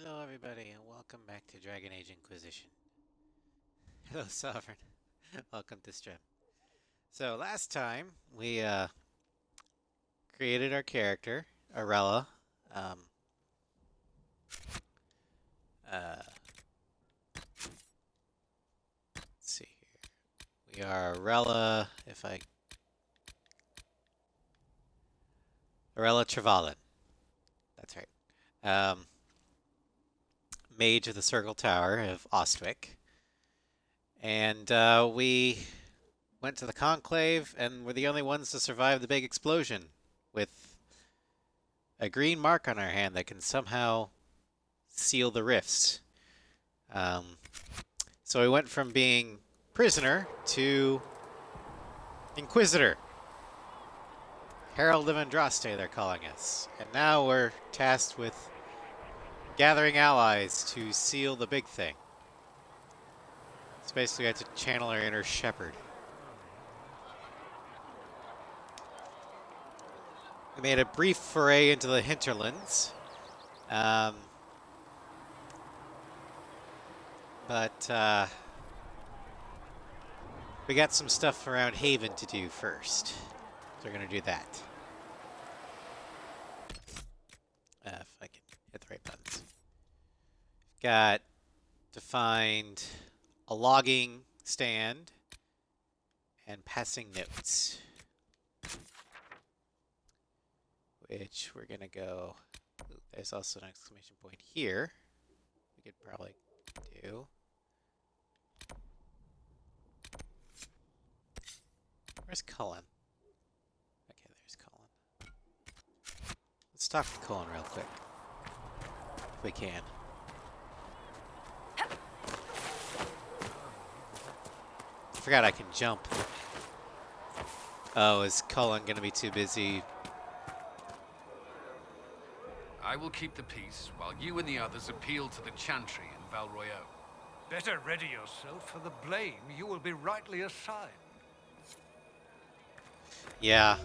Hello everybody and welcome back to Dragon Age Inquisition. Hello Sovereign. Welcome to stream. So last time we created our character, Arella. Um, let's see here. We are Arella, Arella Trevalin. That's right. Mage of the Circle Tower of Ostwick. And we went to the Conclave and were the only ones to survive the big explosion with a green mark on our hand that can somehow seal the rifts. So we went from being prisoner to Inquisitor. Herald of Andraste, they're calling us. And now we're tasked with gathering allies to seal the big thing. So basically we have to channel our inner shepherd. We made a brief foray into the hinterlands. But we got some stuff around Haven to do first. So we're going to do that. If I can hit the right buttons. Got to find a logging stand and passing notes. Which we're going to go... Ooh, there's also an exclamation point here. We could probably do. Where's Cullen? Okay, there's Cullen. Let's talk to Cullen real quick. If we can. I forgot I can jump. Oh, is Cullen going to be too busy? I will keep the peace while you and the others appeal to the Chantry in Val Royeaux. Better ready yourself for the blame you will be rightly assigned. Yeah,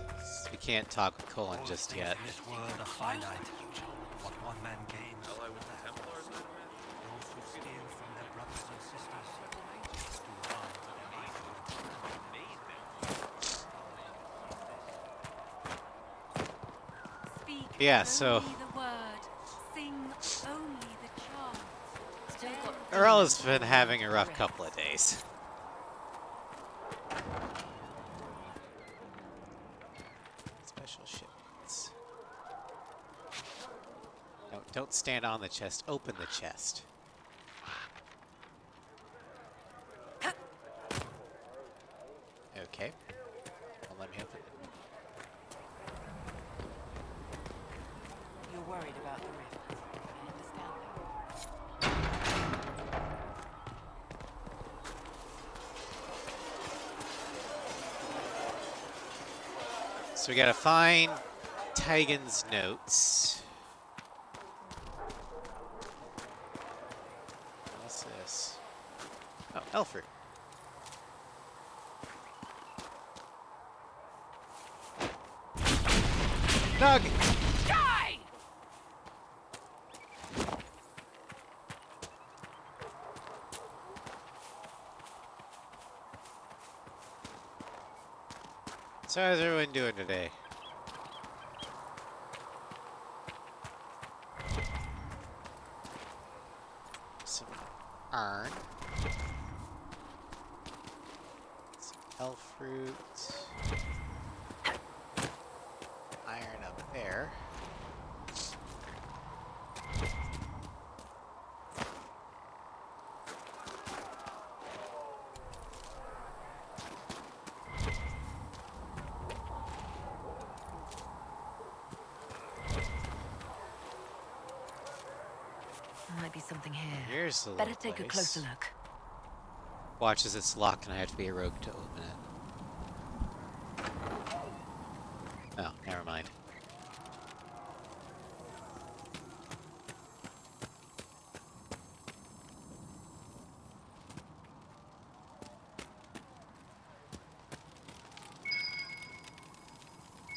we can't talk with Cullen just yet. In this world are finite. What one man gains, those who steal from their brothers and sisters, do harm to their neighbor. Speak Yeah, so only the word, sing only the chant. Arella's been having a rough couple of days. Special shipments. No, don't stand on the chest. Open the chest. Okay. Well, let me open it. You're worried about the rift. I understand that. So we gotta find Tigan's notes. What's this? Oh, Elford. Doug! Die! So how's everyone doing today? Some iron. Some elf fruit. Iron up there. There might be something here. Here's the Better little take a place. closer look. Watch as it's locked and I have to be a rogue to open it. Oh, never mind.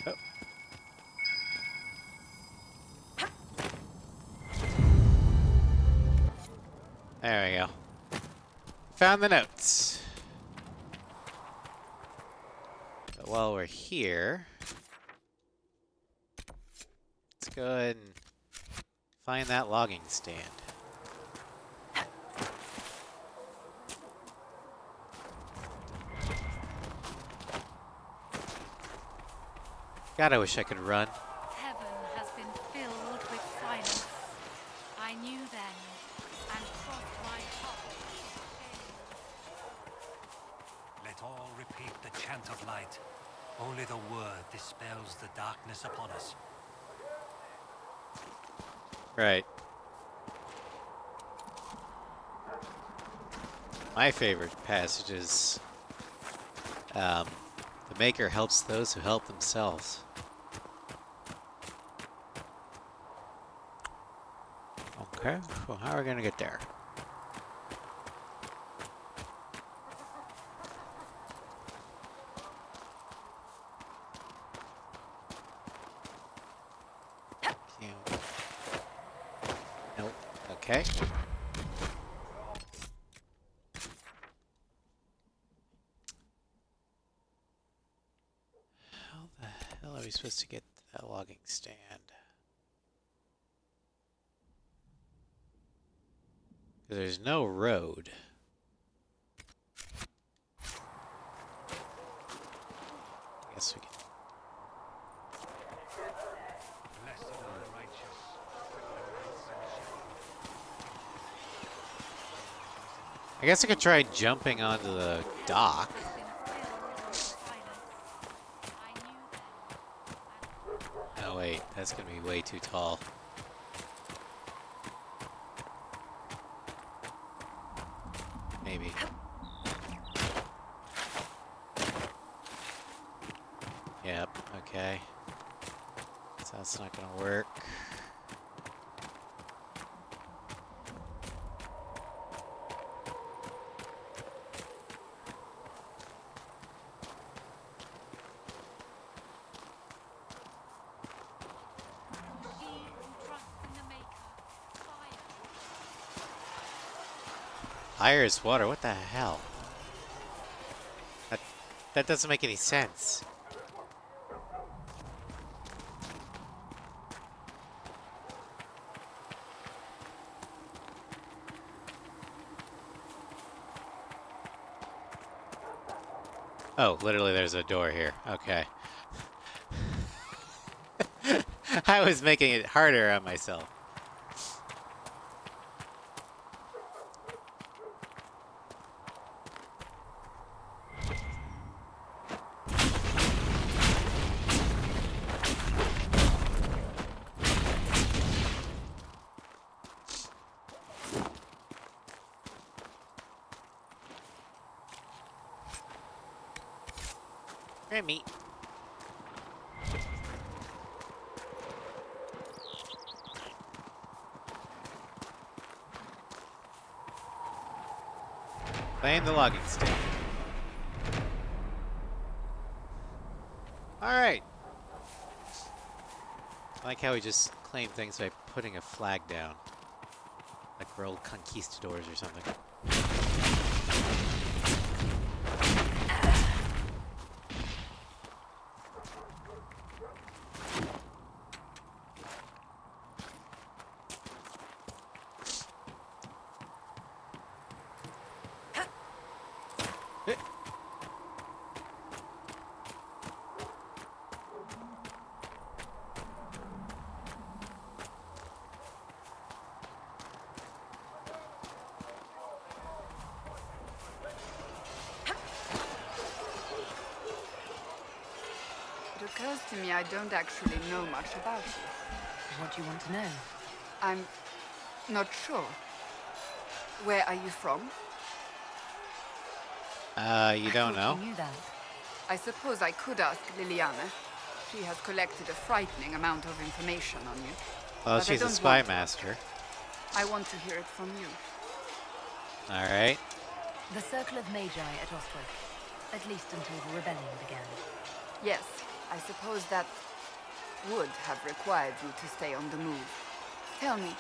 Oh. There we go. Found the notes. But while we're here, let's go ahead and find that logging stand. God, I wish I could run. Heaven has been filled with silence. I knew then, and crossed my heart with shame. Let all repeat the chant of light. Only the word dispels the darkness upon us. Right. My favorite passage is, the Maker helps those who help themselves. Okay, well, how are we gonna get there? Nope. Okay. How the hell are we supposed to get to that logging stand? There's no road. I guess we can. Blessed are the righteous. I guess I could try jumping onto the dock. Has been filled with silence. I knew then, and Oh wait, that's gonna be way too tall. Maybe. Yep, okay. So that's not gonna work. he who trusts in the Maker, fire. Fire is water, what the hell? That doesn't make any sense. Oh, literally there's a door here. Okay. I was making it harder on myself. Meat. Playing the logging stand. Alright. I like how we just claim things by putting a flag down. Like we're old conquistadors or something. It occurs to me I don't actually know much about you. What do you want to know? I'm not sure. Where are you from? You don't know? You knew that. I suppose I could ask Liliana. She has collected a frightening amount of information on you. Well, But I she's a don't spy want to. master. I want to hear it from you. Alright. The Circle of Magi at Ostwick. At least until the rebellion began. Yes, I suppose that would have required you to stay on the move. Tell me,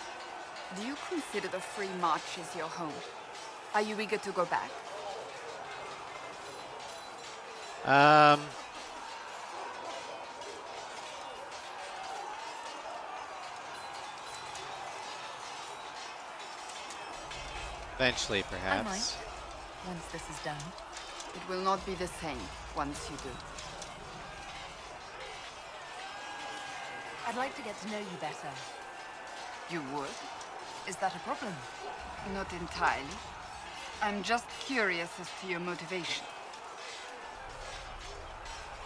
Do you consider the Free Marches your home? Are you eager to go back? Eventually, I perhaps. might, once this is done. It will not be the same once you do. I'd like to get to know you better. You would? Is that a problem? Not entirely. I'm just curious as to your motivation.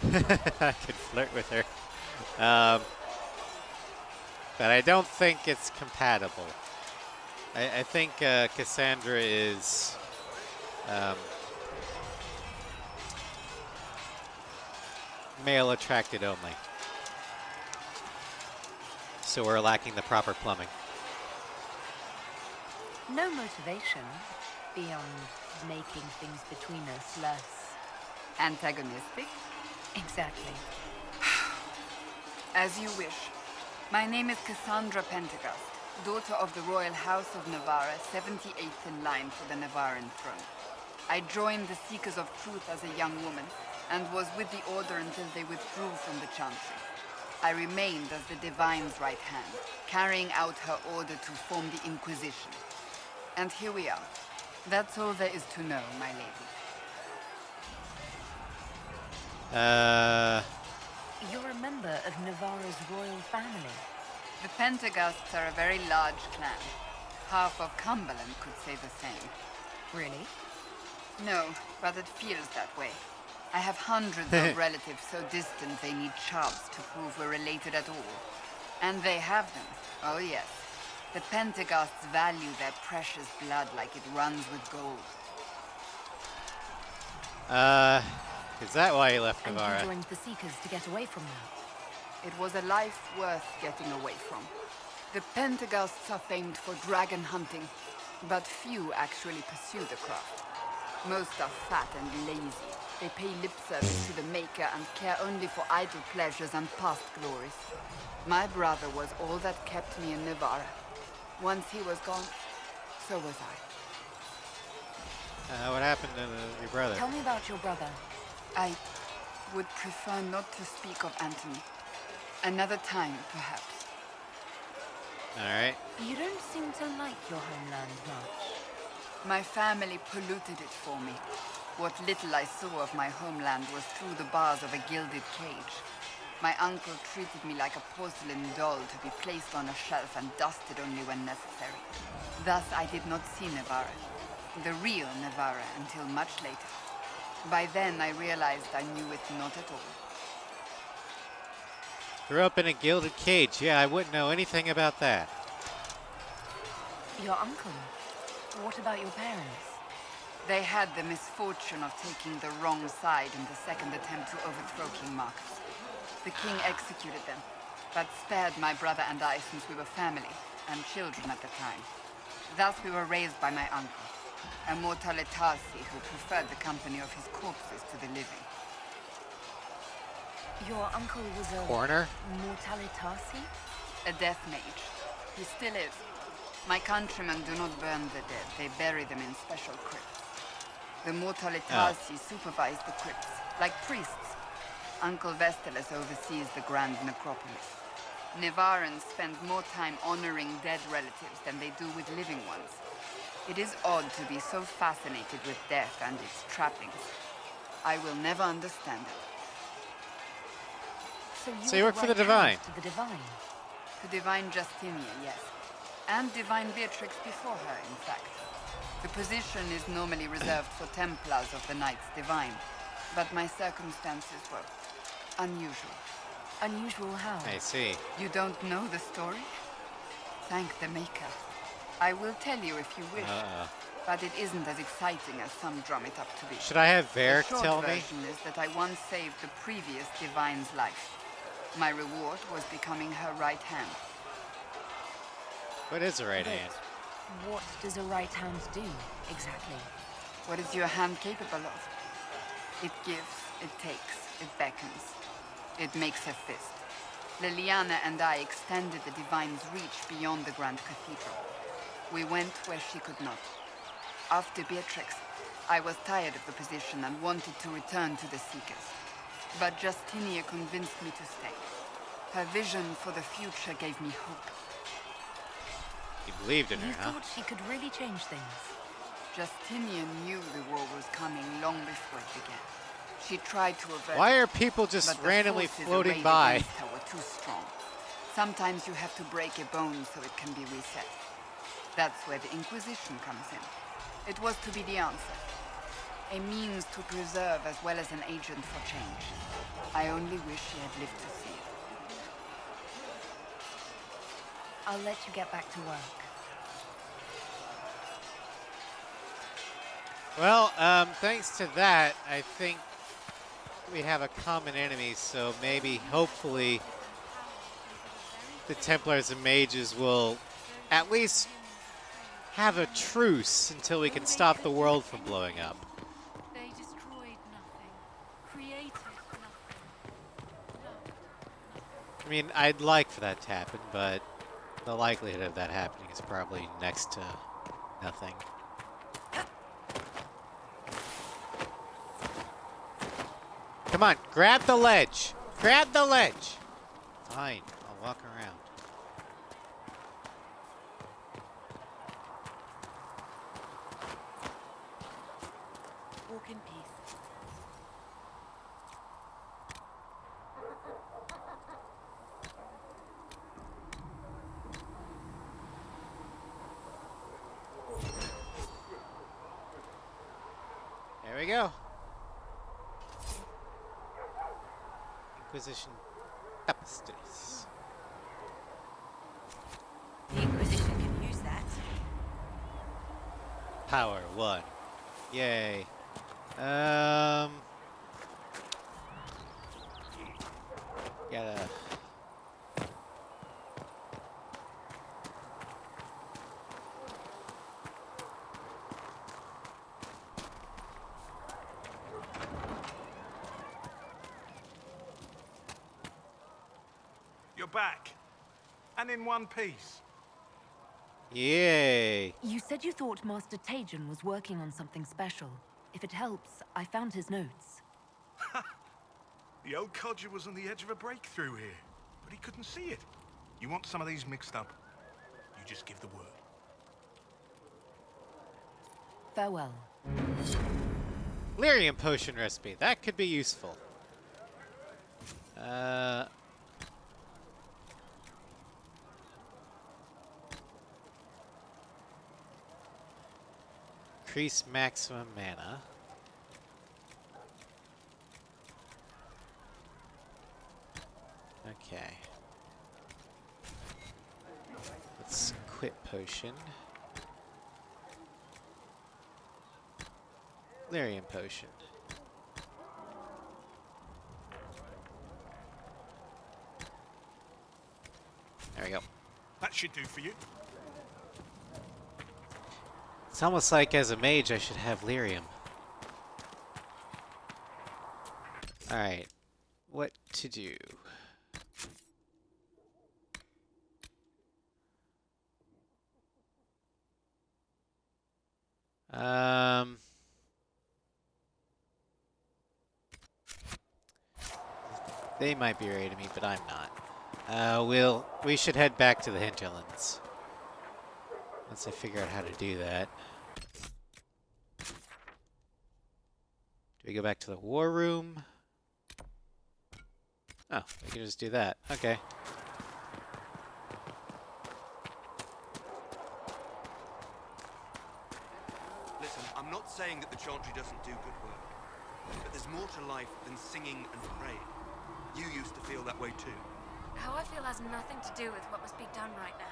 I could flirt with her. But I don't think it's compatible. I think Cassandra is male attracted only. So we're lacking the proper plumbing. No motivation beyond making things between us less. Antagonistic? Exactly. As you wish. My name is Cassandra Pentecost, daughter of the Royal House of Navarra, 78th in line for the Navarran throne. I joined the Seekers of Truth as a young woman, and was with the Order until they withdrew from the Chantry. I remained as the Divine's right hand, carrying out her order to form the Inquisition. And here we are. That's all there is to know, my lady. You're a member of Navarra's royal family. The Pentecosts are a very large clan. Half of Cumberland could say the same. Really? No, but it feels that way. I have hundreds of relatives so distant they need charts to prove we're related at all. And they have them. Oh yes. The Pentecosts value their precious blood like it runs with gold. Is that why you left And Navarra? you joined the Seekers to get away from that. It was a life worth getting away from. The Pentecosts are famed for dragon hunting, but few actually pursue the craft. Most are fat and lazy. They pay lip service to the Maker and care only for idle pleasures and past glories. My brother was all that kept me in Navarra. Once he was gone, so was I. What happened to your brother? Tell me about your brother. I would prefer not to speak of Anthony. Another time, perhaps. Alright. You don't seem to like your homeland much. My family polluted it for me. What little I saw of my homeland was through the bars of a gilded cage. My uncle treated me like a porcelain doll to be placed on a shelf and dusted only when necessary. Thus I did not see Navarra, the real Navarra, until much later. By then I realized I knew it not at all. Grew up in a gilded cage. Yeah, I wouldn't know anything about that. Your uncle? What about your parents? They had the misfortune of taking the wrong side in the second attempt to overthrow King Marcus. The king executed them, but spared my brother and I since we were family, and children at the time. Thus we were raised by my uncle, a mortale Tarsi who preferred the company of his corpses to the living. Your uncle was a Corner? mortale Tarsi? A death mage. He still is. My countrymen do not burn the dead, they bury them in special crypts. The mortale Tarsi supervise the crypts, like priests. Uncle Vestalis oversees the grand necropolis. Navarrans spend more time honoring dead relatives than they do with living ones. It is odd to be so fascinated with death and its trappings. I will never understand it. So you work for the Divine? To the Divine. To Divine Justinia, yes. And Divine Beatrix before her, in fact. The position is normally reserved for Templars of the Knights Divine, but my circumstances were unusual. Unusual how? I see. You don't know the story? Thank the Maker. I will tell you if you wish, but it isn't as exciting as some drum it up to be. Should I have The Varric short tell me? version is that I once saved the previous Divine's life. My reward was becoming her right hand. What is a right Wait, hand? what does a right hand do, exactly? What is your hand capable of? It gives, it takes, it beckons. It makes a fist. Liliana and I extended the Divine's reach beyond the Grand Cathedral. We went where she could not. After Beatrix, I was tired of the position and wanted to return to the Seekers. But Justinia convinced me to stay. Her vision for the future gave me hope. You believed in her, You huh? thought she could really change things. Justinian knew the war was coming long before it began. She tried to avert Why it, are people just but the randomly forces floating arrayed by? against her were too strong. Sometimes you have to break a bone so it can be reset. That's where the Inquisition comes in. It was to be the answer. A means to preserve as well as an agent for change. I only wish she had lived to see it. I'll let you get back to work. Well, thanks to that, I think we have a common enemy, so maybe, hopefully, the Templars and Mages will at least have a truce until we can stop the world from blowing up. They destroyed nothing, created nothing, loved nothing. I mean, I'd like for that to happen, but the likelihood of that happening is probably next to nothing. Come on, grab the ledge! Grab the ledge! Fine, I'll walk around. Walk in peace. There we go. Inquisition tapestries. The Inquisition can use that. Power 1. Yay. Gotta. You're back. And in one piece. Yay. You said you thought Master Tajan was working on something special. If it helps, I found his notes. The old codger was on the edge of a breakthrough here, but he couldn't see it. You want some of these mixed up? You just give the word. Farewell. Lyrium potion recipe. That could be useful. Increase maximum mana. Okay. Let's quit potion. Lyrium potion. There we go. That should do for you. It's almost like as a mage I should have lyrium. Alright. What to do? They might be ready to me, but I'm not. We should head back to the hinterlands. Once I figure out how to do that. Do we go back to the war room? Oh, we can just do that. Okay. Listen, I'm not saying that the Chantry doesn't do good work, but there's more to life than singing and praying. You used to feel that way too. How I feel has nothing to do with what must be done right now.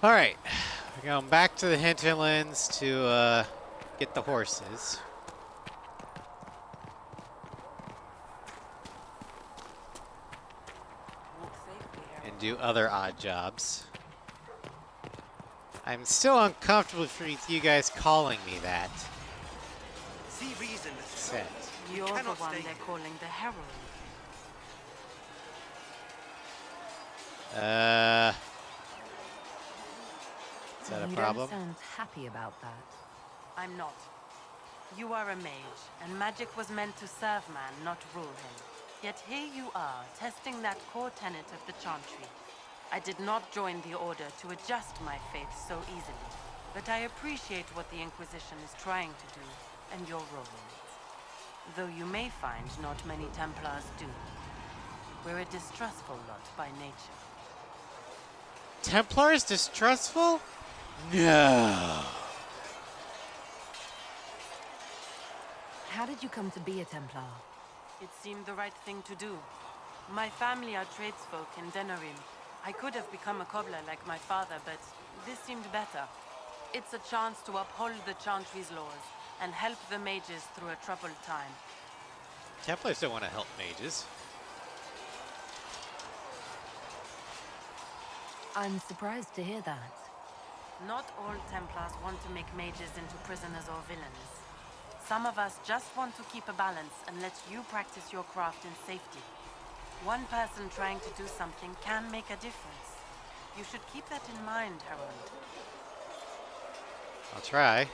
Alright. We're going back to the hinterlands to get the horses. Walk safely, Arella. And do other odd jobs. I'm still uncomfortable with you guys calling me that. See reason as Set. You're the cannot one stay they're here. calling the heroine. Uh, is that a You problem? don't sound happy about that. I'm not. You are a mage, and magic was meant to serve man, not rule him. Yet here you are, testing that core tenet of the Chantry. I did not join the Order to adjust my faith so easily, but I appreciate what the Inquisition is trying to do, and your role in it. Though you may find not many Templars do. We're a distrustful lot by nature. Templars distrustful? No. How did you come to be a Templar? It seemed the right thing to do. My family are tradesfolk in Denerim. I could have become a cobbler like my father, but this seemed better. It's a chance to uphold the Chantry's laws and help the mages through a troubled time. Templars don't want to help mages. I'm surprised to hear that. Not all Templars want to make mages into prisoners or villains. Some of us just want to keep a balance and let you practice your craft in safety. One person trying to do something can make a difference. You should keep that in mind, Harold. I'll try.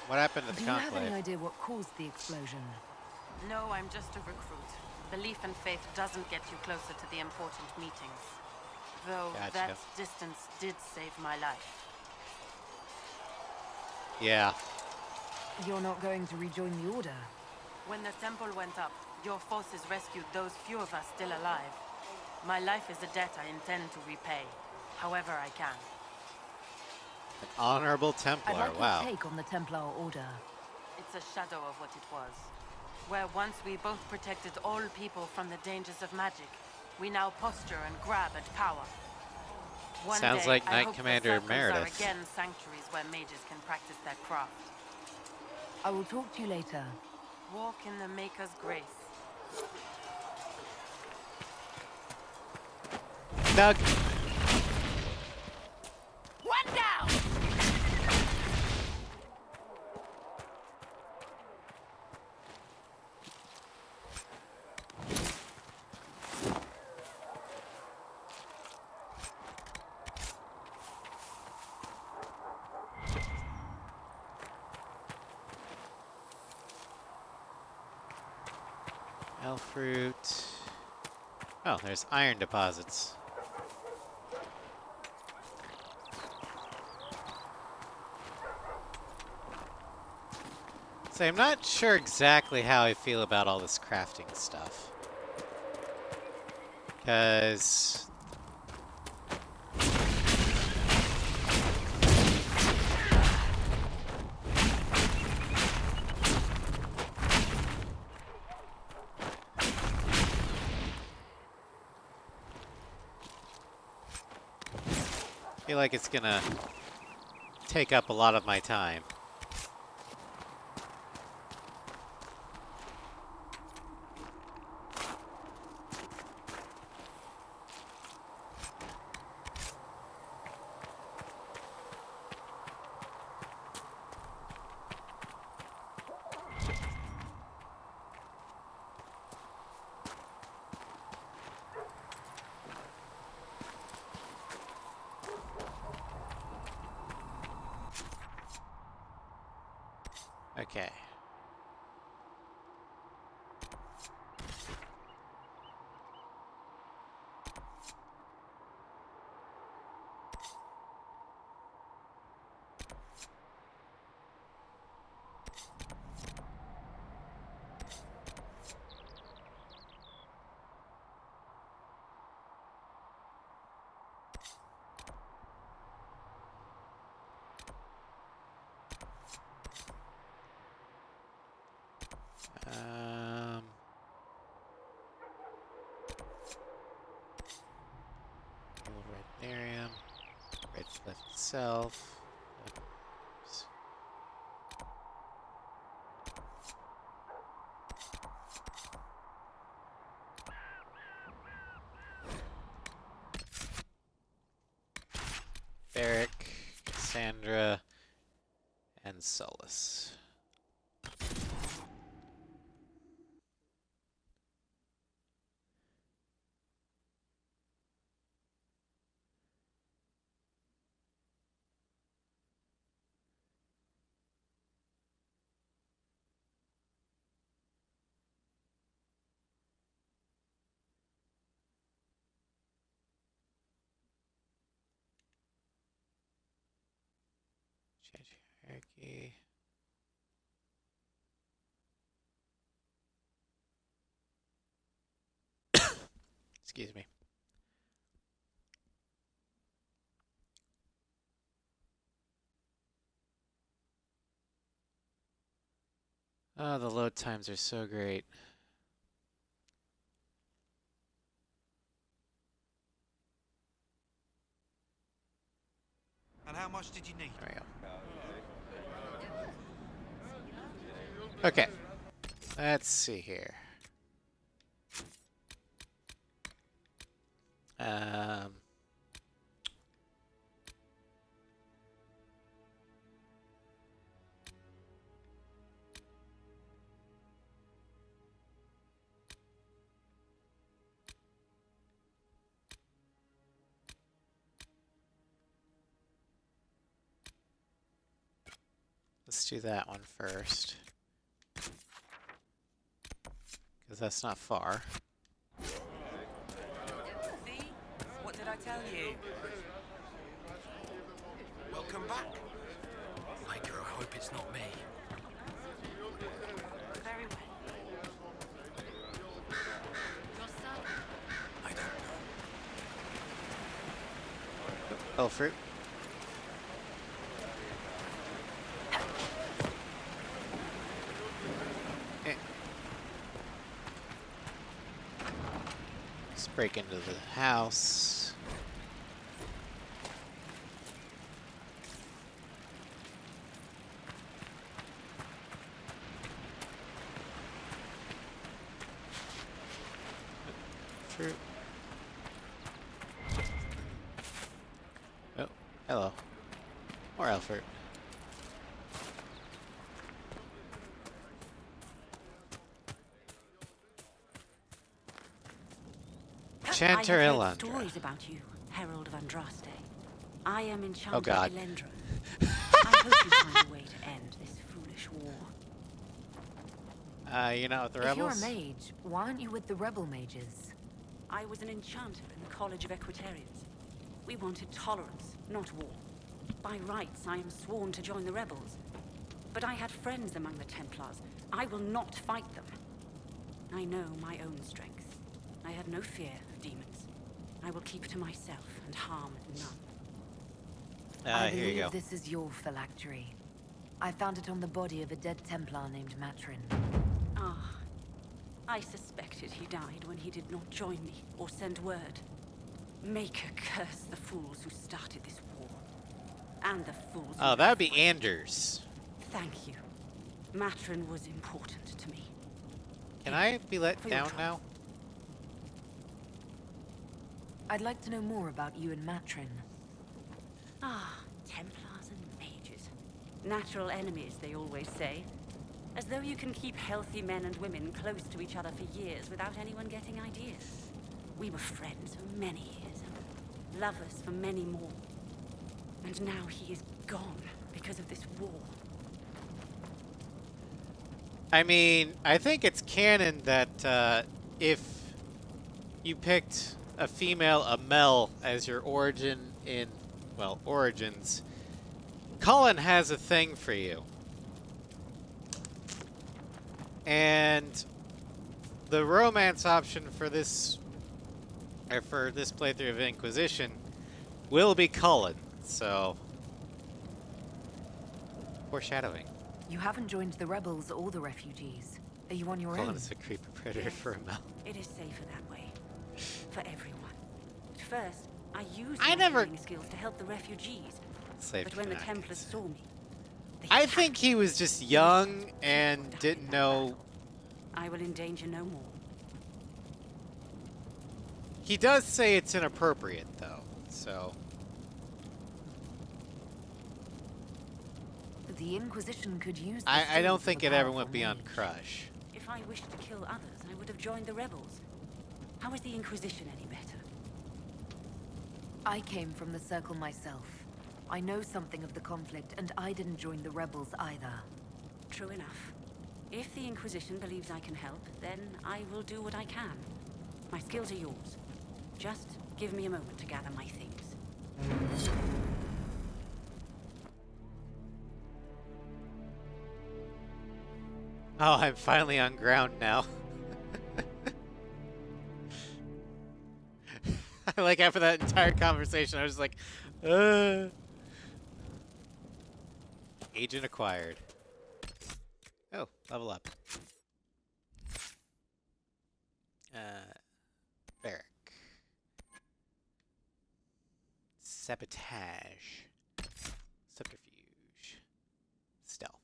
What happened at the Do you have conclave? any idea what caused the explosion? No, I'm just a recruit. Belief and faith doesn't get you closer to the important meetings. Though Gotcha. that distance did save my life. Yeah. You're not going to rejoin the Order? When the temple went up, your forces rescued those few of us still alive. My life is a debt I intend to repay, however I can. An honorable I'd Templar. like Wow. your take on the Templar Order. It's a shadow of what it was. Where once we both protected all people from the dangers of magic, we now posture and grab at power. One Sounds day, like I Knight hope Commander the circles are Meredith. again sanctuaries where mages can practice their craft. I will talk to you later. Walk in the Maker's grace. Doug. One down! Elf fruit. Oh, there's iron deposits. So I'm not sure exactly how I feel about all this crafting stuff. Because I feel like it's gonna take up a lot of my time. Okay. Old red Nerium, red cliff itself. Oops. Varric, Cassandra, and Solus. Change hierarchy. Excuse me. Oh, the load times are so great. And how much did you need? There we go. Okay. Let's see here. Um, let's do that one first. Because that's not far. See? What did I tell you? Welcome back. Maker, I hope it's not me. Very well. Your son. I don't know. Oh, fruit. Let's break into the house. Fruit. Oh, hello. More elf fruit. I have heard Chanterillandra. stories about you, Herald of Andraste. I am Enchanter Oh, God. Elendra. I hope you find a way to end this foolish war. You're not with the If you're a rebels? mage, why aren't you with the rebel mages? I was an enchanter in the College of Equitarians. We wanted tolerance, not war. By rights, I am sworn to join the rebels. But I had friends among the Templars. I will not fight them. I know my own strength. I have no fear of demons. I will keep to myself and harm none. I Here you believe go. this is your phylactery. I found it on the body of a dead Templar named Matrin. Ah, I suspected he died when he did not join me or send word. Maker curse the fools who started this war. And the fools who Oh, that would be fought it. Anders. Thank you. Matrin was important to me. Can I be let For your down trouble. now? I'd like to know more about you and Matrin. Ah, Templars and mages. Natural enemies, they always say. As though you can keep healthy men and women close to each other for years without anyone getting ideas. We were friends for many years, and lovers for many more. And now he is gone because of this war. I mean, I think it's canon that if you picked a female Amel as your origin in, well, Origins, Cullen has a thing for you. And the romance option for this, or for this playthrough of Inquisition, will be Cullen, so... Foreshadowing. You haven't joined the rebels or the refugees. Are you on your Cullen own? is a creepy predator Yes. for Amel. It is safer that way. For everyone. At first, I used I my never- healing skills to help the refugees. Safe But when the connect. Templars saw me, they I attacked think he was just young and didn't know. I will endanger no more. He does say it's inappropriate, though, so. The Inquisition could use. I don't think it ever went beyond crush. If I wished to kill others, I would have joined the rebels. How is the Inquisition any better? I came from the Circle myself. I know something of the conflict, and I didn't join the rebels either. True enough. If the Inquisition believes I can help, then I will do what I can. My skills are yours. Just give me a moment to gather my things. Oh, I'm finally on ground now. Like after that entire conversation, I was like, Agent acquired. Oh, level up. Barrack. Sabotage. Subterfuge. Stealth.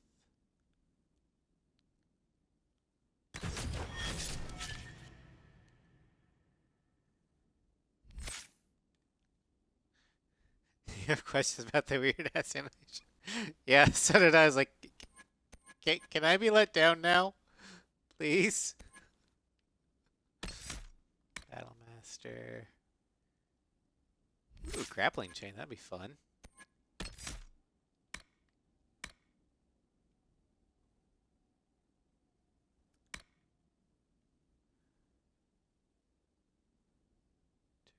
You have questions about the weird ass animation? Yeah, so did I. I was like, can I be let down now? Please? Battlemaster. Ooh, grappling chain. That'd be fun.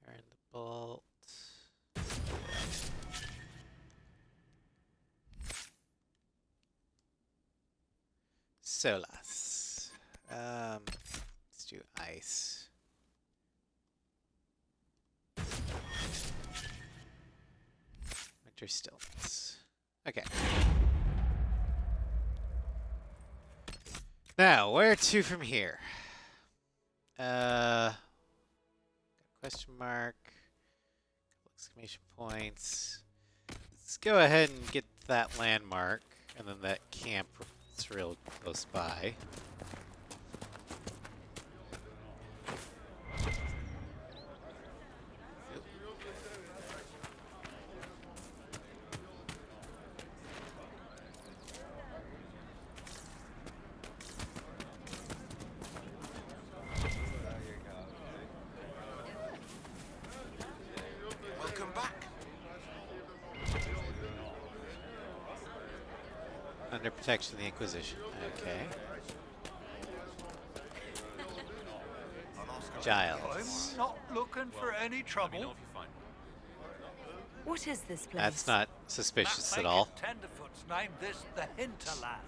Turn the bolt. Solas. Let's do ice. Winter stillness. Okay. Now, where to from here? Question mark. Exclamation points. Let's go ahead and get that landmark, and then that camp that's real close by. Welcome back. Under protection of the Inquisition. Okay. Giles. I'm not looking for any trouble. What is this place? That's not suspicious at all. Tenderfoot's named this the Hinterland.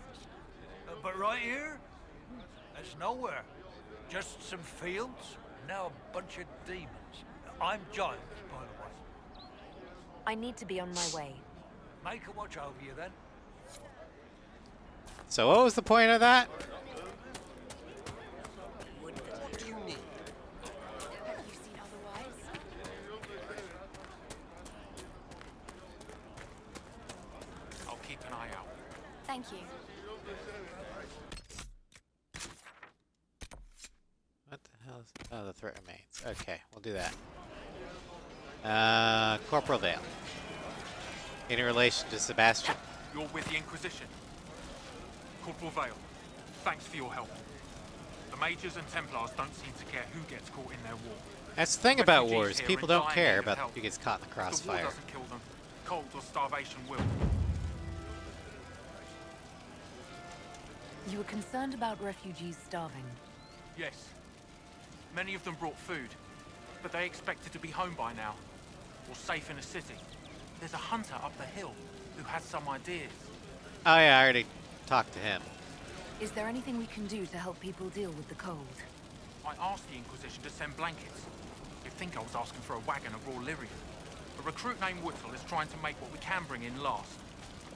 But right here, there's nowhere. Just some fields, now a bunch of demons. I'm Giles, by the way. I need to be on my way. Make a watch over you then. So what was the point of that? What do you need? Have you seen otherwise? I'll keep an eye out. Thank you. What the hell is... Oh, the threat remains. Okay, we'll do that. Corporal Vale. Any relation to Sebastian? You're with the Inquisition. Corporal Vale, thanks for your help. The Mages and Templars don't seem to care who gets caught in their war. That's the thing about Refugees wars. here People are in don't dire care need of about help. who gets caught in the The war crossfire. doesn't kill them. Cold or starvation will. You were concerned about refugees starving. Yes. Many of them brought food, but they expected to be home by now, or safe in a city. There's a hunter up the hill who has some ideas. Oh yeah, I already talked to him. Is there anything we can do to help people deal with the cold? I asked the Inquisition to send blankets. You'd think I was asking for a wagon of raw lyrium. A recruit named Whittle is trying to make what we can bring in last.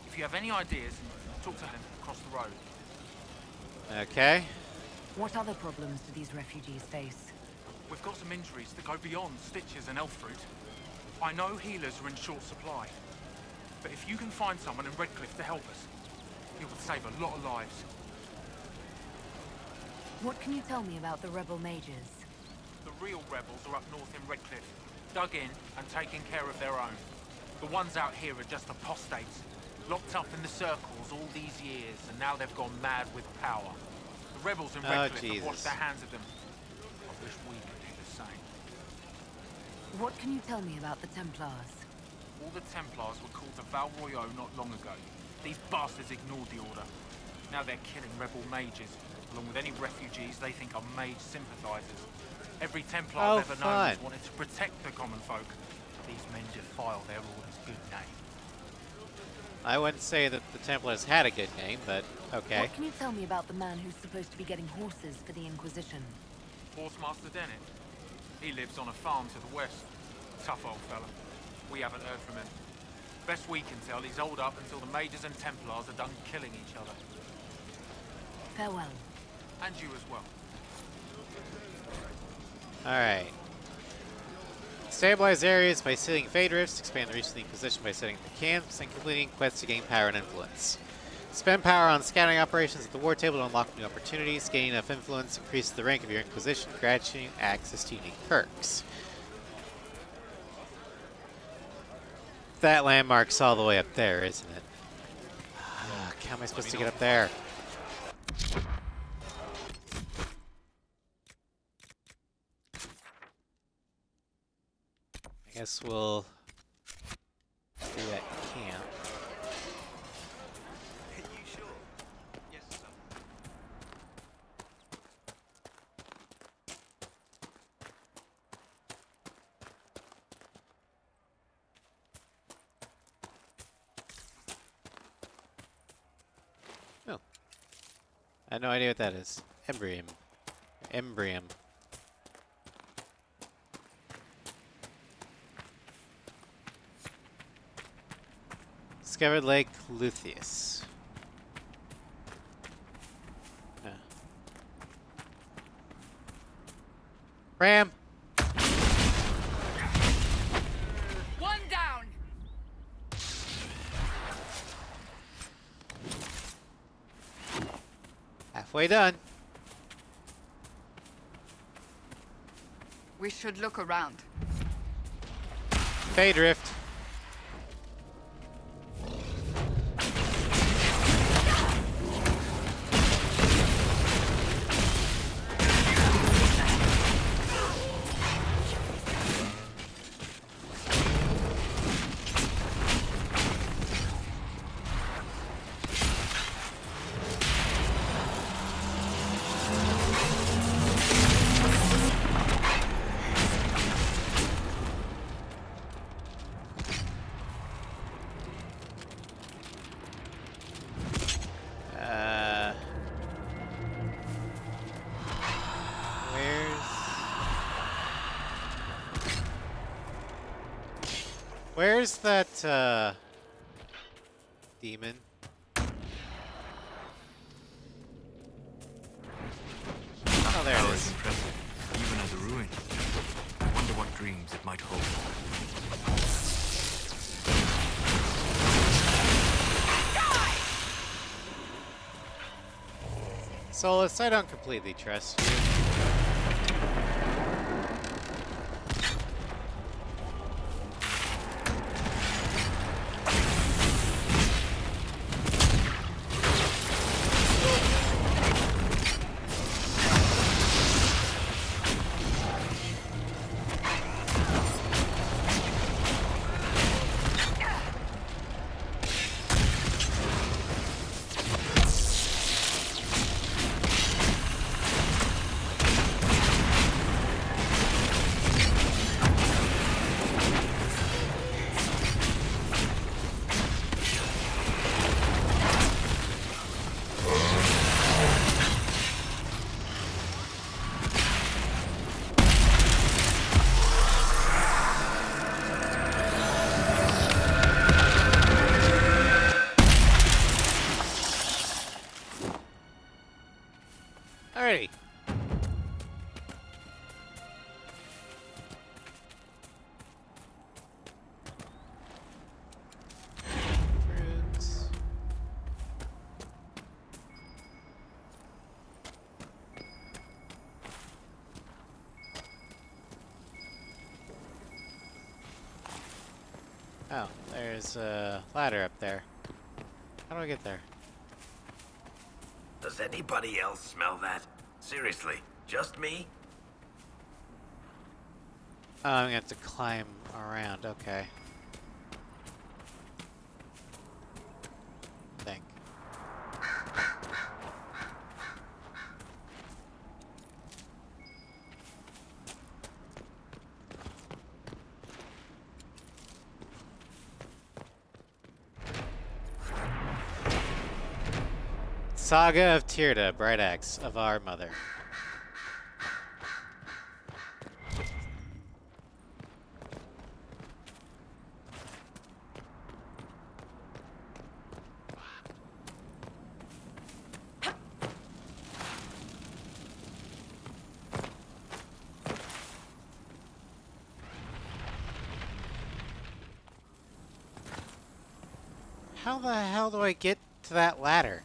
If you have any ideas, talk to him across the road. Okay. What other problems do these refugees face? We've got some injuries that go beyond stitches and elf fruit. I know healers are in short supply, but if you can find someone in Redcliffe to help us, it would save a lot of lives. What can you tell me about the rebel mages? The real rebels are up north in Redcliffe, dug in and taking care of their own. The ones out here are just apostates, locked up in the circles all these years, and now they've gone mad with power. The rebels in Redcliffe have washed their hands of them. I wish we could do the same. What can you tell me about the Templars? All the Templars were called to Val Royeaux not long ago. These bastards ignored the order. Now they're killing rebel mages, along with any refugees they think are mage sympathizers. Every Templar I've ever known has wanted to protect the common folk. These men defile their order's good name. I wouldn't say that the Templars had a good name, but okay. What can you tell me about the man who's supposed to be getting horses for the Inquisition? Horsemaster Dennett. He lives on a farm to the west. Tough old fella. We haven't heard from him. Best we can tell, he's holed up until the Mages and Templars are done killing each other. Farewell. And you as well. Alright. Stabilize areas by sealing fade rifts, expand the reach of the Inquisition by setting the camps, and completing quests to gain power and influence. Spend power on scouting operations at the war table to unlock new opportunities. Gaining enough influence increases the rank of your Inquisition, granting access to unique perks. That landmark's all the way up there, isn't it? How am I supposed to get up there? I guess we'll do that camp. Are you sure? Yes, sir. Oh. I have no idea what that is. Embrium. Embrium. Discovered Lake Lutheus. Ram! One down! Halfway done. We should look around. Fade Rift. Where's that, demon? Oh, there it is. Impressive, even as a ruin. I wonder what dreams it might hold. Solus, I don't completely trust you. Alrighty. Fruits. Oh, there's a ladder up there. How do I get there? Does anybody else smell that? Seriously, just me? Oh, I'm gonna have to climb around, okay. Think. Saga of Tyrda, Bright Axe of our mother. How the hell do I get to that ladder?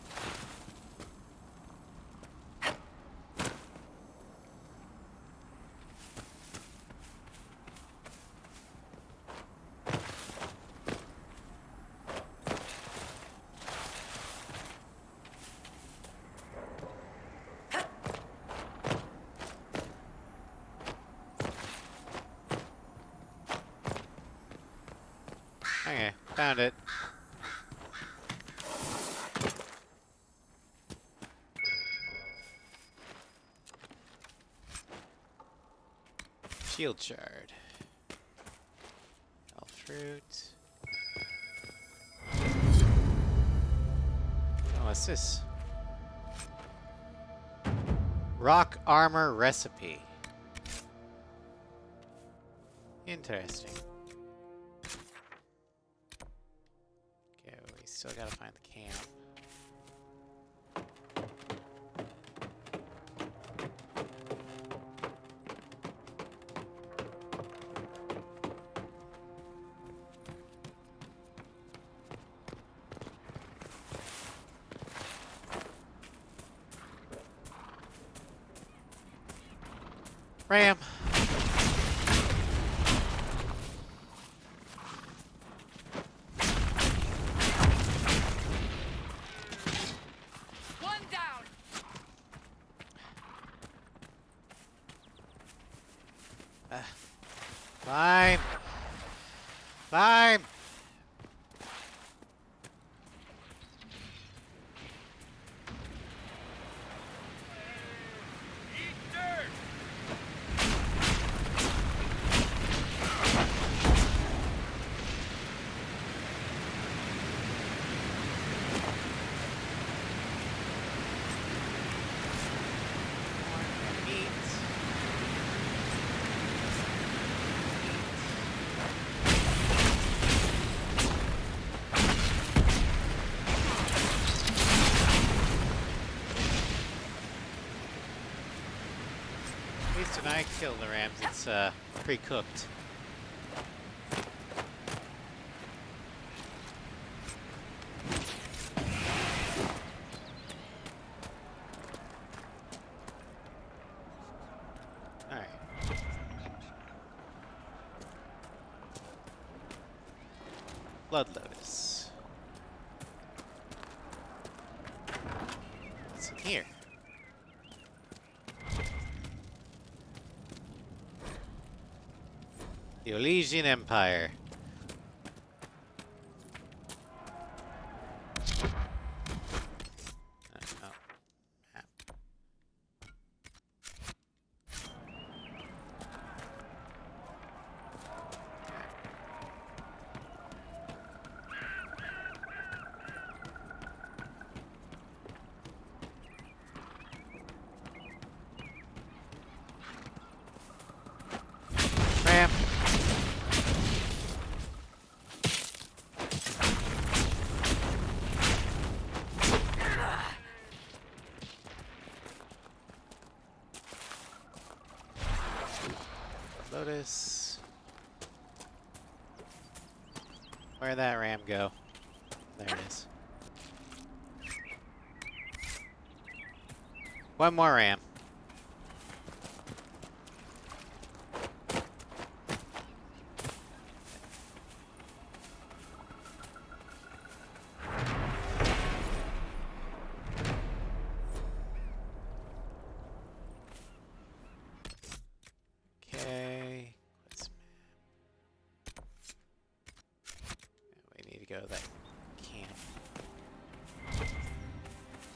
Okay, found it. Shield shard. Elf fruit. Oh, what's this? Rock armor recipe. Interesting. Okay, we still gotta find the camp. Ram. One down. Fine. Fine. At least when I kill the rams, it's pre-cooked. Alright. Blood Lotus. What's in here? The Elysian Empire. Oh, map. Ram. Lotus. Where'd that ram go? There it is. One more ram. Okay. We need to go to that camp.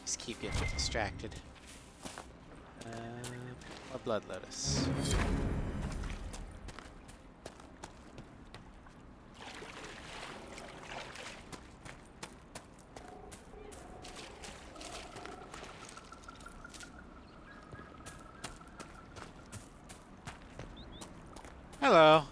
Just keep getting distracted. More Blood Lotus. Hello.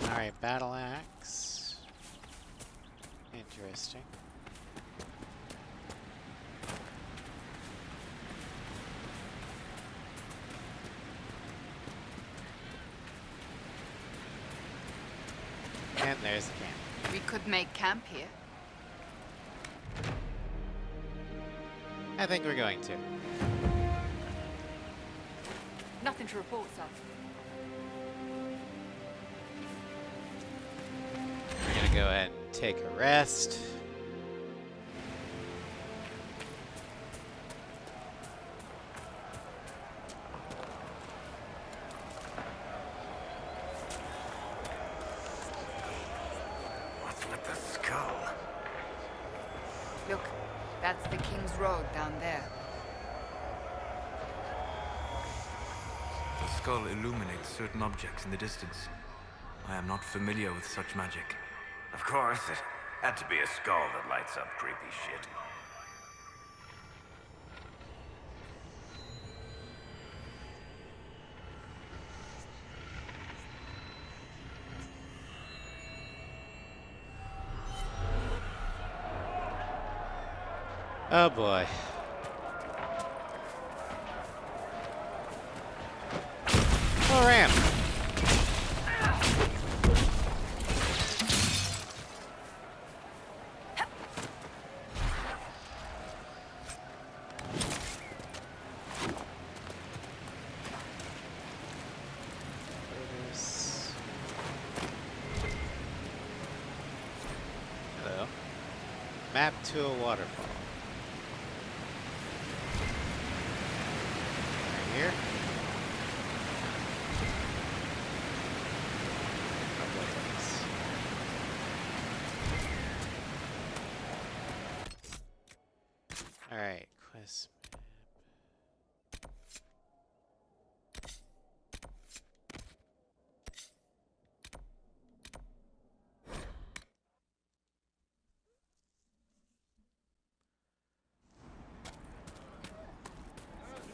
Alright, battle axe. Interesting. And there's the camp. We could make camp here. I think we're going to. Nothing to report, sir. We're gonna go ahead and take a rest. What's with the skull? Look, that's the King's Road down there. The skull illuminates certain objects in the distance. I am not familiar with such magic. Of course, it had to be a skull that lights up creepy shit. Oh boy. Oh, ramp. Hello. Map to a waterfall. Right here. Alright, quest map.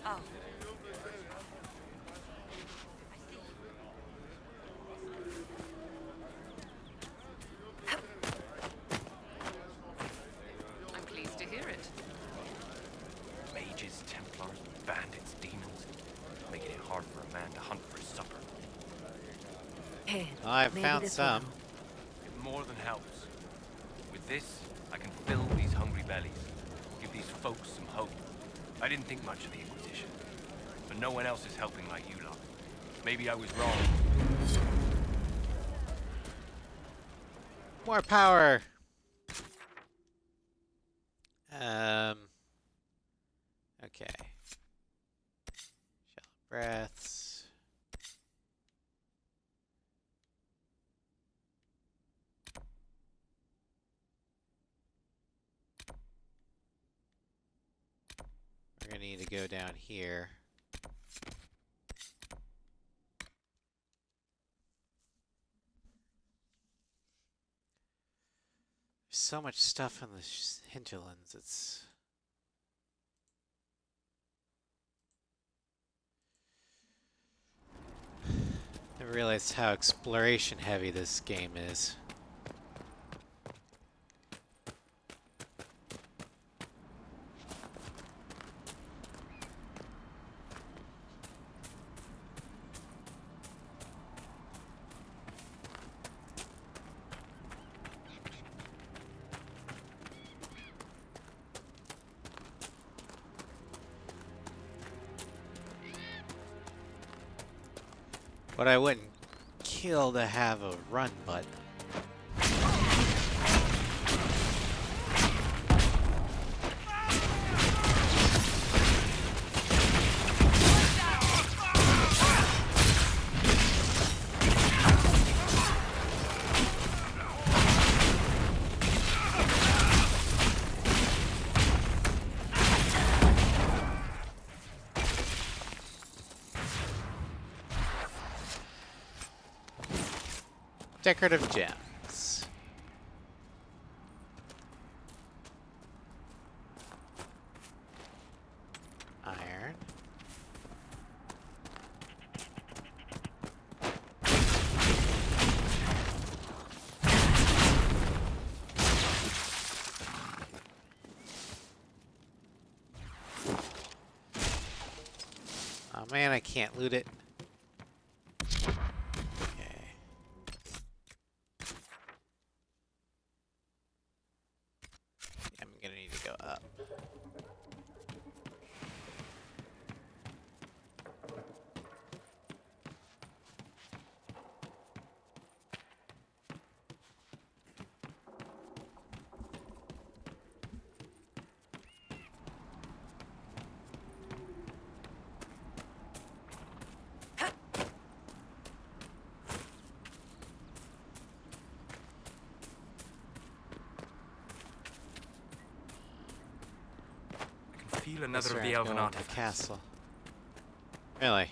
Oh. I'm pleased to hear it. Mages, Templars, bandits, demons, making it hard for a man to hunt for his supper. Here. I've maybe found this some. will It more than helps. With this, I can fill these hungry bellies, give these folks some hope. I didn't think much of the Inquisition, but no one else is helping like you lot. Maybe I was wrong. More power. Okay. Shallow breaths. We're gonna need to go down here. There's so much stuff in the hinterlands. It's I realized how exploration heavy this game is. What I wouldn't kill to have a run button. Decorative gems. Iron. Oh man, I can't loot it. Okay. I'm gonna need to go up. Feel another of That's the where I'm elven going, the artifacts. castle. Really?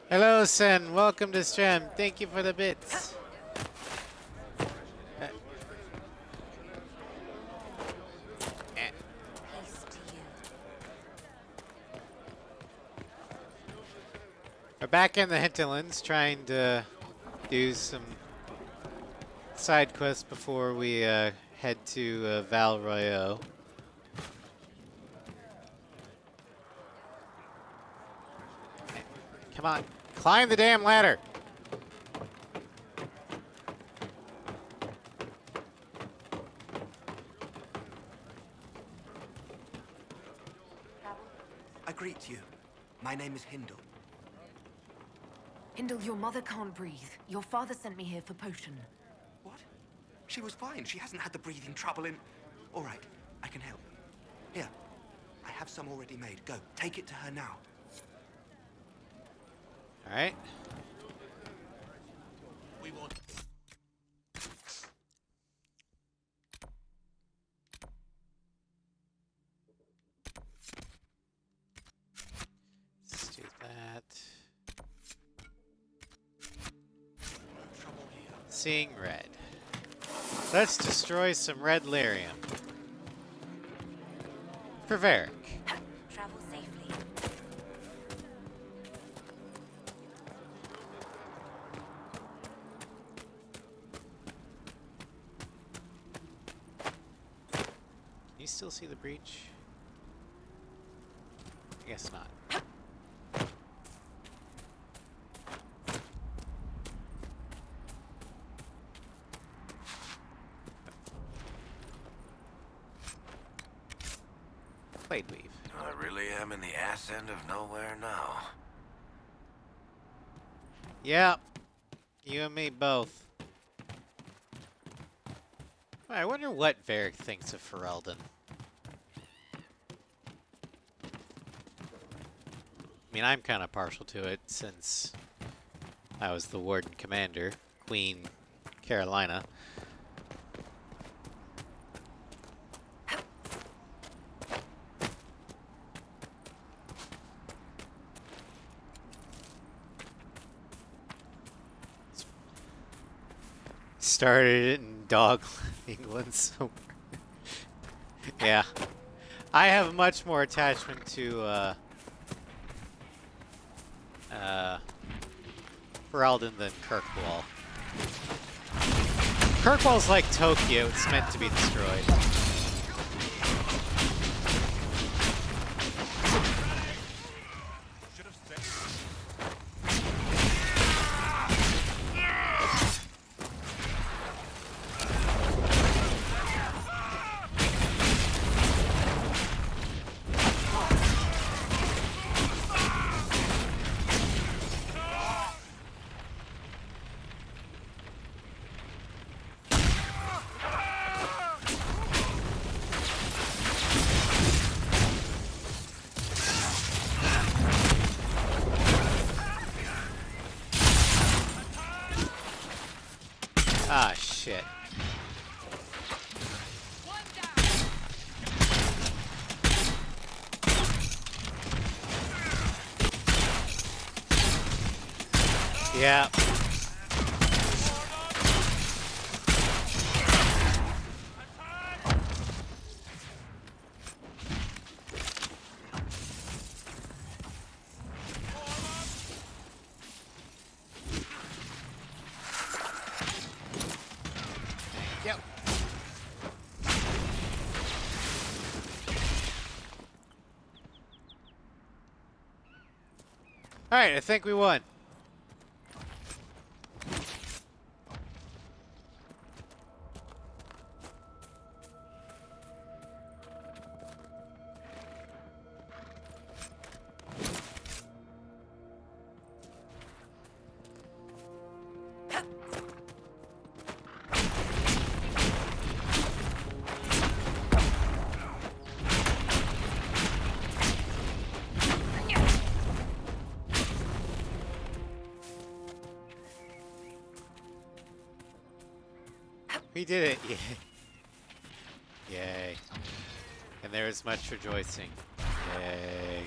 Hello, Sen. Welcome to stream. Thank you for the bits. We're back in the hinterlands trying to do some side quests before we head to Val Royeaux. Come on, climb the damn ladder! I greet you. My name is Hindle. Hindle, your mother can't breathe. Your father sent me here for potion. What? She was fine. She hasn't had the breathing trouble in... All right, I can help. Here, I have some already made. Go, take it to her now. All right. We want... Let's do that. Seeing red. Let's destroy some red lyrium. For Varric. Travel safely. Can you still see the breach? I guess not. Blade weave. I really am in the ass end of nowhere now. Yep. You and me both. I wonder what Varric thinks of Ferelden. I mean, I'm kind of partial to it since I was the Warden Commander, Queen Carolina. Started in Dog England somewhere. Yeah. I have much more attachment to Ferelden than Kirkwall. Kirkwall's like Tokyo, it's meant to be destroyed. Ah, shit. Yeah. Yep. All right, I think we won. We did it! Yay! Yay! And there is much rejoicing. Yay!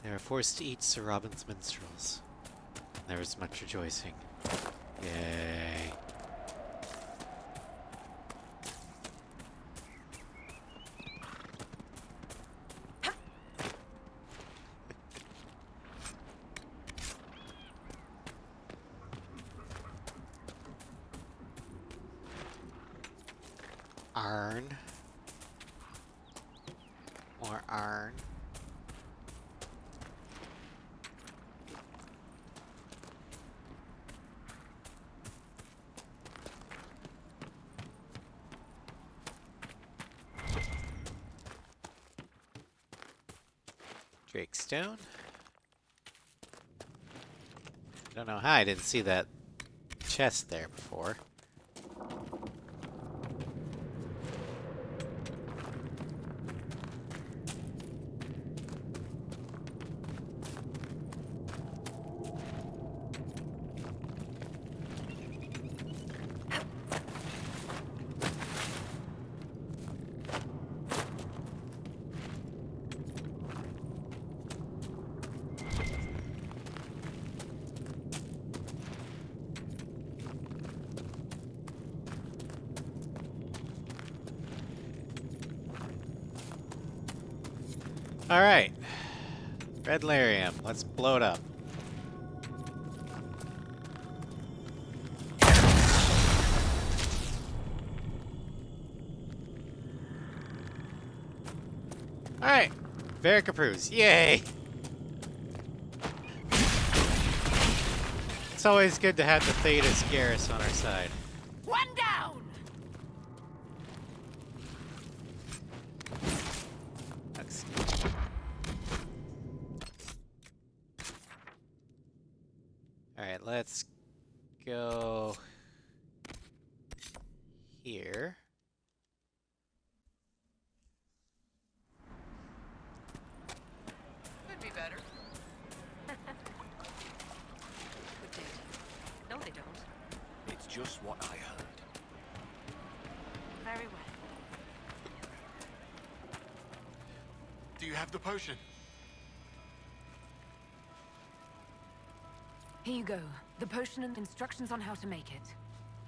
They were forced to eat Sir Robin's minstrels. There was much rejoicing. Yay. Arn. More Arn. Drake Stone. Don't know how I didn't see that chest there before. All right, Red Lyrium, let's blow it up. All right, Varric approves. Yay! It's always good to have the Thetis Garrus on our side. One down! Alright, let's go here. Could be better. Good day. No, they don't. It's just what I heard. Very well. Do you have the potion? Here you go. The potion and instructions on how to make it.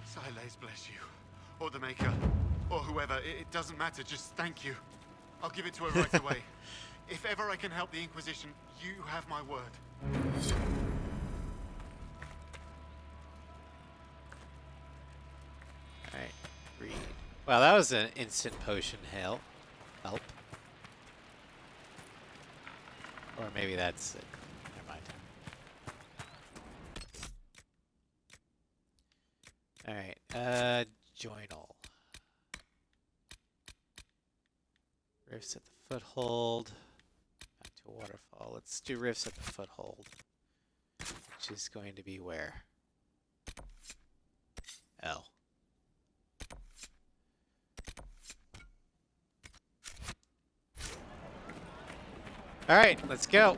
Silas bless you. Or the Maker. Or whoever. It doesn't matter. Just thank you. I'll give it to her right away. If ever I can help the Inquisition, you have my word. Alright, read. Wow, that was an instant potion help. Or maybe that's it. Never mind. Alright, joinal. Rifts at the foothold. Back to a waterfall. Let's do rifts at the foothold. Which is going to be where? L. Alright, let's go.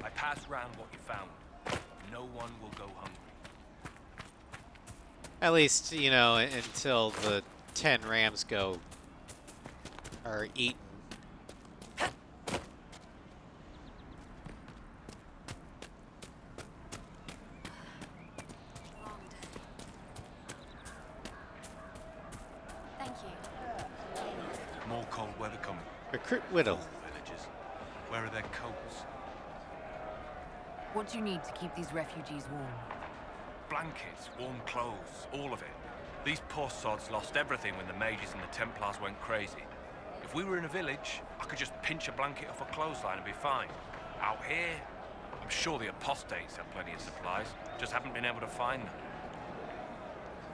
I pass round what you found. No one will go hungry. At least, you know, until the 10 rams are eaten. Thank you. More cold weather coming. Recruit Whittle. Villagers. Where are their coats? What do you need to keep these refugees warm? Blankets, warm clothes, all of it. These poor sods lost everything when the mages and the Templars went crazy. If we were in a village, I could just pinch a blanket off a clothesline and be fine. Out here, I'm sure the apostates have plenty of supplies, just haven't been able to find them.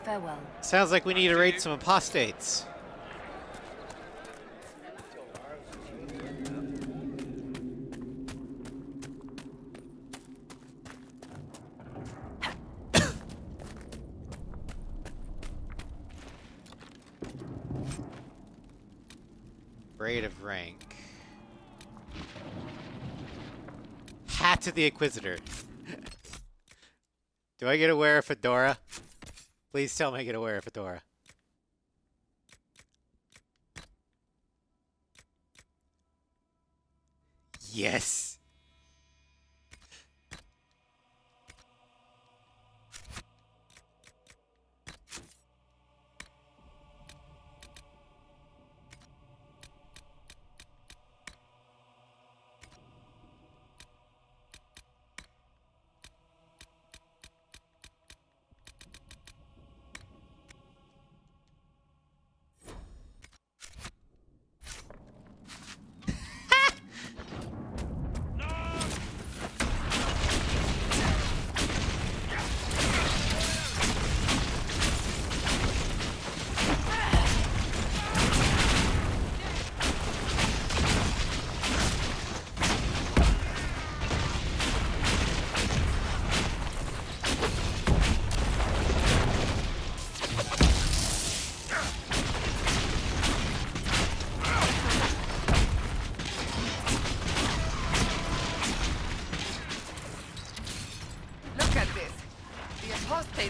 Farewell. Sounds like we need to raid some apostates. Braid of rank. Hat of the Inquisitor. Do I get to wear a fedora? Please tell me I get to wear a fedora. Yes.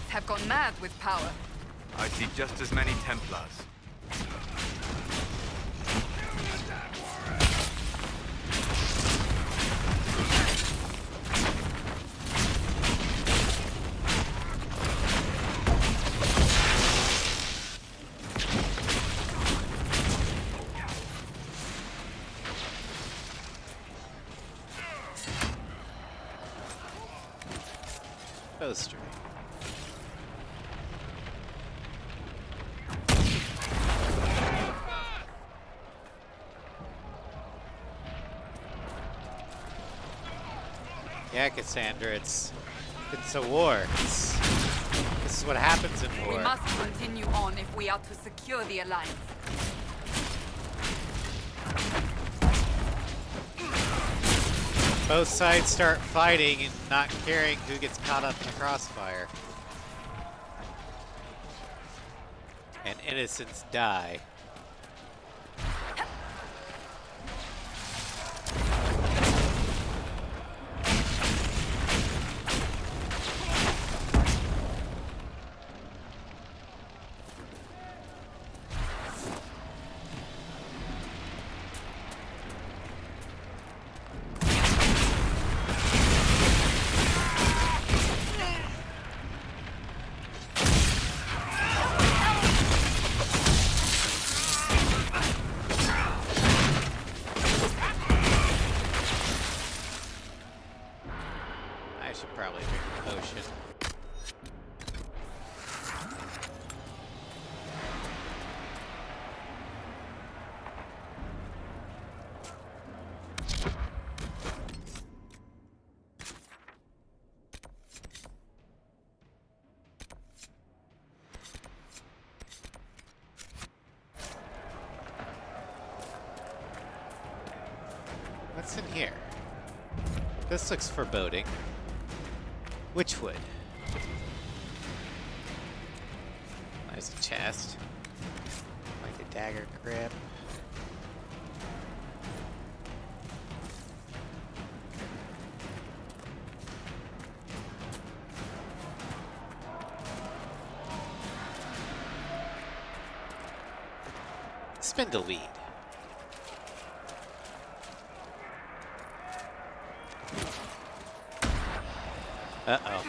Have gone mad with power. I see just as many Templars. Poster. Yeah, Cassandra, it's a war. This is what happens in war. We must continue on if we are to secure the Alliance. Both sides start fighting and not caring who gets caught up in the crossfire. And innocents die. What's in here? This looks foreboding. Witchwood. There's a chest. Like a dagger grip. Spindleweed. Uh-oh.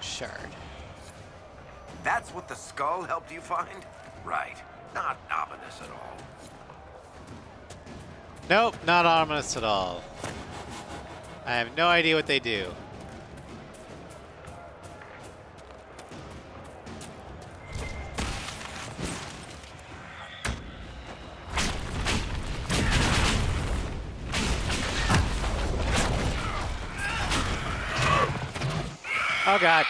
Shard. That's what the skull helped you find? Right. Not ominous at all. Nope, not ominous at all. I have no idea what they do. Oh god.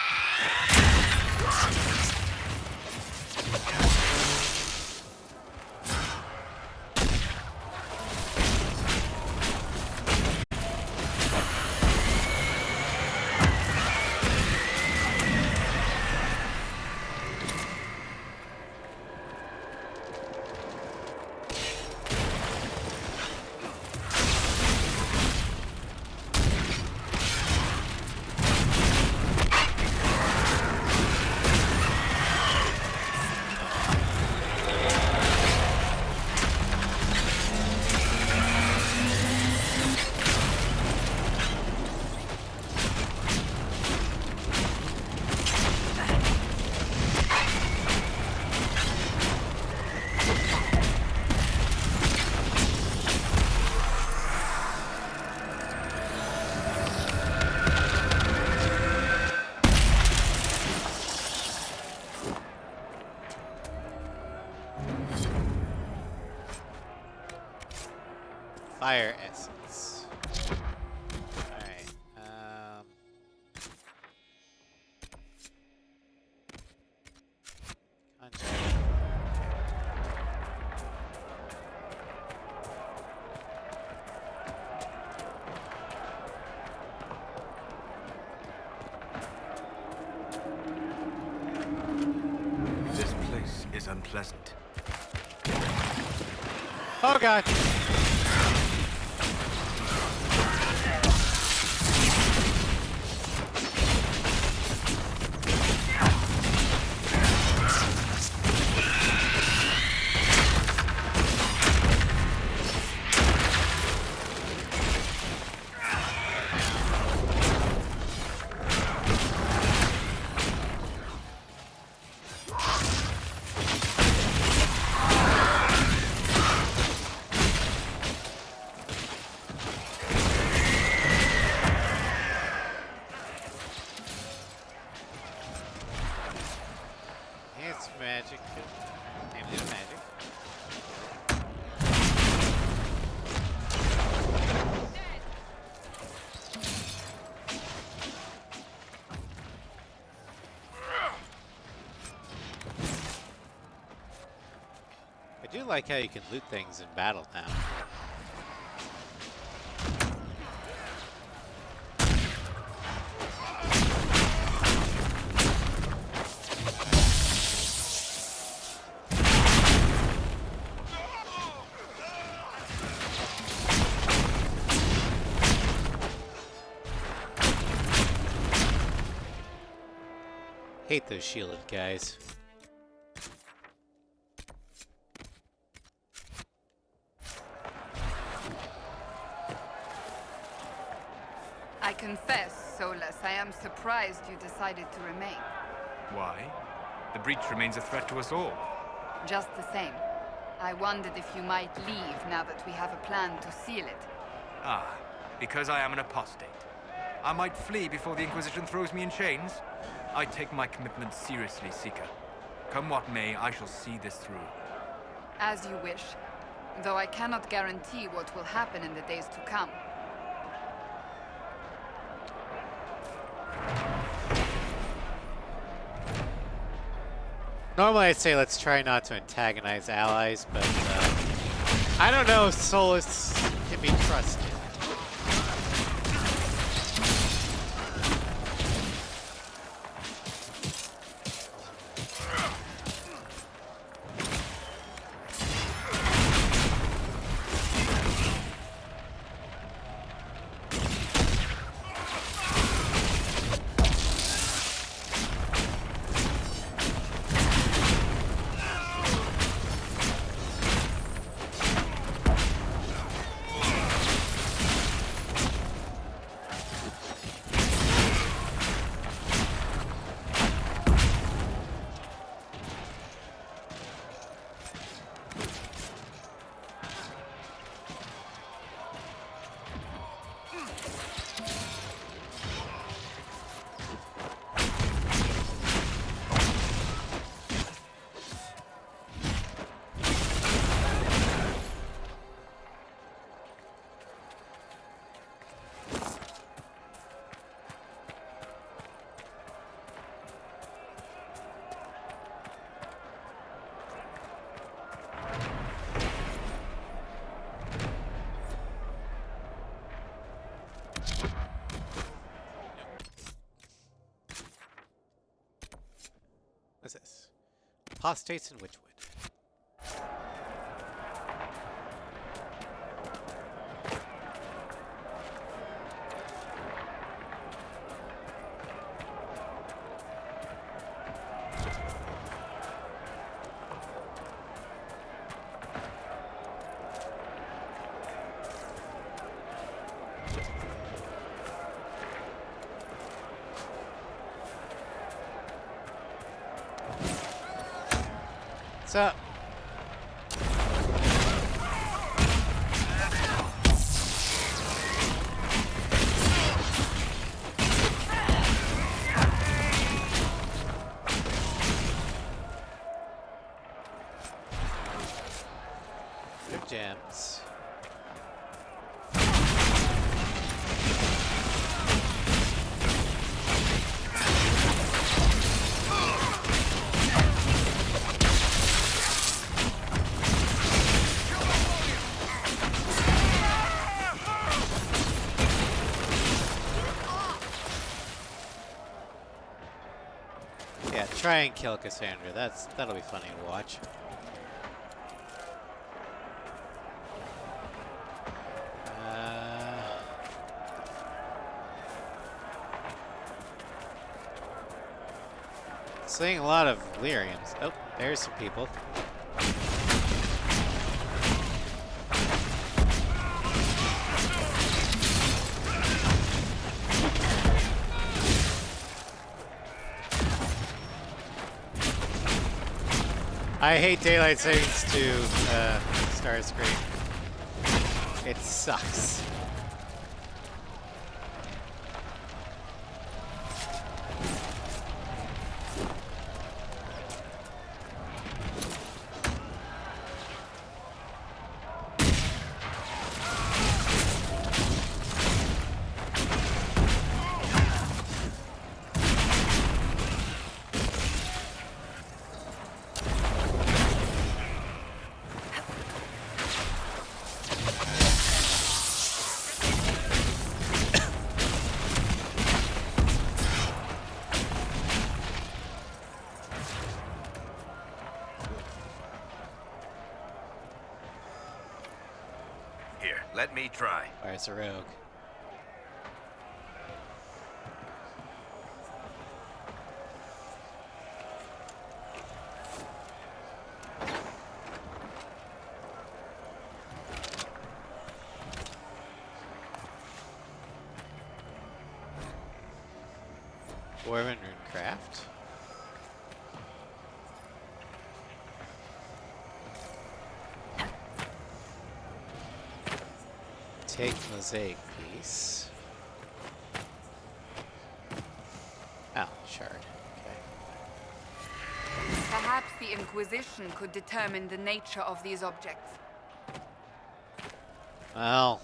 Fire essence. Alright, conjure. This place is unpleasant. Oh god. It's magic. Name it magic. I do like how you can loot things in battle now. Hate those shielded guys. I confess, Solus, I am surprised you decided to remain. Why? The breach remains a threat to us all. Just the same. I wondered if you might leave now that we have a plan to seal it. Ah, because I am an apostate. I might flee before the Inquisition throws me in chains. I take my commitment seriously, Seeker. Come what may, I shall see this through. As you wish. Though I cannot guarantee what will happen in the days to come. Normally I'd say let's try not to antagonize allies, but I don't know if Solus can be trusted. What's this? Apostates in Witchwood. What's up? Good gems. Yeah, try and kill Cassandra. That'll be funny to watch. Seeing a lot of lyriums. Oh, there's some people. I hate daylight savings to Starscream. It sucks. Here, let me try. Where's a rogue? Dwarven Runecraft. Take mosaic piece. Oh, shard. Okay. Perhaps the Inquisition could determine the nature of these objects. Well,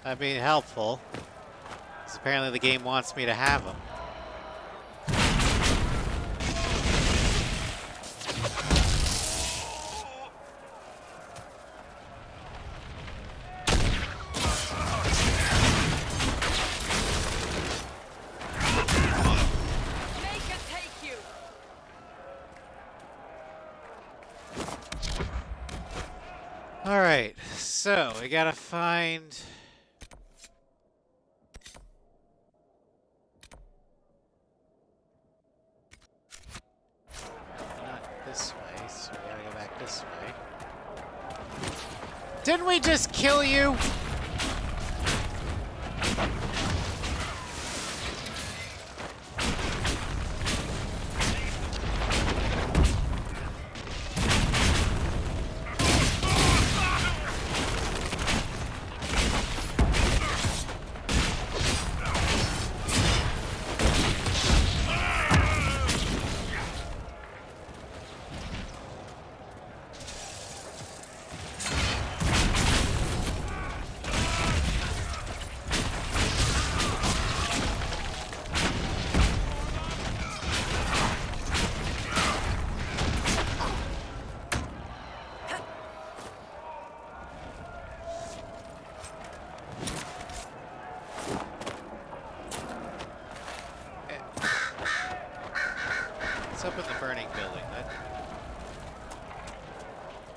that'd be helpful. Because apparently the game wants me to have them. Alright, so we gotta find... Not this way, so we gotta go back this way. Didn't we just kill you? What's up in the burning building?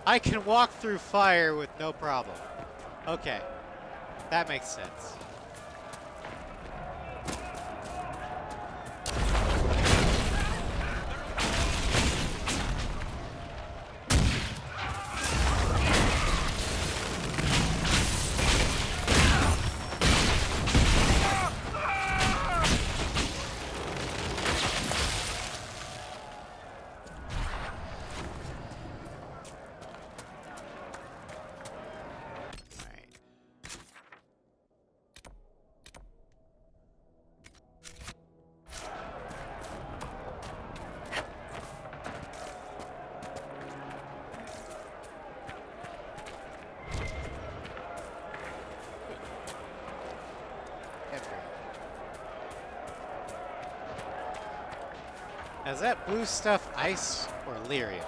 I can walk through fire with no problem. Okay, that makes sense. Is that blue stuff ice or lyrium?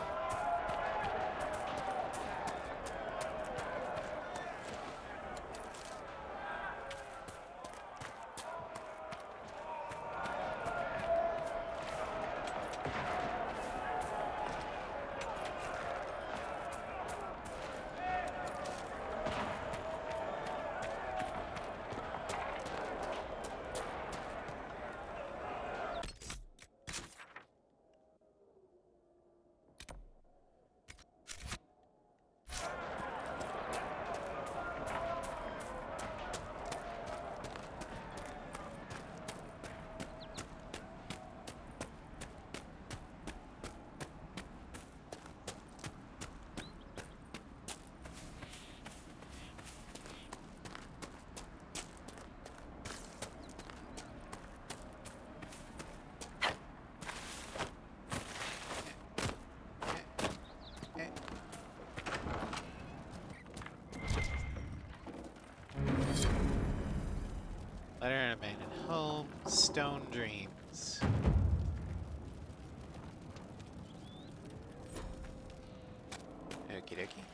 Letter and abandoned home, stone dreams. Okie dokie.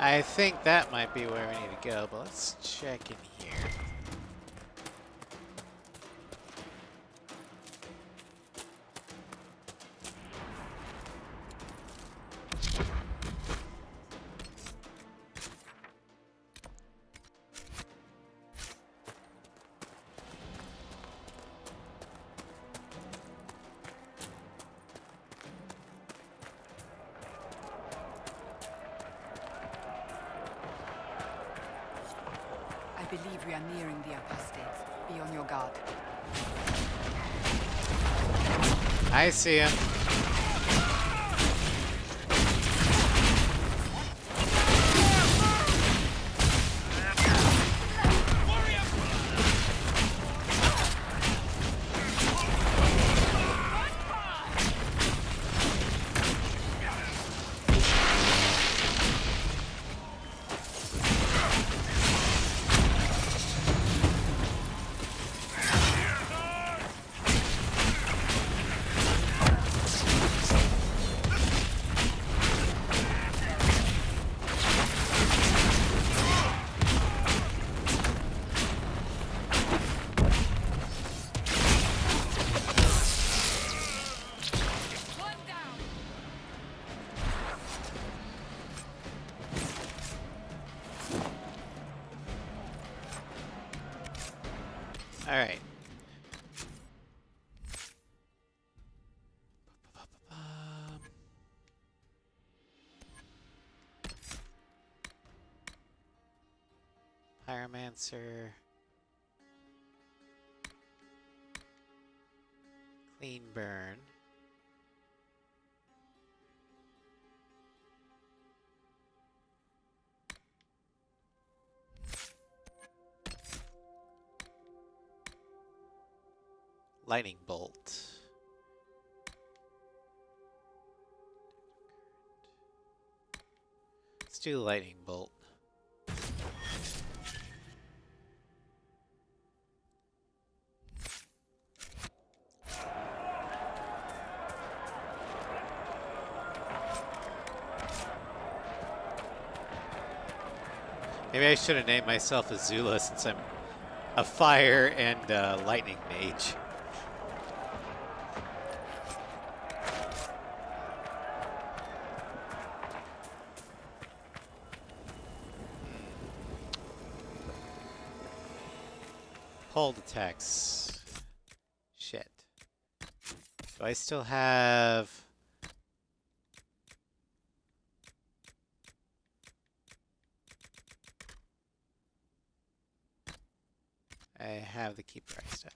I think that might be where we need to go, but let's check in here. believe we are nearing the apostates. Be on your guard. I see him. All right. Pyromancer. Clean burn. Lightning bolt. Let's do lightning bolt. Maybe I should have named myself Azula since I'm a fire and lightning mage. Hold attacks. Shit. Do I still have... I have the keeper I stuff.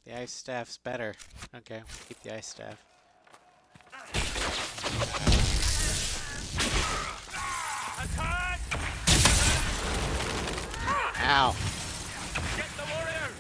The ice staff's better. Okay, we'll keep the ice staff. Ow. Get the warrior!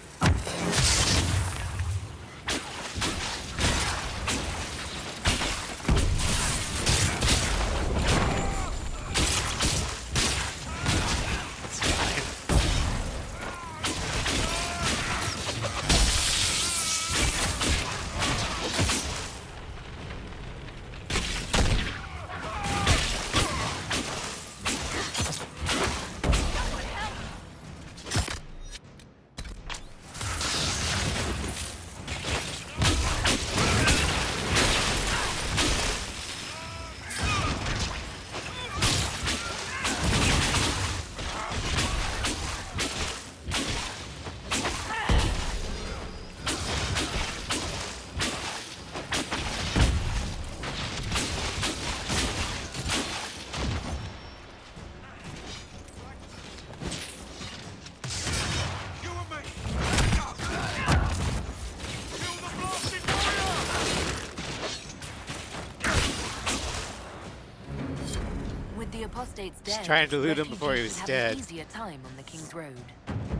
Apostate's Just dead. trying to loot him before he was Refugees dead. have an easier time on the King's Road.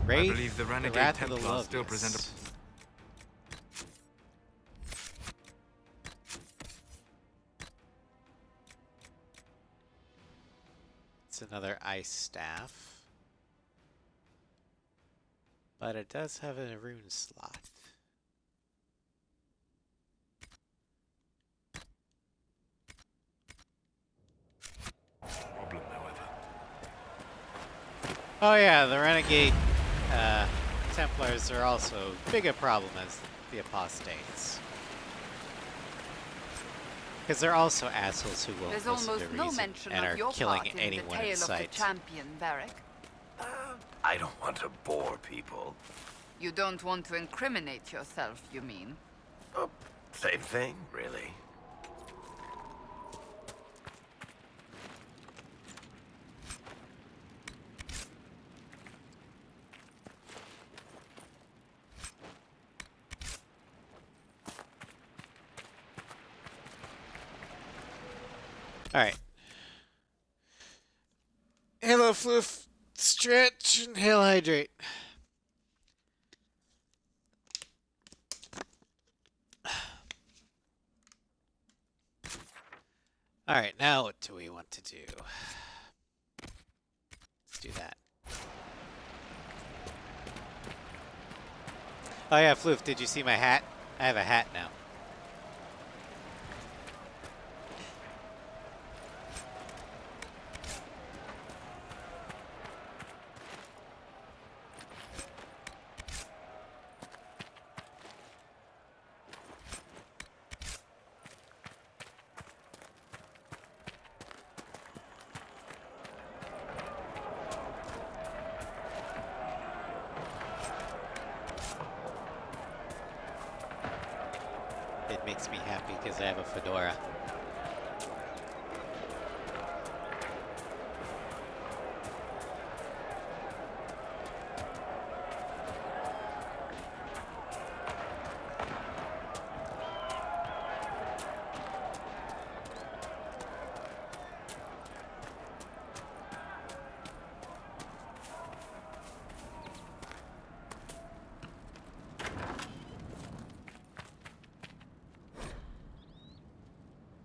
Wraith, I believe the Renegade Wrath of the Templars still Loveless. present a... It's another ice staff. But it does have a rune slot. Problem, however. Oh yeah, the Renegade Templars are also big a problem as the Apostates. Because they're also assholes who won't There's listen almost to no reason mention and of are your killing part in anyone the in tale of the sight. champion, Varric. I don't want to bore people. You don't want to incriminate yourself, you mean? Oh, same thing, really. Alright. Hello, Floof. Stretch, inhale, hydrate. Alright, now what do we want to do? Let's do that. Oh yeah, Floof, did you see my hat? I have a hat now. It makes me happy because I have a fedora.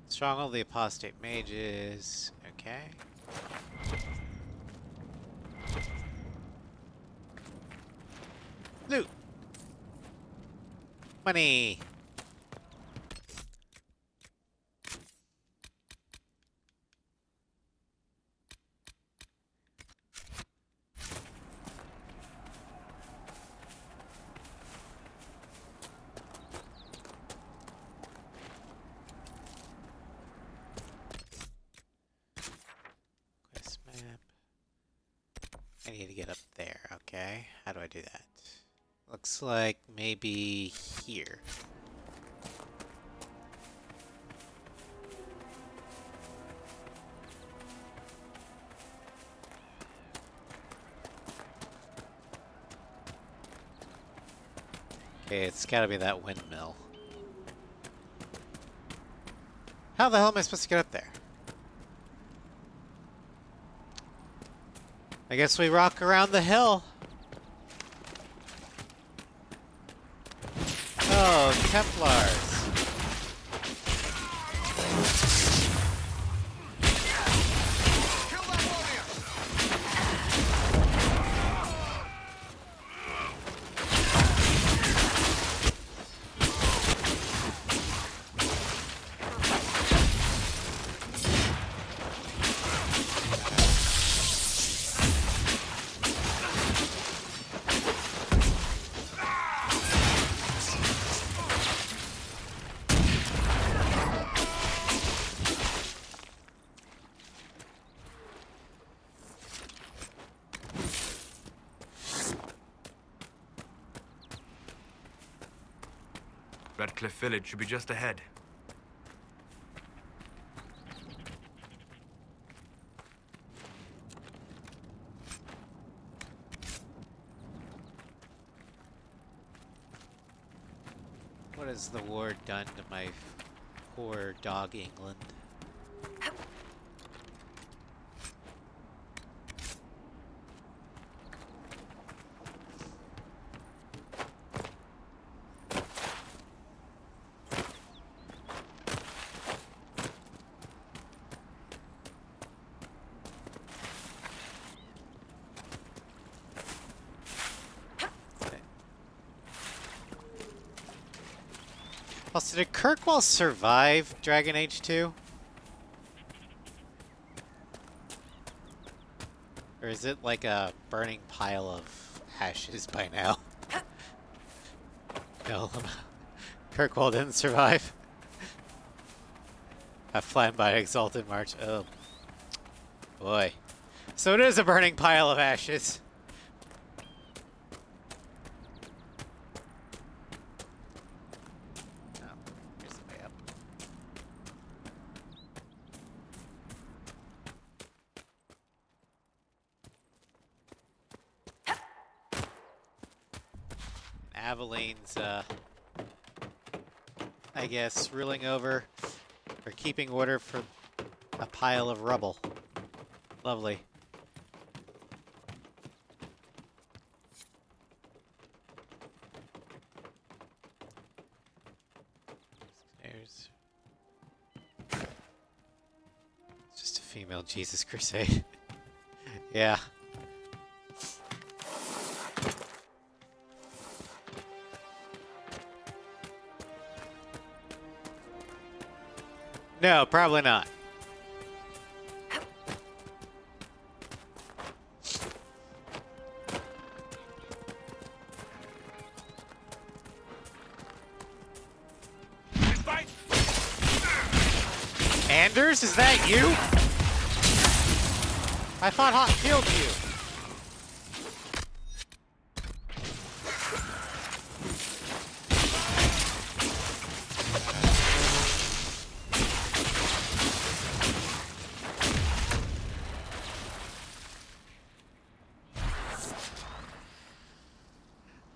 Stronghold of the Apostate Mages. Okay. Loot! Money! I need to get up there, okay? How do I do that? Looks like maybe here. Okay, it's gotta be that windmill. How the hell am I supposed to get up there? I guess we rock around the hill. Oh, Templars. Redcliffe Village should be just ahead. What has the war done to my poor dog England? Also, did Kirkwall survive Dragon Age 2? Or is it like a burning pile of ashes by now? No, Kirkwall didn't survive. Flying by Exalted March. Oh, boy. So it is a burning pile of ashes. Oh, here's the way up. Aveline's, I guess, ruling over or keeping order for a pile of rubble. Lovely. There's just a female Jesus Crusade. Yeah. No, probably not. Anders, is that you? I thought Hawk killed you.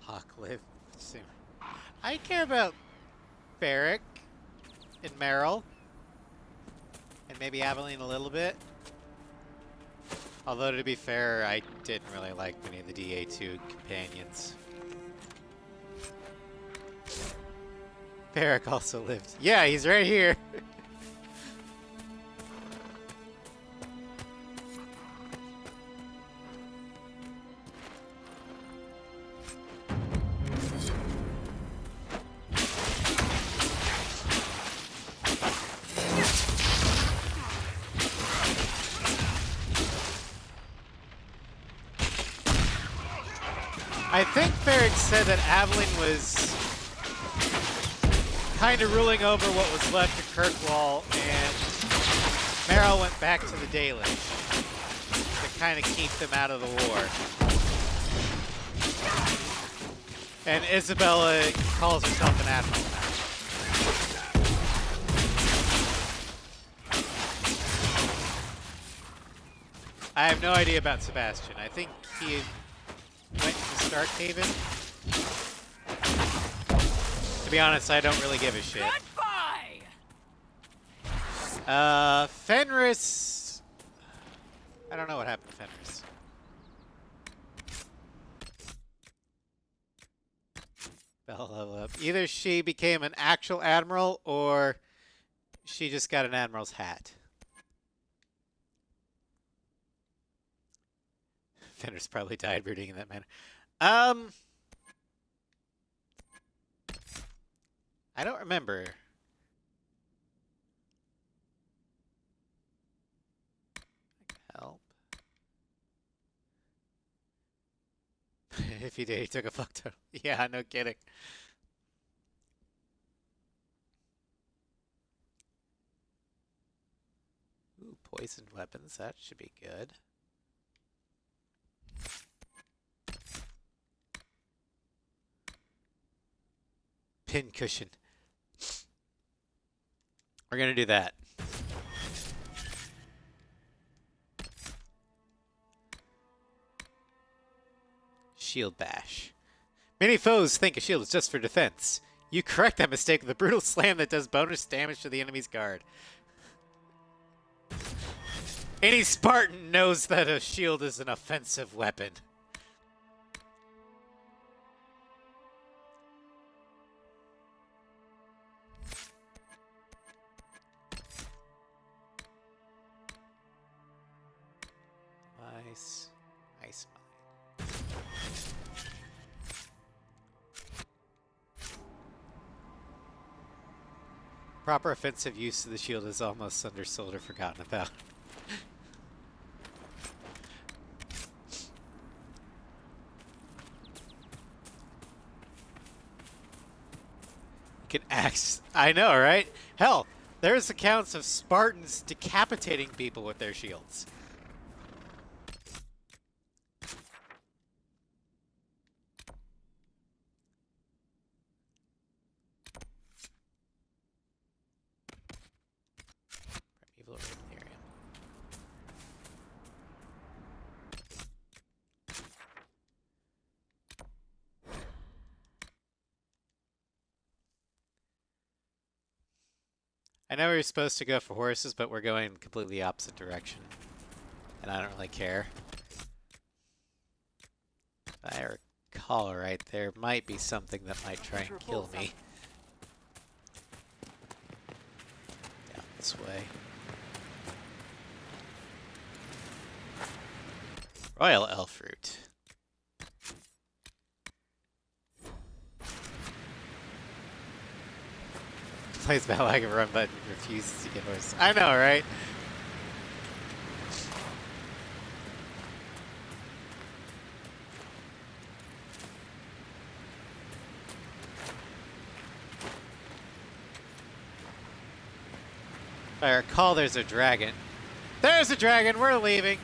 Hawk lived soon. I care about Barrick and Meryl. And maybe Aveline a little bit. Although, to be fair, I didn't really like many of the DA2 companions. Barrick also lived. Yeah, he's right here. I think Ferric said that Aveline was kind of ruling over what was left of Kirkwall, and Meryl went back to the Daily to kind of keep them out of the war. And Isabella calls herself an admiral now. I have no idea about Sebastian. I think he went to Starkhaven. To be honest, I don't really give a shit. Fenris. I don't know what happened to Fenris. Bella level up. Either she became an actual admiral or she just got an admiral's hat. Fenris probably died brooding in that manner. I don't remember. Help. If he did, he took a fuck ton. Yeah, no kidding. Ooh, poisoned weapons. That should be good. Pin cushion. We're gonna do that. Shield bash. Many foes think a shield is just for defense. You correct that mistake with a brutal slam that does bonus damage to the enemy's guard. Any Spartan knows that a shield is an offensive weapon. Nice. Nice mine. Proper offensive use of the shield is almost undersold or forgotten about. You can axe. I know, right? Hell, There's accounts of Spartans decapitating people with their shields. Primeval Rhythmarium. I know we were supposed to go for horses, but we're going completely opposite direction. And I don't really care. If I recall right, there might be something that might try and kill me. Down this way. Royal Elf Root. Plays battle like a run button, refuses to get horses. I know, right? If I recall, there's a dragon. There's a dragon! We're leaving!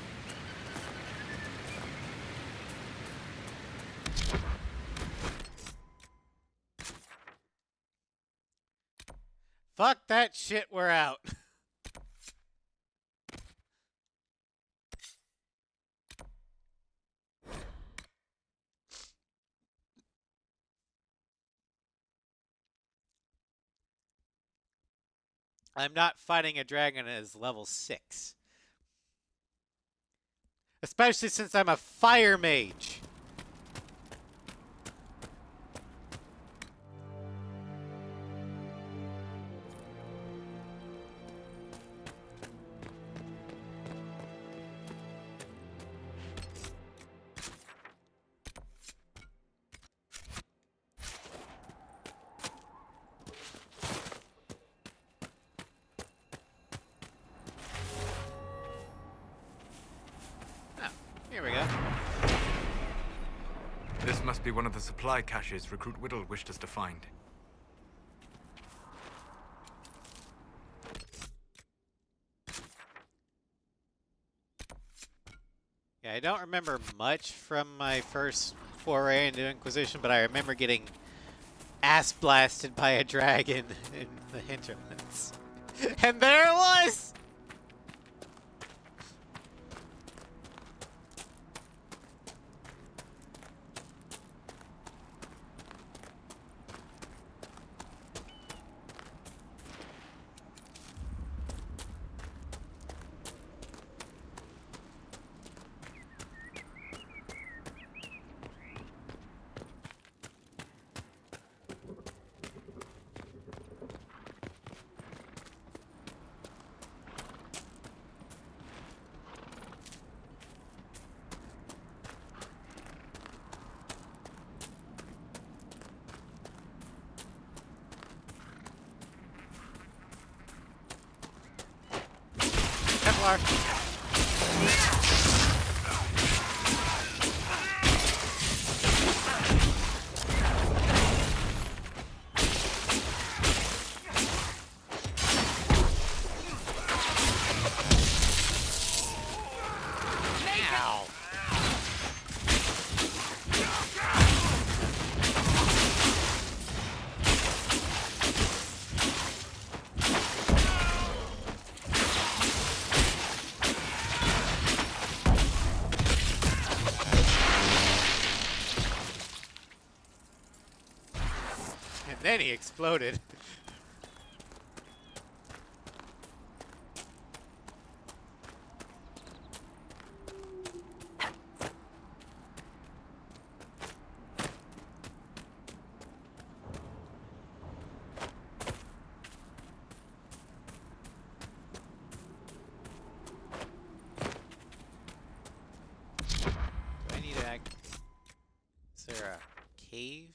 Fuck that shit, we're out. I'm not fighting a dragon as level 6. Especially since I'm a fire mage. Here we go. This must be one of the supply caches Recruit Whittle wished us to find. Yeah, I don't remember much from my first foray into Inquisition, but I remember getting ass blasted by a dragon in the hinterlands. And there it was! Templar. Ow. And then he exploded. Do I need to act? Is there a cave?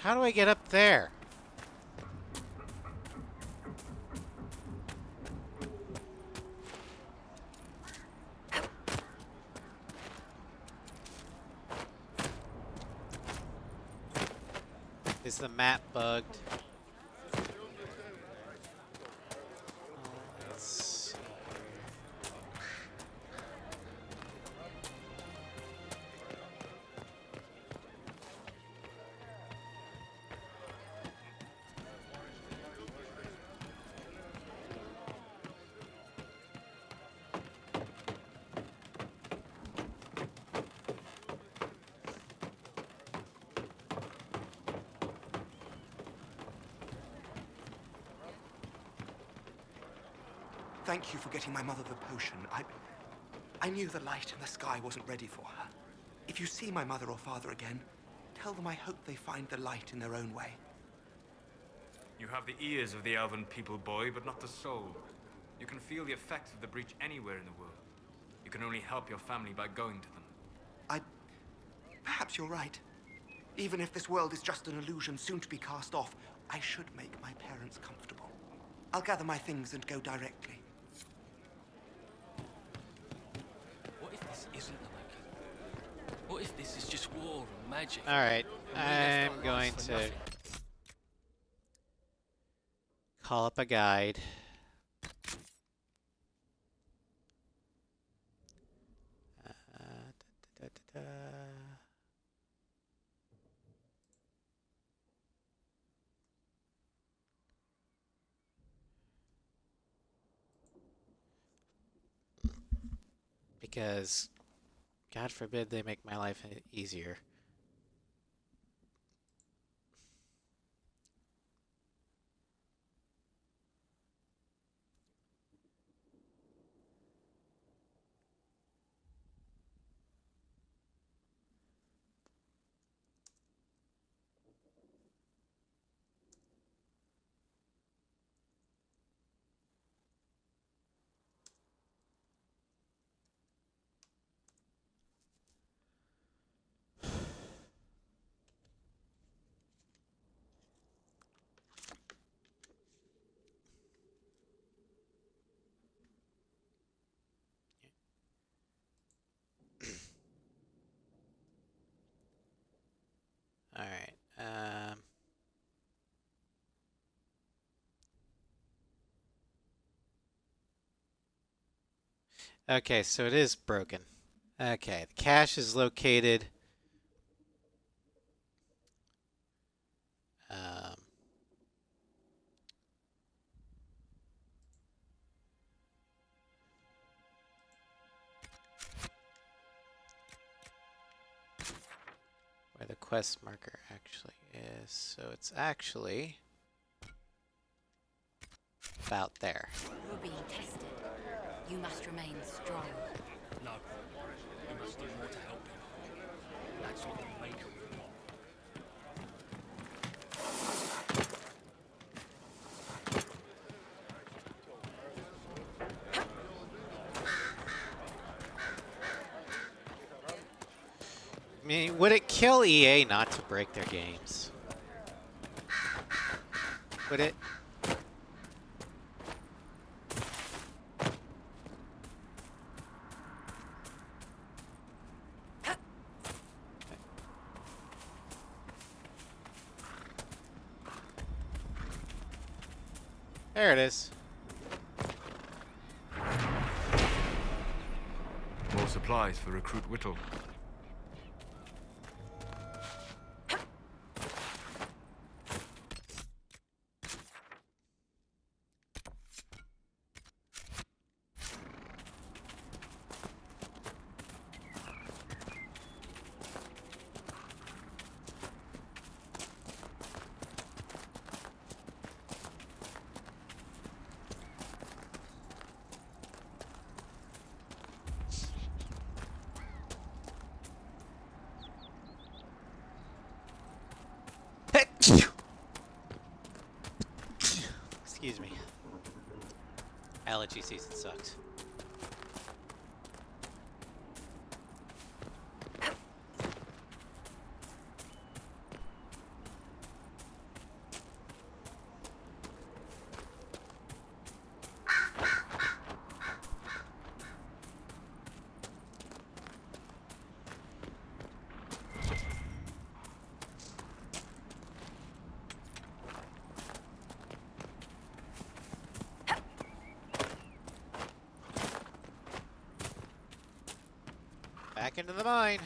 How do I get up there? Is the map bugged? Let's... Thank you for getting my mother the potion. I knew the light in the sky wasn't ready for her. If you see my mother or father again, tell them I hope they find the light in their own way. You have the ears of the elven people, boy, but not the soul. You can feel the effects of the breach anywhere in the world. You can only help your family by going to them. Perhaps you're right. Even if this world is just an illusion soon to be cast off, I should make my parents comfortable. I'll gather my things and go directly. What if this isn't the making? What if this is just war and magic? Alright, and I'm we left our going lives for to nothing? call up a guide. Da, da, da, da. Because, God forbid they make my life easier. Alright, okay, so it is broken. Okay, the cache is located where the quest marker actually is. So it's actually about there. You're being tested. You must remain strong. No. We must do more to help him. That's what the Maker would want. I mean, would it kill EA not to break their games? Would it? There it is. More supplies for Recruit Whittle. Excuse me. Allergy season sucks. Back into the mine.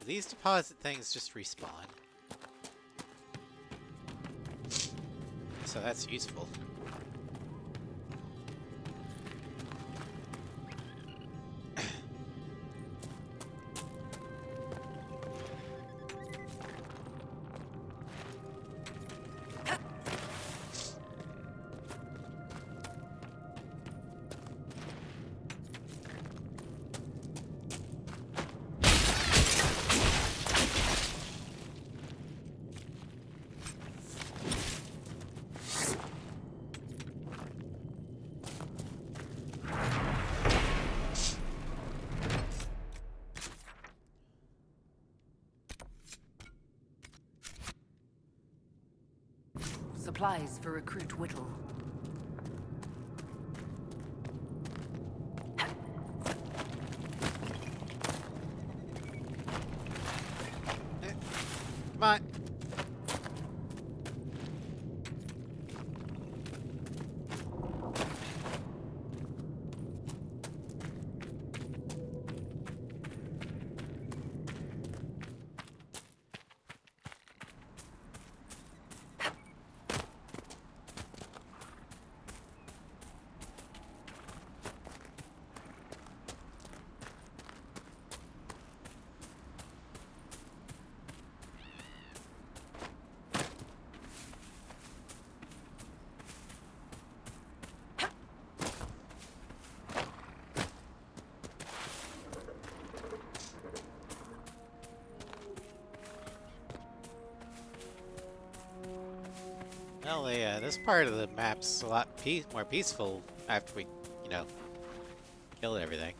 These deposit things just respawn. So that's useful. Supplies for Recruit Whittle. Come on. Well, this part of the map's a lot more peaceful after we, you know, kill everything.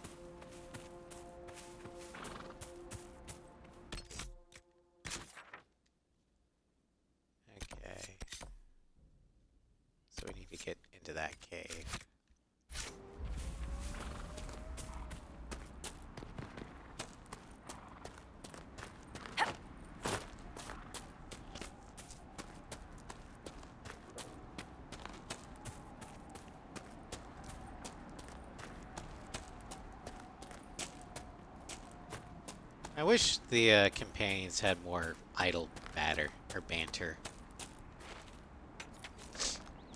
Okay. So we need to get into that cave. I wish the companions had more idle banter.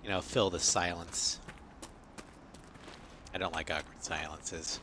You know, fill the silence. I don't like awkward silences.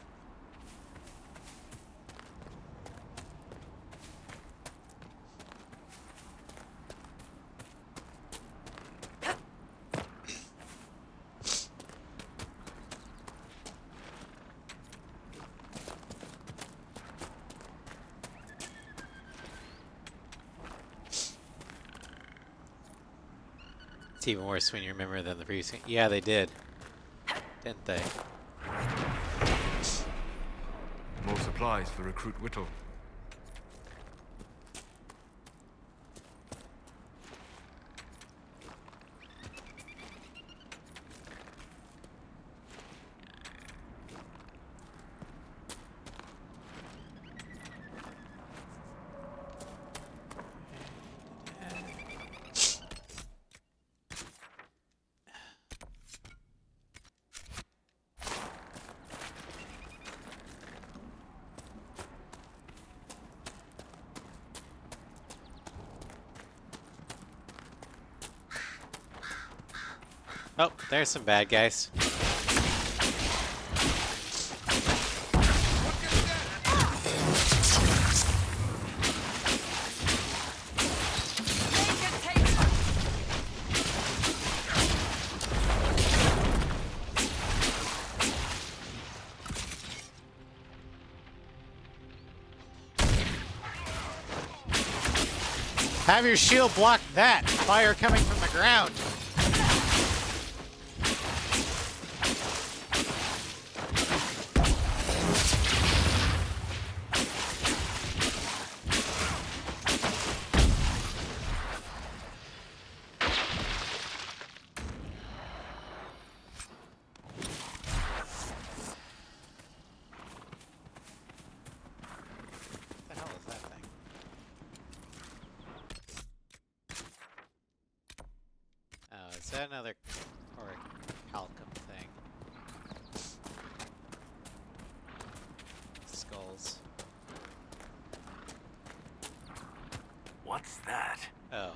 It's even worse when you remember than the previous. Yeah, they did. Didn't they? More supplies for Recruit Whittle. Oh, there's some bad guys. Have your shield block that fire coming from the ground. What the hell is that thing? that another Calcum thing? Skulls. What's that? Oh.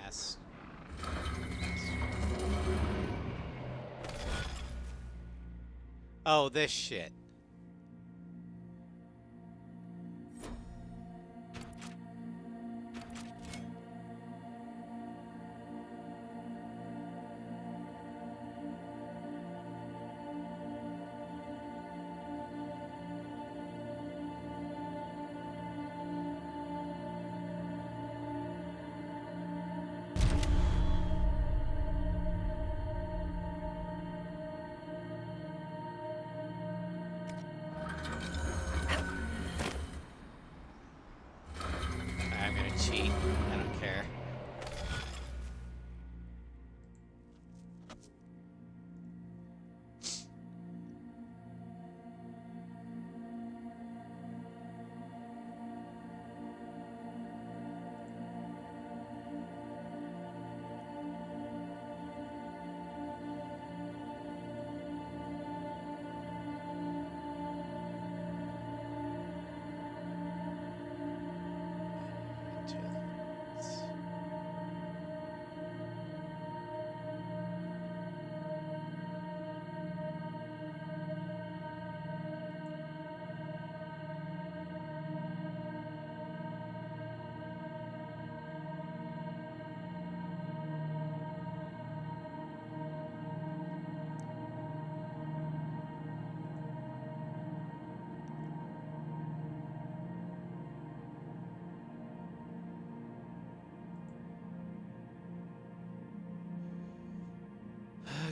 Ass. Oh, this shit. I'm gonna cheat. I don't care.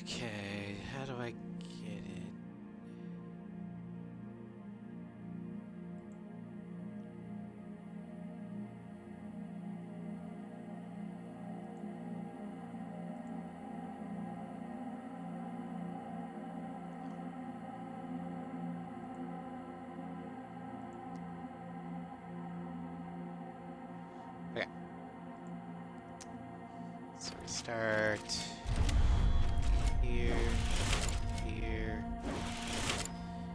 Okay, how do I get it? Okay. So we start here, here,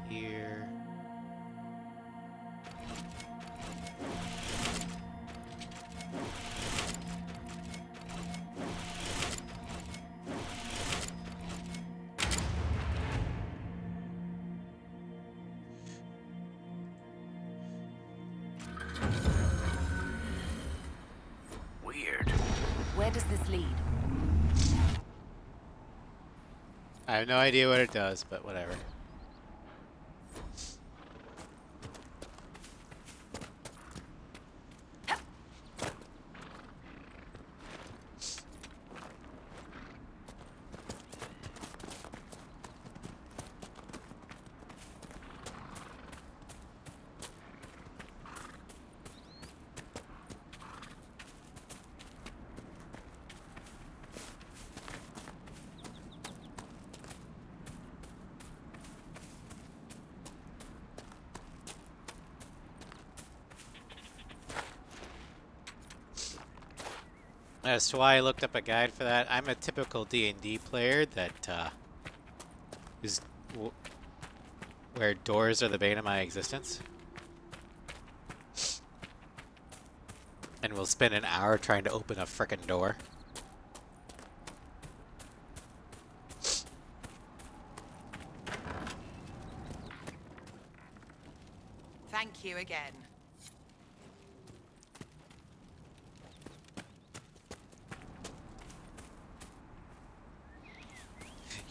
here. Weird. Where does this lead? I have no idea what it does, but whatever. As to why I looked up a guide for that, I'm a typical D&D player that where doors are the bane of my existence, and will spend an hour trying to open a frickin' door. Thank you again.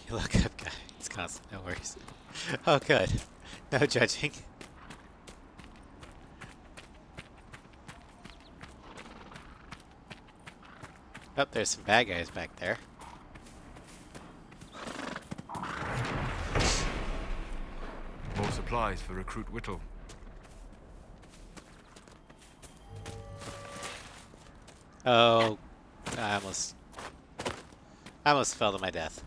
You look up guide. It's constant. No worries. Oh, good. No judging. Oh, there's some bad guys back there. More supplies for Recruit Whittle. Oh, I almost fell to my death.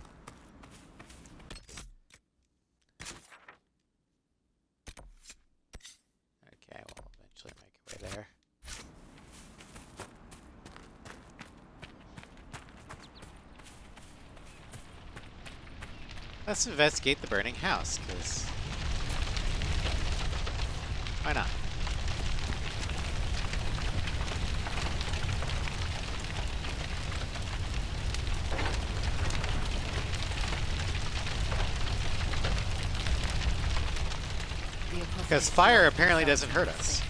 Okay, we'll eventually make our way there. Let's investigate the burning house, because why not? Because fire apparently doesn't hurt us.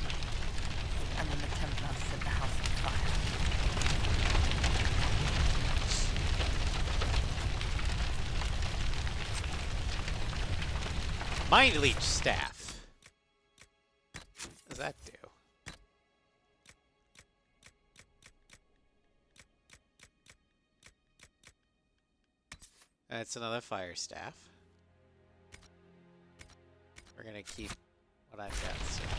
And then the Templars set the house on fire. Mind Leech Staff. What does that do? That's another fire staff. We're gonna keep what I've got so far.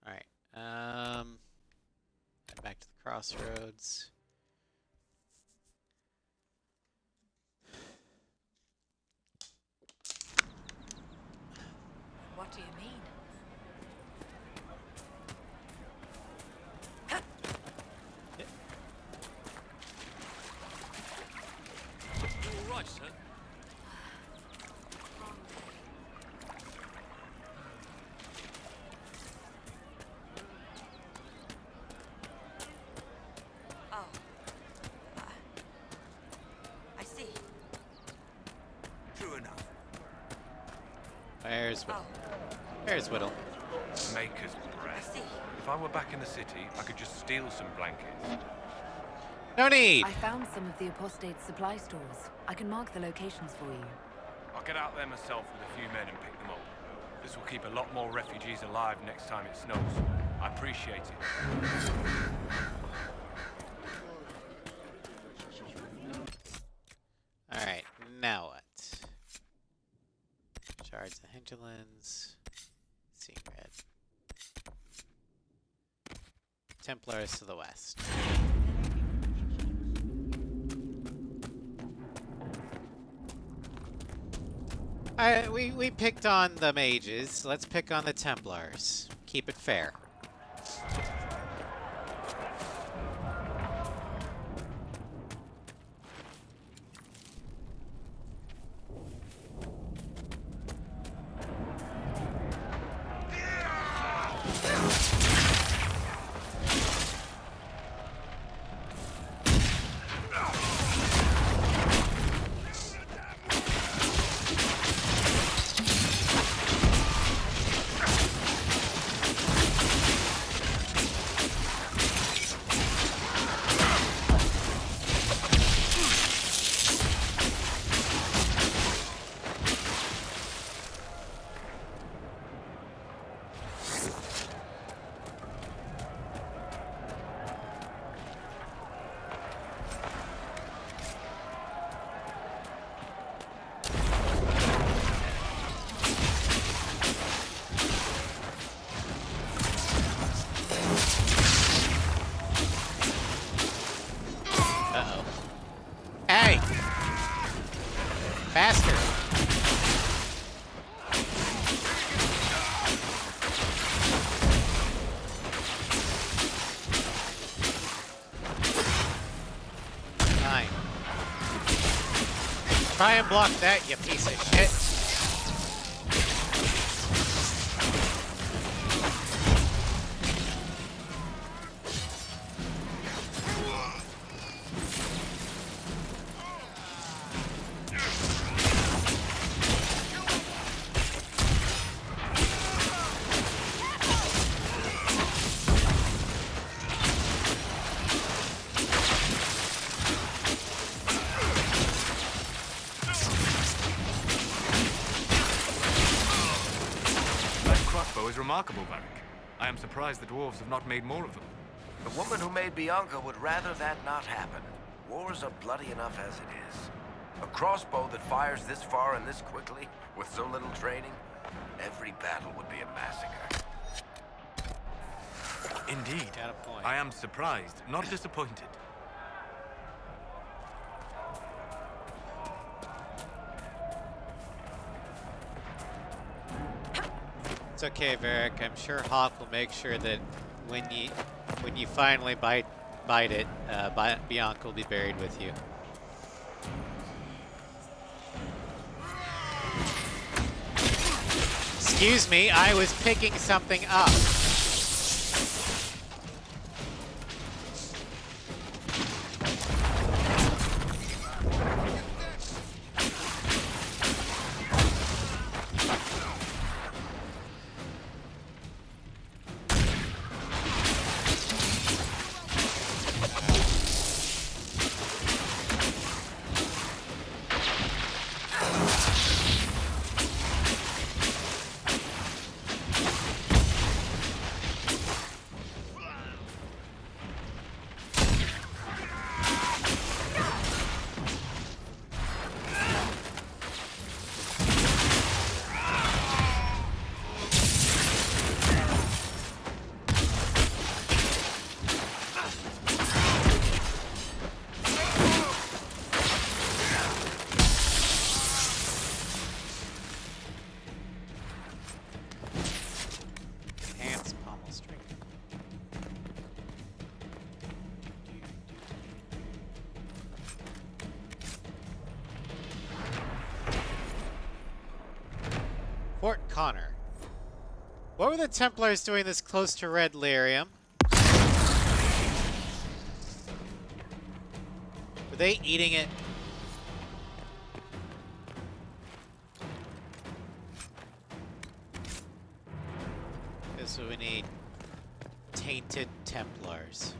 Alright, head back to the crossroads. What do you mean? You all right, sir? Oh. I see. True enough. Where's Whittle? There's Whittle. Maker's breath. If I were back in the city, I could just steal some blankets. No need! I found some of the apostate's supply stores. I can mark the locations for you. I'll get out there myself with a few men and pick them up. This will keep a lot more refugees alive next time it snows. I appreciate it. Alright, now what? Shards and hinterlands. Seeing red. Templars to the west. We picked on the mages. Let's pick on the Templars. Keep it fair. Faster! Fine. Try and block that, you piece of shit. Is remarkable, Varric. I am surprised the dwarves have not made more of them. The woman who made Bianca would rather that not happen. Wars are bloody enough as it is. A crossbow that fires this far and this quickly, with so little training, every battle would be a massacre. Indeed. I am surprised, not disappointed. It's okay, Varric. I'm sure Hawk will make sure that when you finally bite it, Bianca will be buried with you. Excuse me, I was picking something up. Fort Connor. What were the Templars doing this close to Red Lyrium? Were they eating it? This is what we need. Tainted Templars.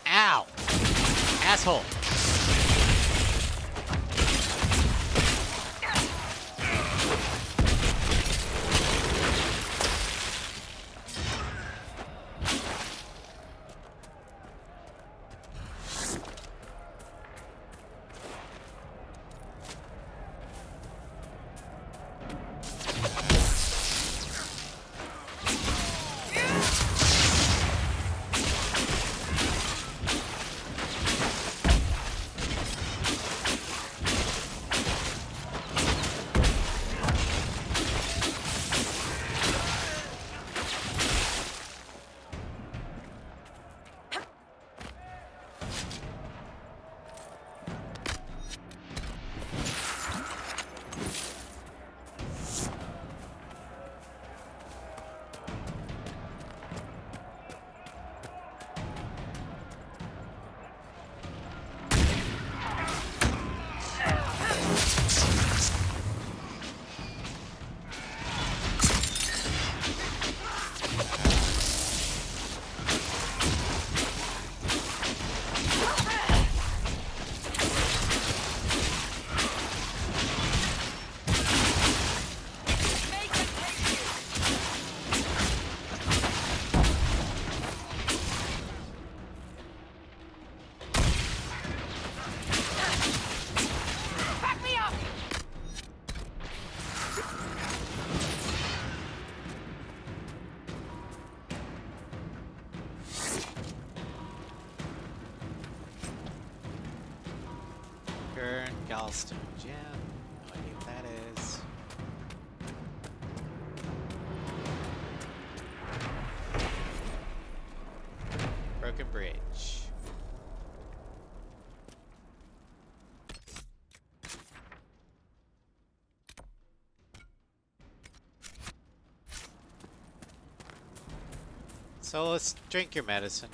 Ow! Asshole! Galstone Gem. No idea what that is. Broken Bridge. So let's drink your medicine.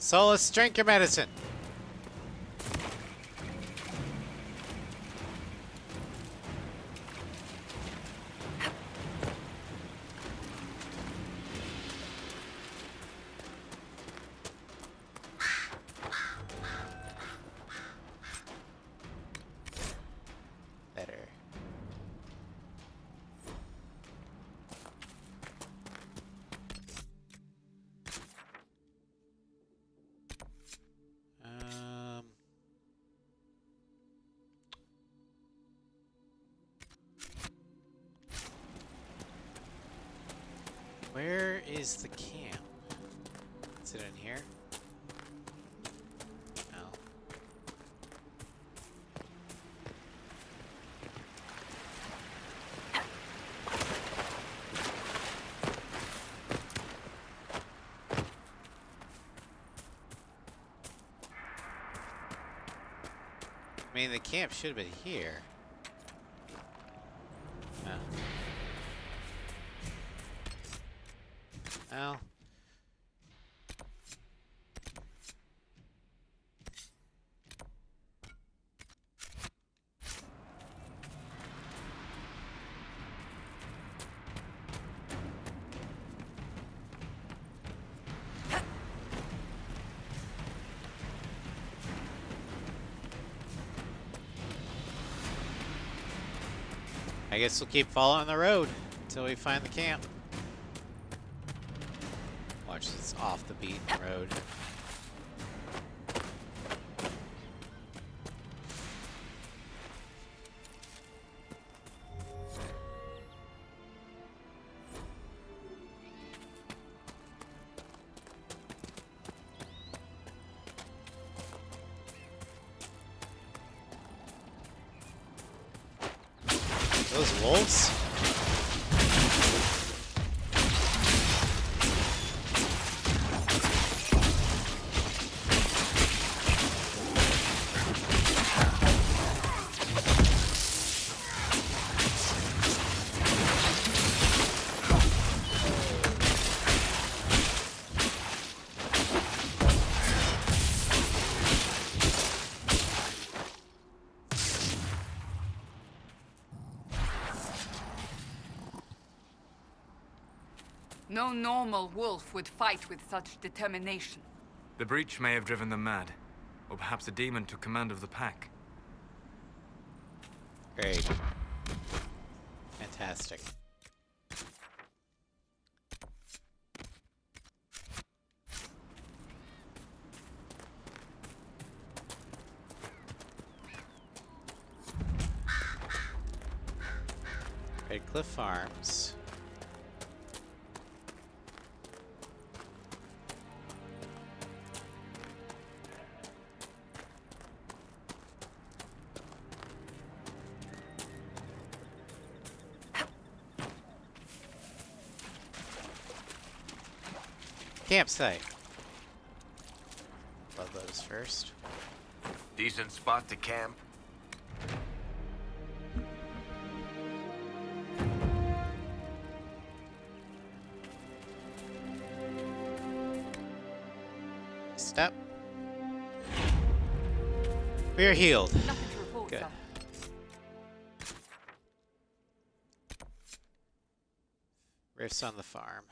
Solus, drink your medicine. Better. Where is the camp? Is it in here? No. I mean, the camp should have been here. No. Well. I guess we'll keep following the road until we find the camp. Watch this off the beaten road. Those wolves? No normal wolf would fight with such determination. The breach may have driven them mad. Or perhaps a demon took command of the pack. Great. Fantastic. Red Cliff Farms. Campsite. Love those first. Decent spot to camp. Step. We are healed. Nothing to report, Good. sir. Rifts on the farm.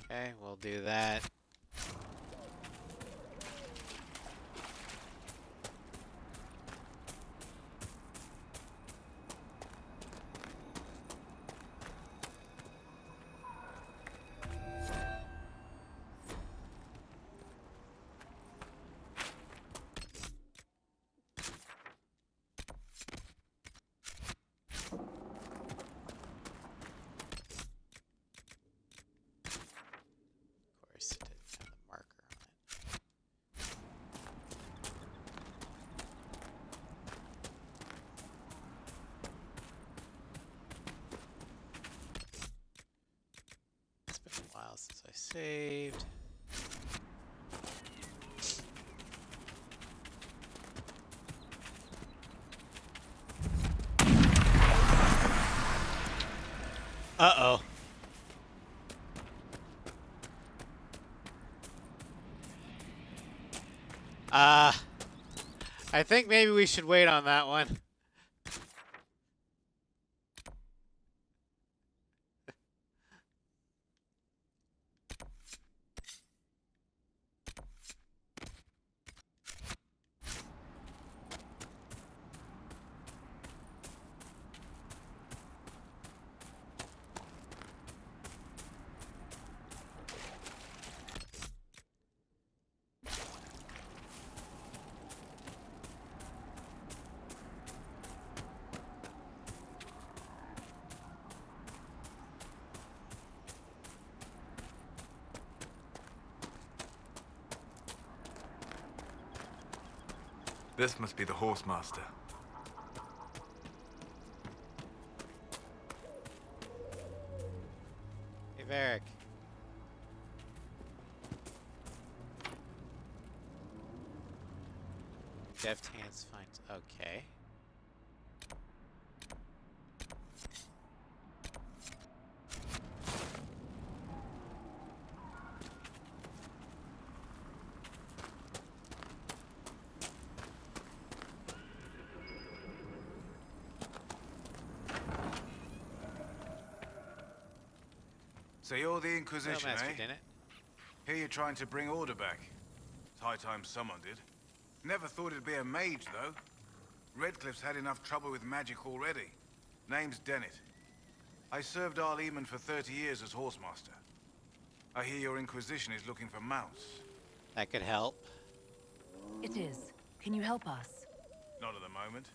Okay, we'll do that. Of course, it didn't have the marker on it. It's been a while since I saved. Uh-oh. think maybe we should wait on that one. This must be the Horsemaster. Hey, Varric. Deft hands finds. Okay. So you're the Inquisition, Master eh? Dennett. Here you're trying to bring order back. It's high time someone did. Never thought it'd be a mage, though. Redcliffe's had enough trouble with magic already. Name's Dennett. I served Arleman for 30 years as Horsemaster. I hear your Inquisition is looking for mounts. That could help. It is. Can you help us? Not at the moment.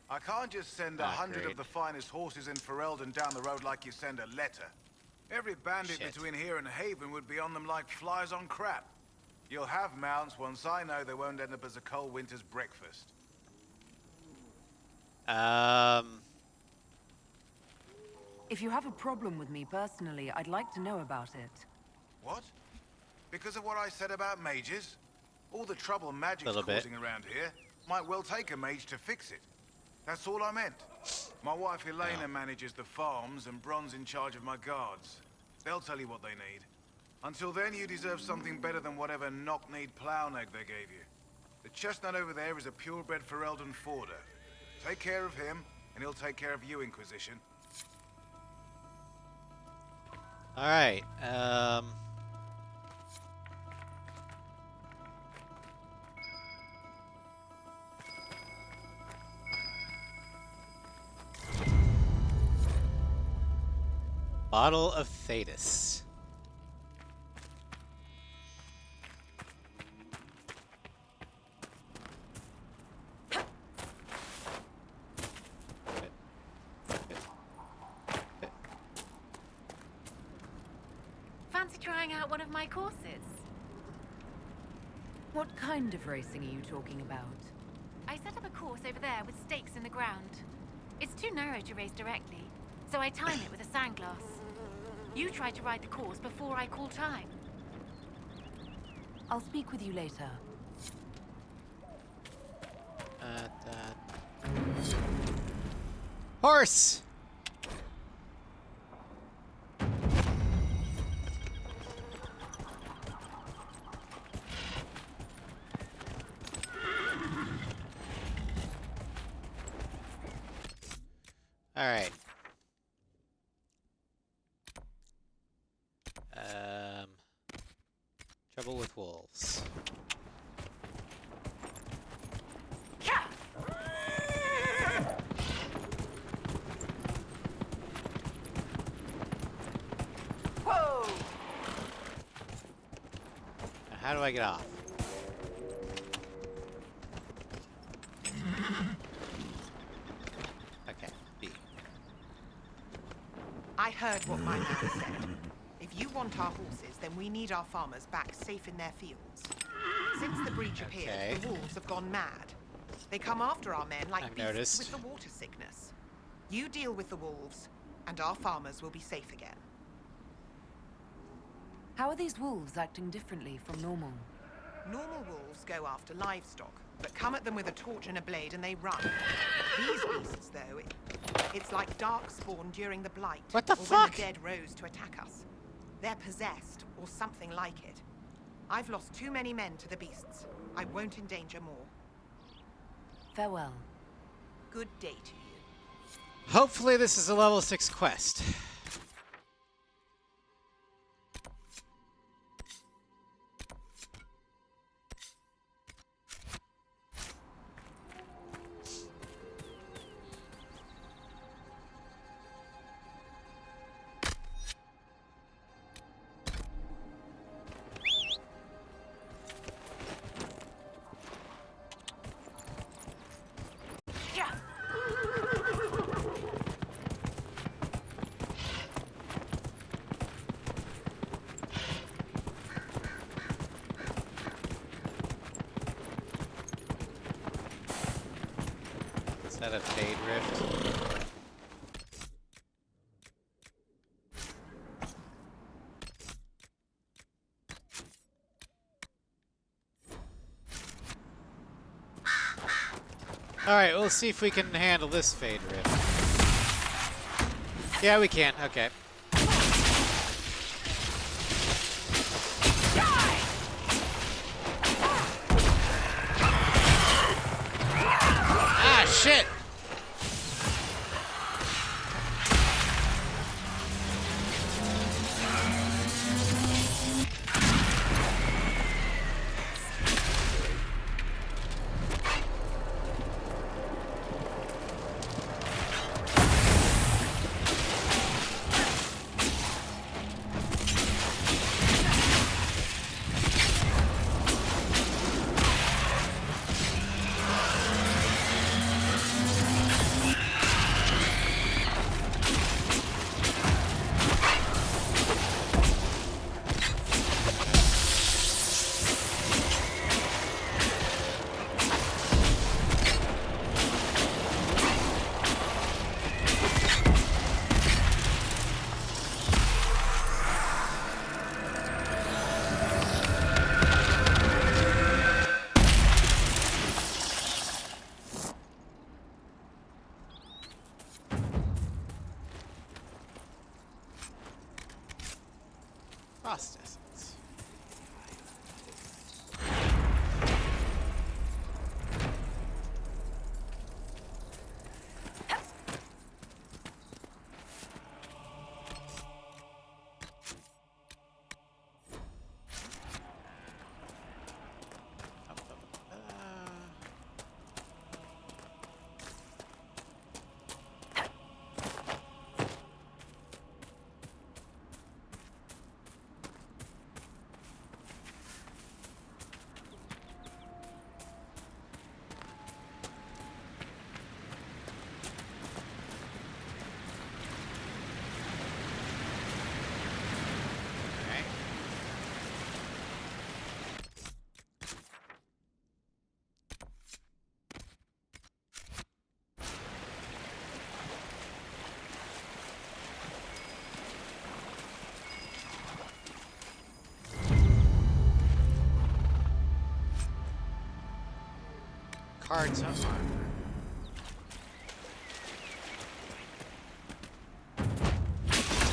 I can't just send Ah, 100 great. of the finest horses in Ferelden down the road like you send a letter. Every bandit Shit. between here and Haven would be on them like flies on crap. You'll have mounts once I know they won't end up as a cold winter's breakfast. If you have a problem with me personally, I'd like to know about it. What? Because of what I said about mages? All the trouble magic's Little bit. causing around here might well take a mage to fix it. That's all I meant. My wife Elena manages the farms and Bron's in charge of my guards. They'll tell you what they need. Until then, you deserve something better than whatever knock-kneed plow-neg they gave you. The chestnut over there is a purebred Ferelden forder. Take care of him, and he'll take care of you, Inquisition. Alright, Bottle of Thetis. Fancy trying out one of my courses? What kind of racing are you talking about? I set up a course over there with stakes in the ground. It's too narrow to race directly, so I time it with a sandglass. You try to ride the course before I call time. I'll speak with you later. Horse! Alright. Trouble with wolves. Whoa! Now, how do I get off? Okay, B. I heard what my man said. If you want our horses, then we need our farmers back safe in their fields. Since the breach appeared, the wolves have gone mad. They come after our men like I've beasts noticed. with the water sickness. You deal with the wolves, and our farmers will be safe again. How are these wolves acting differently from normal? Normal wolves go after livestock, but come at them with a torch and a blade and they run. These beasts, though, it's like darkspawn during the Blight. What the or when fuck? the dead rose to attack us. They're possessed, or something like it. I've lost too many men to the beasts. I won't endanger more. Farewell. Good day to you. Hopefully this is a level 6 quest. Is that a fade rift? Alright, we'll see if we can handle this fade rift. Yeah, we can. Okay. Ah, shit! Frost essence. Cards of armor.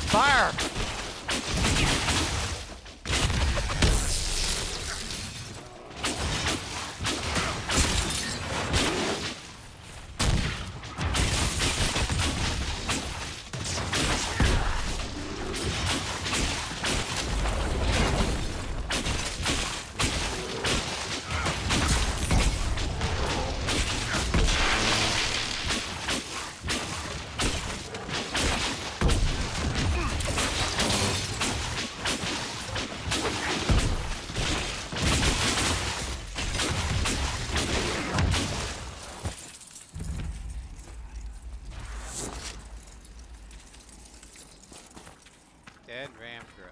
Fire! Dead Ram Grove.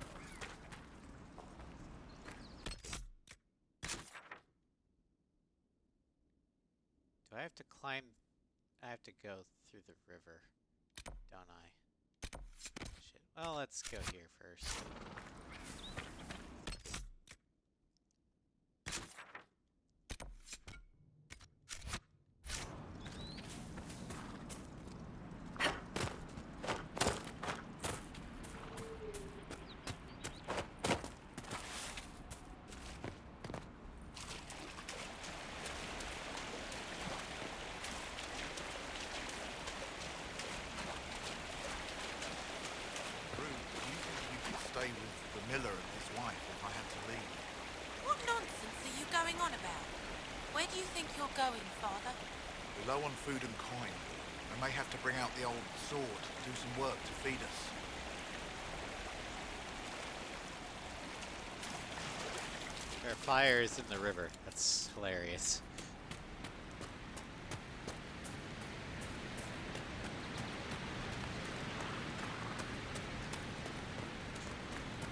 Do I have to climb? I have to go through the river, don't I? Shit. Well, let's go here first. do you think you're going, Father? We're low on food and coin. We may have to bring out the old sword, do some work to feed us. There are fires in the river. That's hilarious.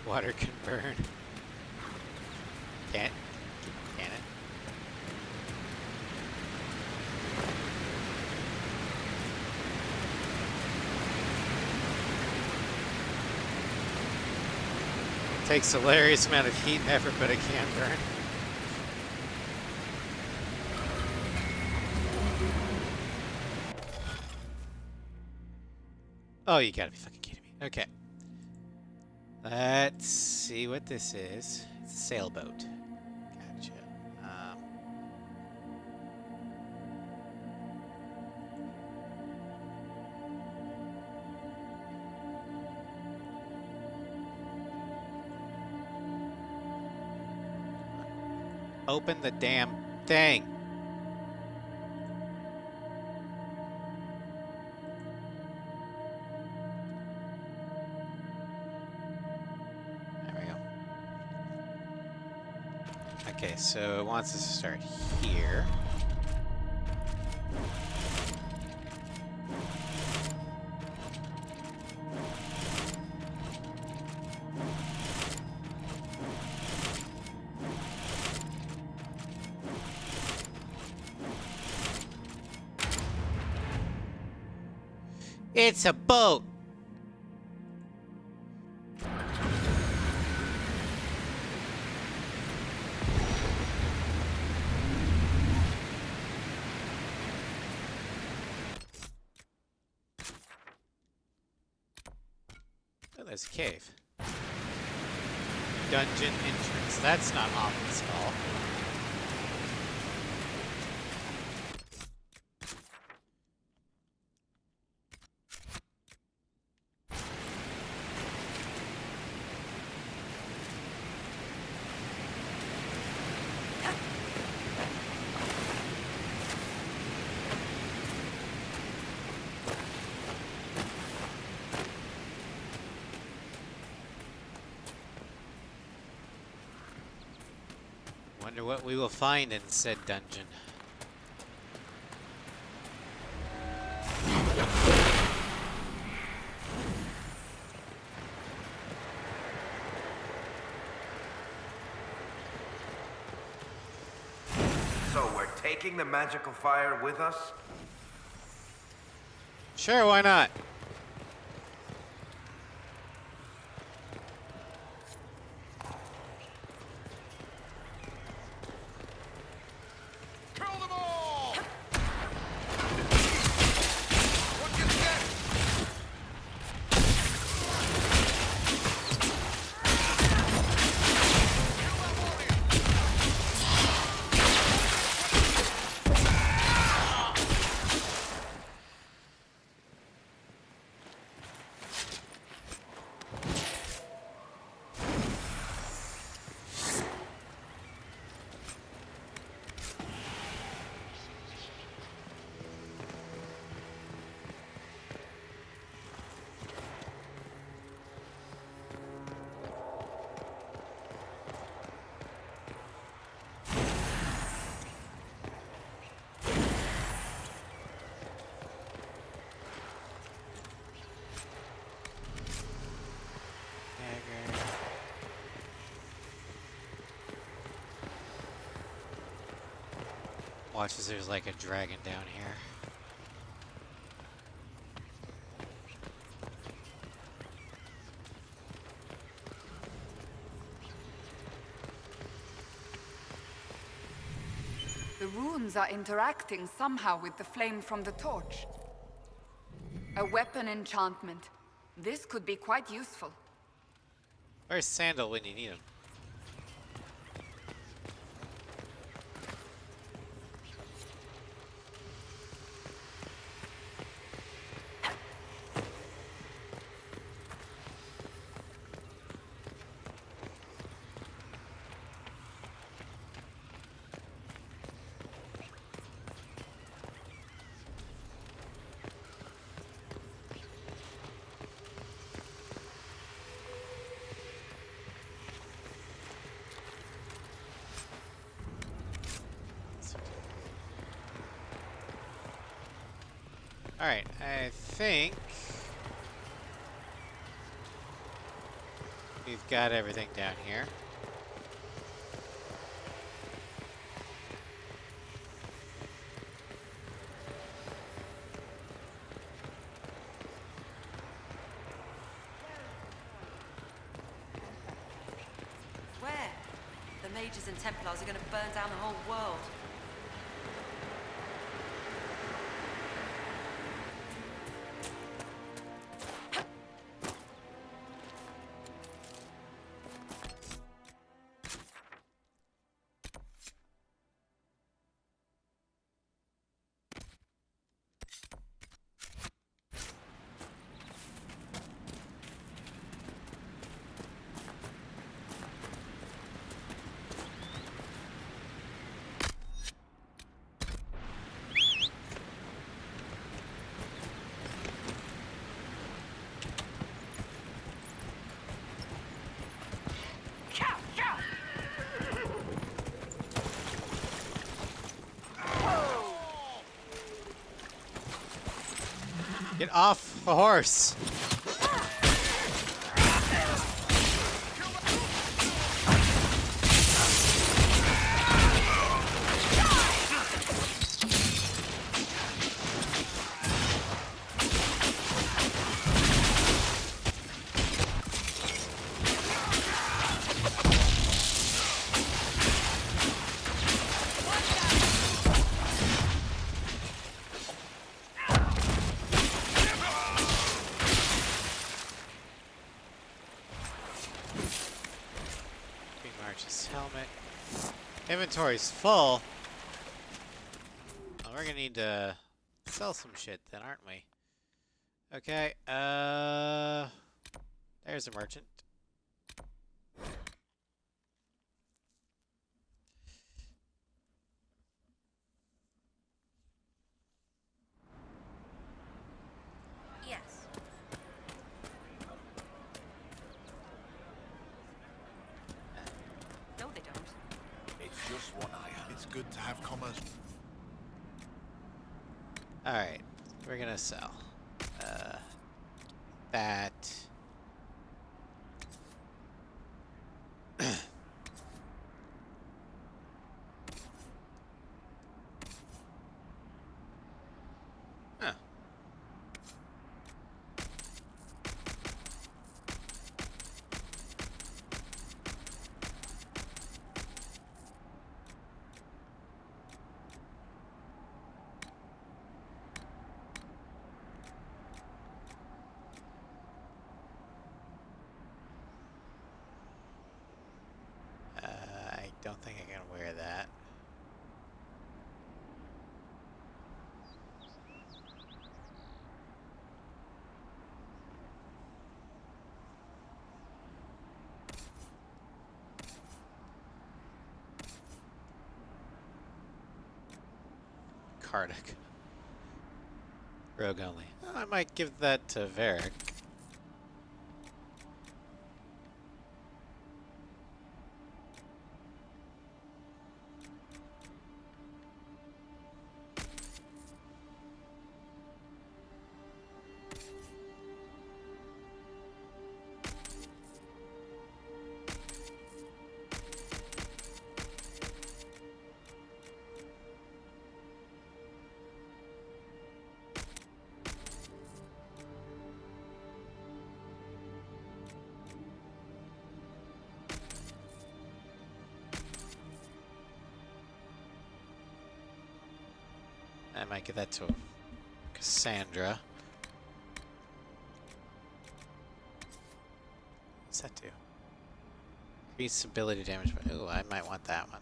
Water can burn. Can it? Can it? Takes a hilarious amount of heat and effort, but it can burn. Oh, you gotta be fucking kidding me. Okay. Let's see what this is. It's a sailboat. Gotcha. Open the damn thing. Okay, so it wants us to start here. It's a boat! Oh, there's a cave. Dungeon entrance. That's not ominous at all. Wonder what we will find in said dungeon. So we're taking the magical fire with us? Sure, why not? Watch as there's like a dragon down here. The runes are interacting somehow with the flame from the torch. A weapon enchantment. This could be quite useful. Where's Sandal when you need him? Alright, I think we've got everything down here. Where? The mages and Templars are going to burn down the whole world. Get off a horse! Helmet. Inventory's full. Well, we're gonna need to sell some shit then, aren't we? Okay, there's a merchant. Yes. No, they don't. It's just what I have. It's good to have commerce. Alright, we're gonna sell. That. Huh. I don't think I can wear that. Kardik. Rogue only. I might give that to Varric. I might give that to Cassandra. What's that do? Increase ability damage. Ooh, I might want that one.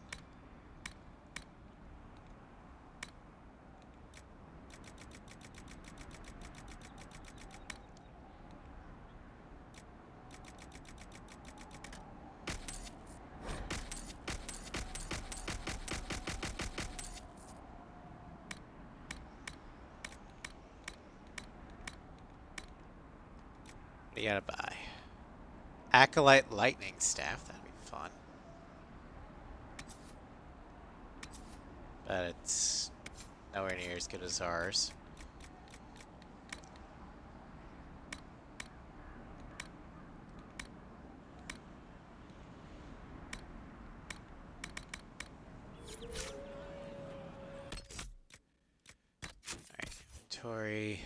What do you gotta buy? Acolyte lightning staff, that'd be fun. But it's nowhere near as good as ours. Inventory.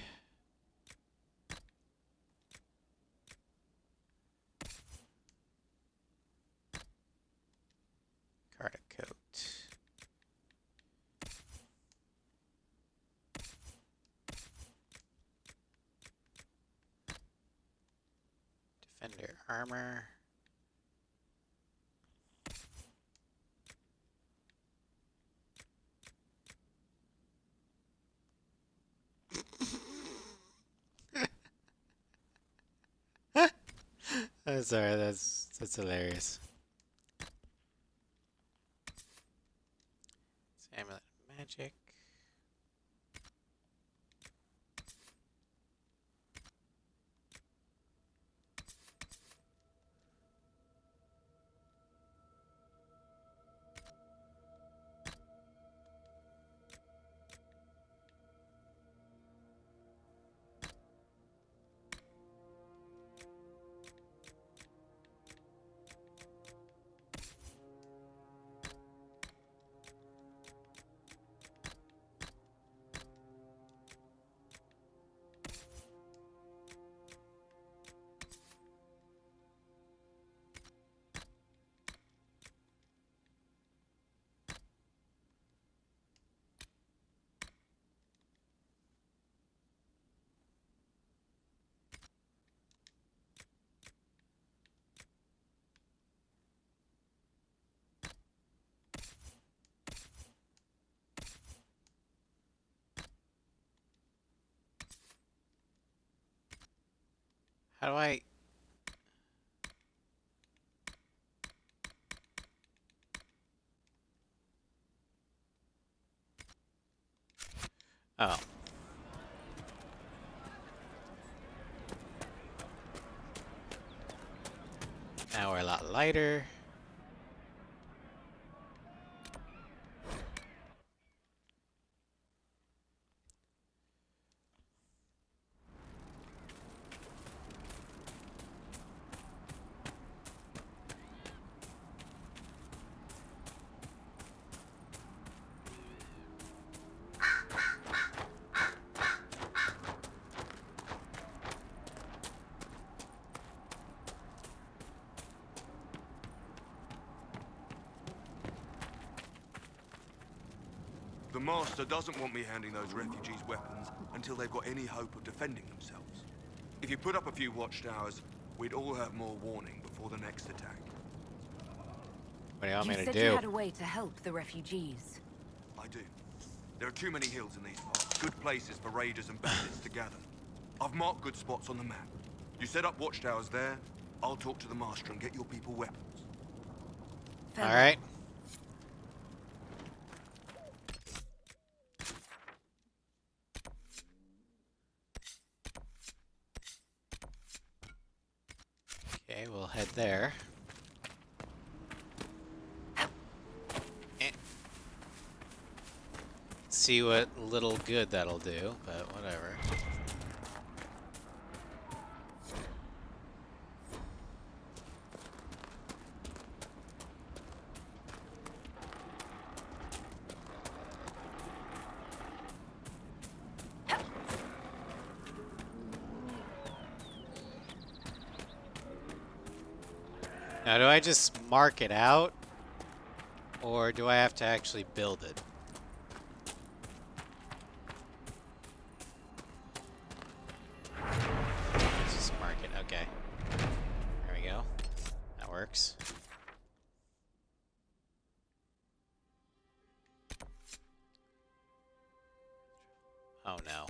Carta coat. Defender armor. I'm sorry, that's hilarious. Amulet of magic. How do I... Oh. Now we're a lot lighter. The Master doesn't want me handing those refugees weapons until they've got any hope of defending themselves. If you put up a few watchtowers, we'd all have more warning before the next attack. What do you want me to said do? you had a way to help the refugees. I do. There are too many hills in these parts, good places for raiders and bandits to gather. I've marked good spots on the map. You set up watchtowers there, I'll talk to the Master and get your people weapons. All right. Okay, we'll head there. See what little good that'll do, but whatever. Now, do I just mark it out, or do I have to actually build it? Let's just mark it. Okay. There we go. That works. Oh no.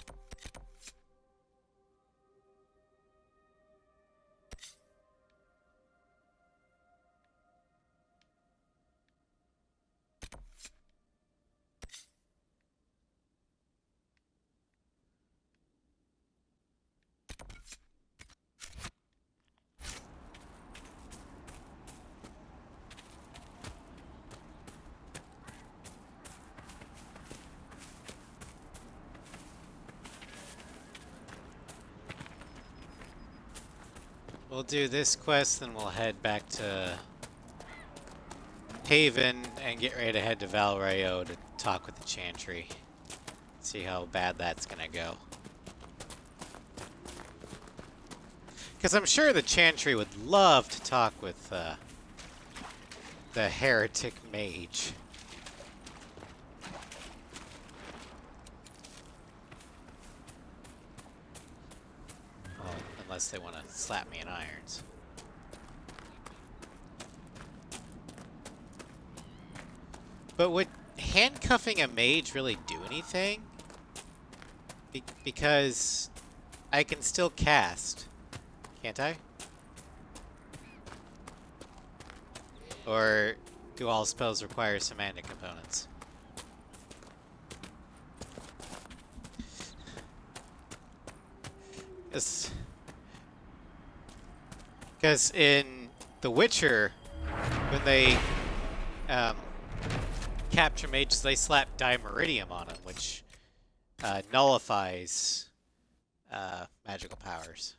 We'll do this quest, then we'll head back to Haven and get ready to head to Valrayo to talk with the Chantry. See how bad that's gonna go. Because I'm sure the Chantry would love to talk with the heretic mage. Well, unless they want to slap me in irons. But would handcuffing a mage really do anything? Because I can still cast, can't I? Or do all spells require semantic components? Because in The Witcher, when they capture mages, they slap Dimeridium on them, which nullifies magical powers.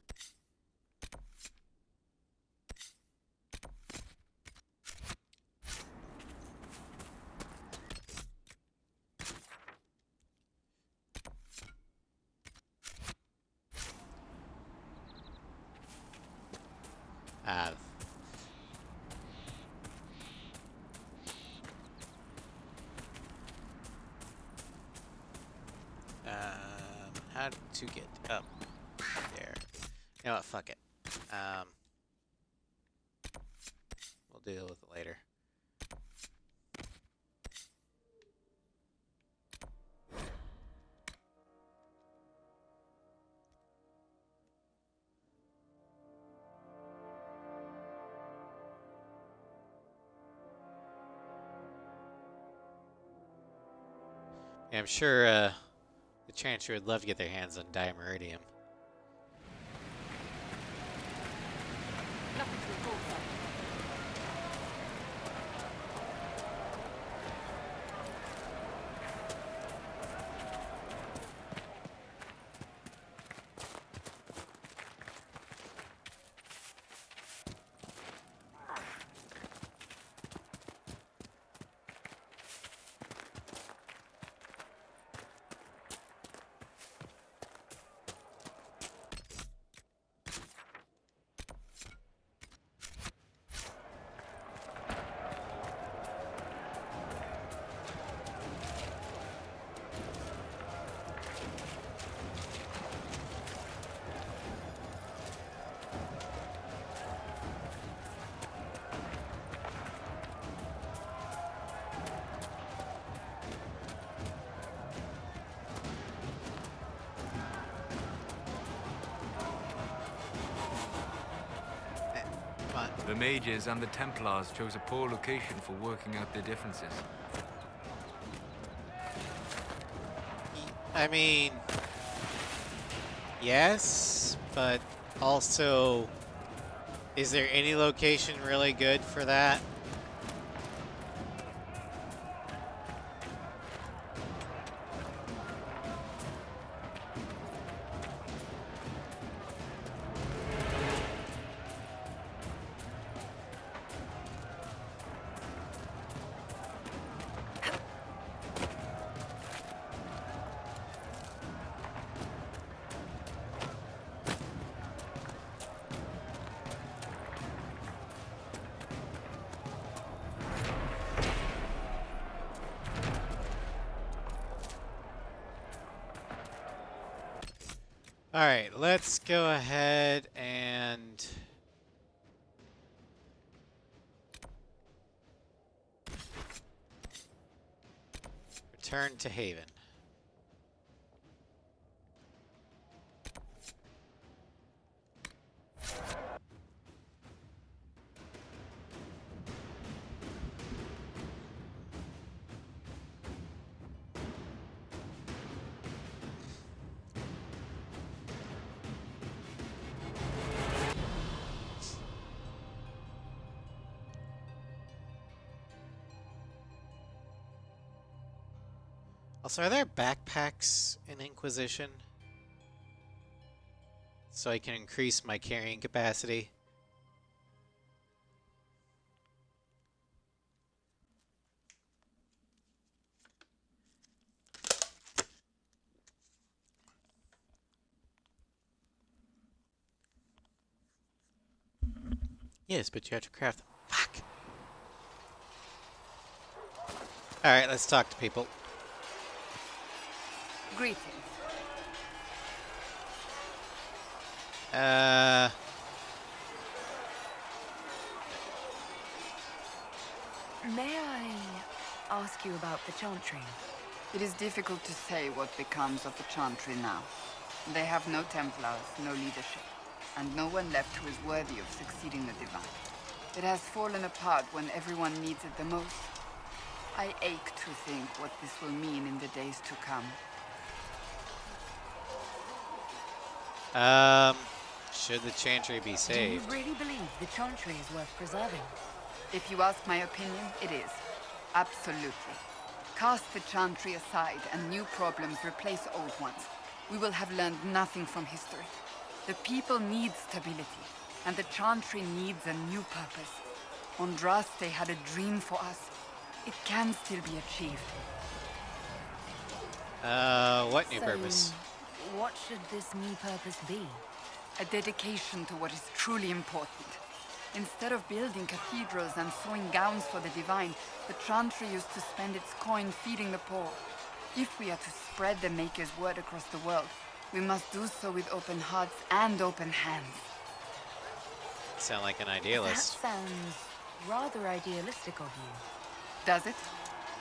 How to get up there? You know what? Fuck it. We'll deal with it later. Yeah, I'm sure the Chantry would love to get their hands on Dimeridium. The mages and the Templars chose a poor location for working out their differences. I mean, yes, but also, is there any location really good for that? Alright, let's go ahead and return to Haven. Also, are there backpacks in Inquisition? So I can increase my carrying capacity? Yes, but you have to craft them. Fuck. Alright, let's talk to people. Greetings. May I ask you about the Chantry? It is difficult to say what becomes of the Chantry now. They have no Templars, no leadership, and no one left who is worthy of succeeding the Divine. It has fallen apart when everyone needs it the most. I ache to think what this will mean in the days to come. Should the Chantry be Do you saved? really believe the Chantry is worth preserving? If you ask my opinion, it is. Absolutely. Cast the Chantry aside and new problems replace old ones. We will have learned nothing from history. The people need stability, and the Chantry needs a new purpose. Andraste had a dream for us. It can still be achieved. What new purpose? What should this new purpose be? A dedication to what is truly important. Instead of building cathedrals and sewing gowns for the Divine, the Chantry used to spend its coin feeding the poor. If we are to spread the Maker's word across the world, we must do so with open hearts and open hands. Sound like an idealist. That sounds rather idealistic of you. Does it?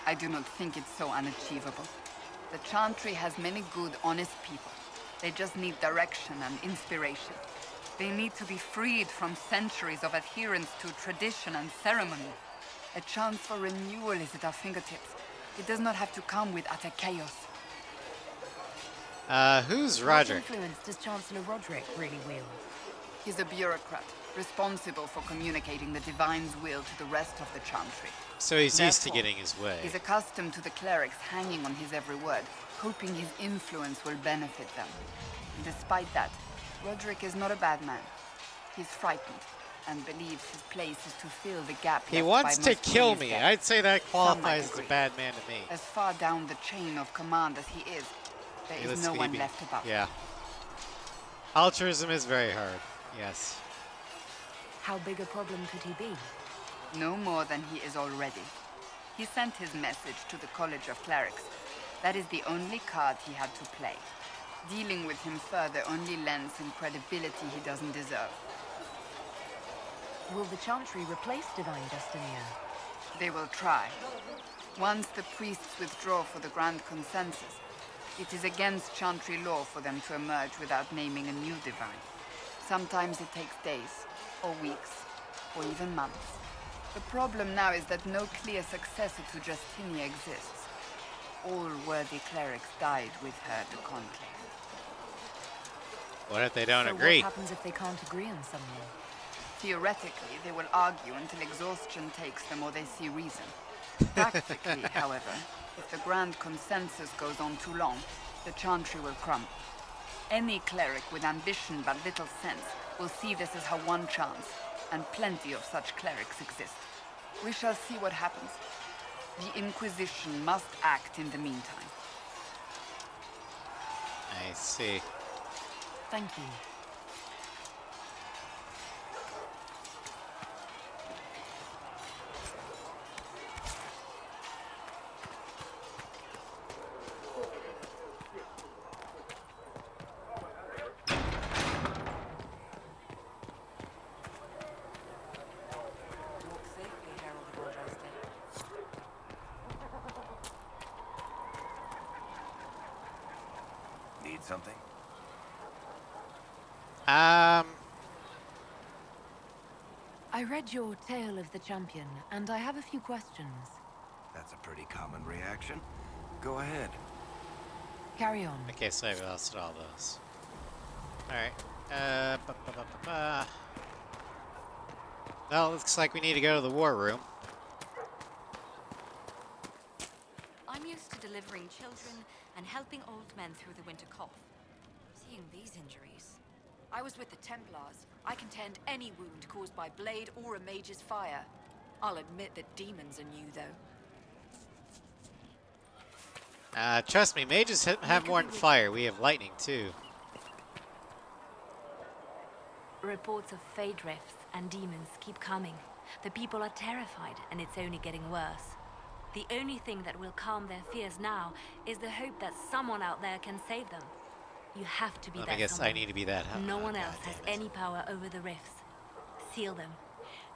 I do not think it's so unachievable. The Chantry has many good, honest people. They just need direction and inspiration. They need to be freed from centuries of adherence to tradition and ceremony. A chance for renewal is at our fingertips. It does not have to come with utter chaos. Who's What Roderick? influence does Chancellor Roderick really wield? He's a bureaucrat, responsible for communicating the Divine's will to the rest of the Chantry. So he's used to Therefore, getting his way. He's accustomed to the clerics hanging on his every word, hoping his influence will benefit them. Despite that, Roderick is not a bad man. He's frightened and believes his place is to fill the gap He left wants by to most kill previous me. deaths. I'd say that Some might qualifies as a agree. bad man to me. As far down the chain of command as he is, there He is looks no one sleepy. left above. Yeah. Altruism is very hard. Yes. How big a problem could he be? No more than he is already. He sent his message to the College of Clerics. That is the only card he had to play. Dealing with him further only lends him credibility he doesn't deserve. Will the Chantry replace Divine Justinia? They will try. Once the priests withdraw for the Grand Consensus, it is against Chantry law for them to emerge without naming a new Divine. Sometimes it takes days, or weeks, or even months. The problem now is that no clear successor to Justinia exists. All worthy clerics died with her at the Conclave. What if they don't So agree? what happens if they can't agree on someone? Theoretically, they will argue until exhaustion takes them or they see reason. Practically, however, if the Grand Consensus goes on too long, the Chantry will crumble. Any cleric with ambition but little sense will see this as her one chance, and plenty of such clerics exist. We shall see what happens. The Inquisition must act in the meantime. I see. Thank you. Walk safely, Herald of Andraste. Need something? I read your Tale of the Champion, and I have a few questions. That's a pretty common reaction. Go ahead. Carry on. Okay, so I've lost all those. Alright. Well, looks like we need to go to the war room. I'm used to delivering children and helping old men through the winter cough. Seeing these injuries. I was with the Templars. I can tend any wound caused by blade or a mage's fire. I'll admit that demons are new, though. Trust me, mages have more than fire. We have lightning, too. Reports of fade rifts and demons keep coming. The people are terrified, and it's only getting worse. The only thing that will calm their fears now is the hope that someone out there can save them. You have to be that I guess someone. I need to be that. No Oh, one God else has damn it. any power over the rifts. Seal them.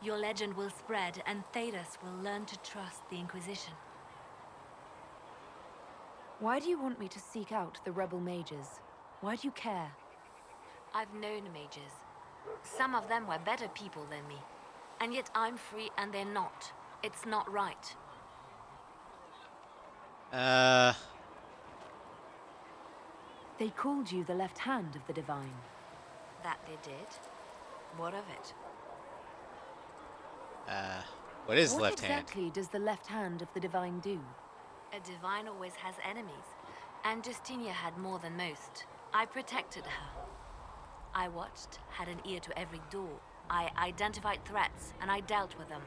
Your legend will spread, and Thedas will learn to trust the Inquisition. Why do you want me to seek out the rebel mages? Why do you care? I've known mages. Some of them were better people than me. And yet I'm free and they're not. It's not right. They called you the left hand of the Divine. That they did? What of it? What is left hand? What exactly does the left hand of the Divine do? A Divine always has enemies, and Justinia had more than most. I protected her. I watched, had an ear to every door. I identified threats, and I dealt with them.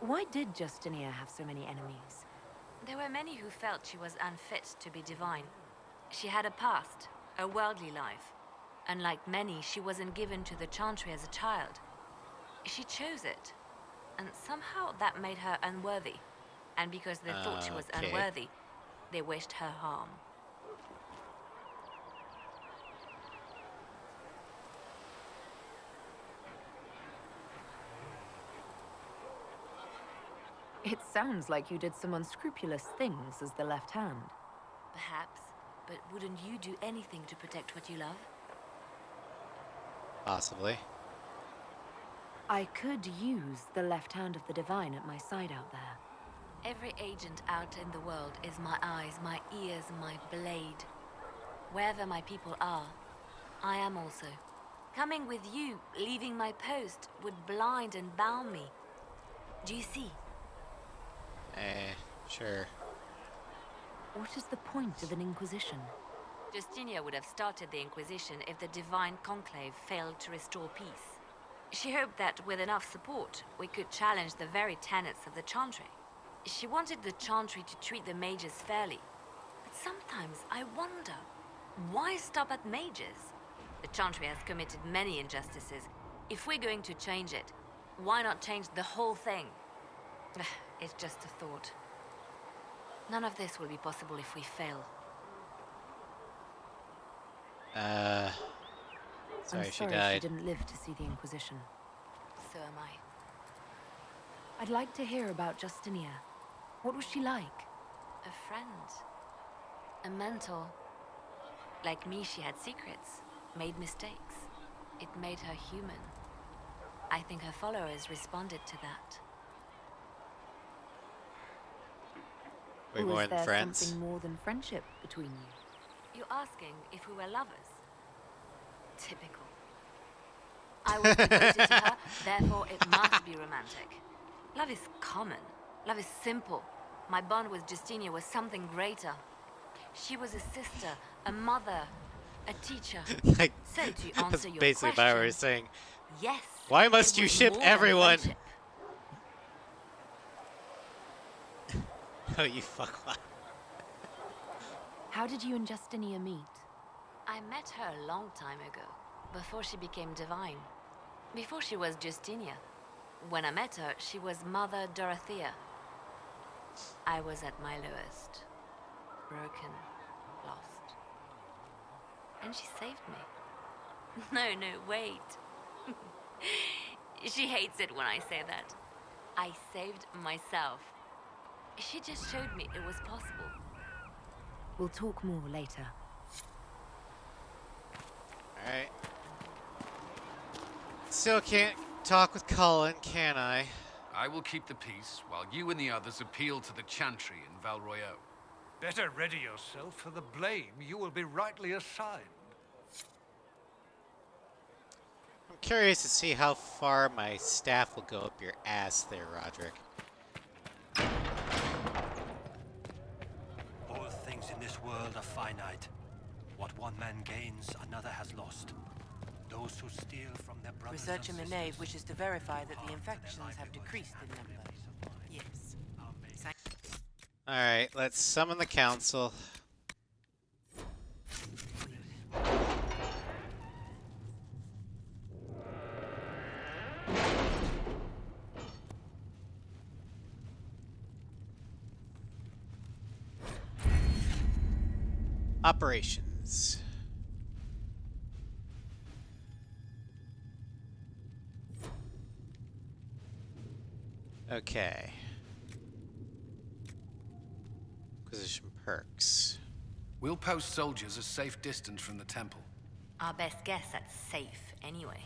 Why did Justinia have so many enemies? There were many who felt she was unfit to be divine. She had a past, a worldly life. Unlike many, she wasn't given to the Chantry as a child. She chose it, and somehow that made her unworthy. And because they thought she was Okay. unworthy, they wished her harm. It sounds like you did some unscrupulous things as the left hand. Perhaps, but wouldn't you do anything to protect what you love? Possibly. I could use the left hand of the Divine at my side out there. Every agent out in the world is my eyes, my ears, my blade. Wherever my people are, I am also. Coming with you, leaving my post, would blind and bound me. Do you see? Sure. What is the point of an Inquisition? Justinia would have started the Inquisition if the Divine Conclave failed to restore peace. She hoped that with enough support, we could challenge the very tenets of the Chantry. She wanted the Chantry to treat the mages fairly. But sometimes I wonder, why stop at mages? The Chantry has committed many injustices. If we're going to change it, why not change the whole thing? It's just a thought. None of this will be possible if we fail. Sorry, I'm she sorry died. she didn't live to see the Inquisition. So am I. I'd like to hear about Justinia. What was she like? A friend. A mentor. Like me, she had secrets, made mistakes. It made her human. I think her followers responded to that. Way more Was than there friends. something more than friendship between you? You're asking if we were lovers? Typical. I was devoted to her, therefore it must be romantic. Love is common. Love is simple. My bond with Justinia was something greater. She was a sister, a mother, a teacher. Like, So to that's answer your basically question, Bauer is saying, yes. why must it you was ship more than everyone? friendship. Oh, you fuckwad. How did you and Justinia meet? I met her a long time ago, before she became divine. Before she was Justinia. When I met her, she was Mother Dorothea. I was at my lowest. Broken, lost. And she saved me. No, wait. She hates it when I say that. I saved myself. She just showed me it was possible. We'll talk more later. Alright. Still can't talk with Colin, can I? I will keep the peace while you and the others appeal to the Chantry in Val Royeaux. Better ready yourself for the blame you will be rightly assigned. I'm curious to see how far my staff will go up your ass there, Roderick. All things in this world are finite. What one man gains, another has lost. Those who steal from their brothers Researcher and Minave wishes to verify that the infections have decreased in number. Yes. Alright, let's summon the council. Operations. Okay. Inquisition perks. We'll post soldiers a safe distance from the temple. Our best guess at safe, anyway.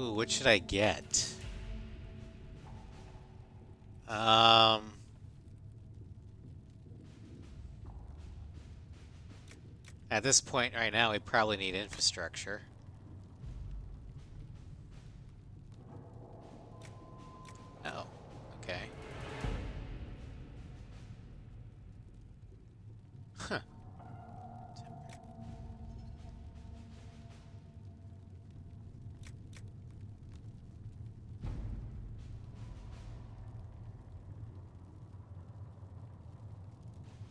Ooh, what should I get? At this point right now, we probably need infrastructure. Oh, okay. Huh.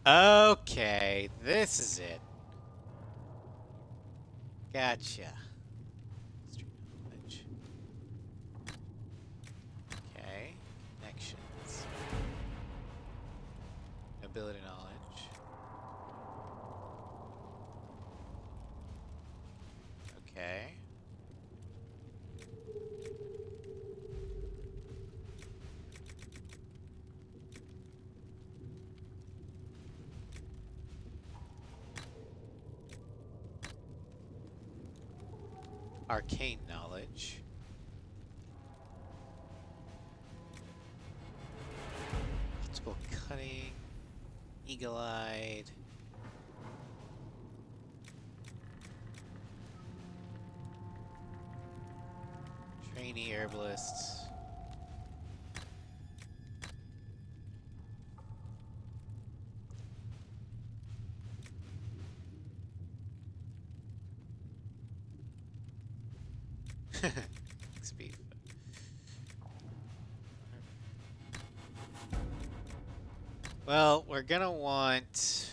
Okay, this is it. Gotcha. Street knowledge. Okay, connections. Ability knowledge. Okay. Arcane knowledge. Optical cutting. Eagle-eyed. Trainee herbalists. XP. Well, we're gonna want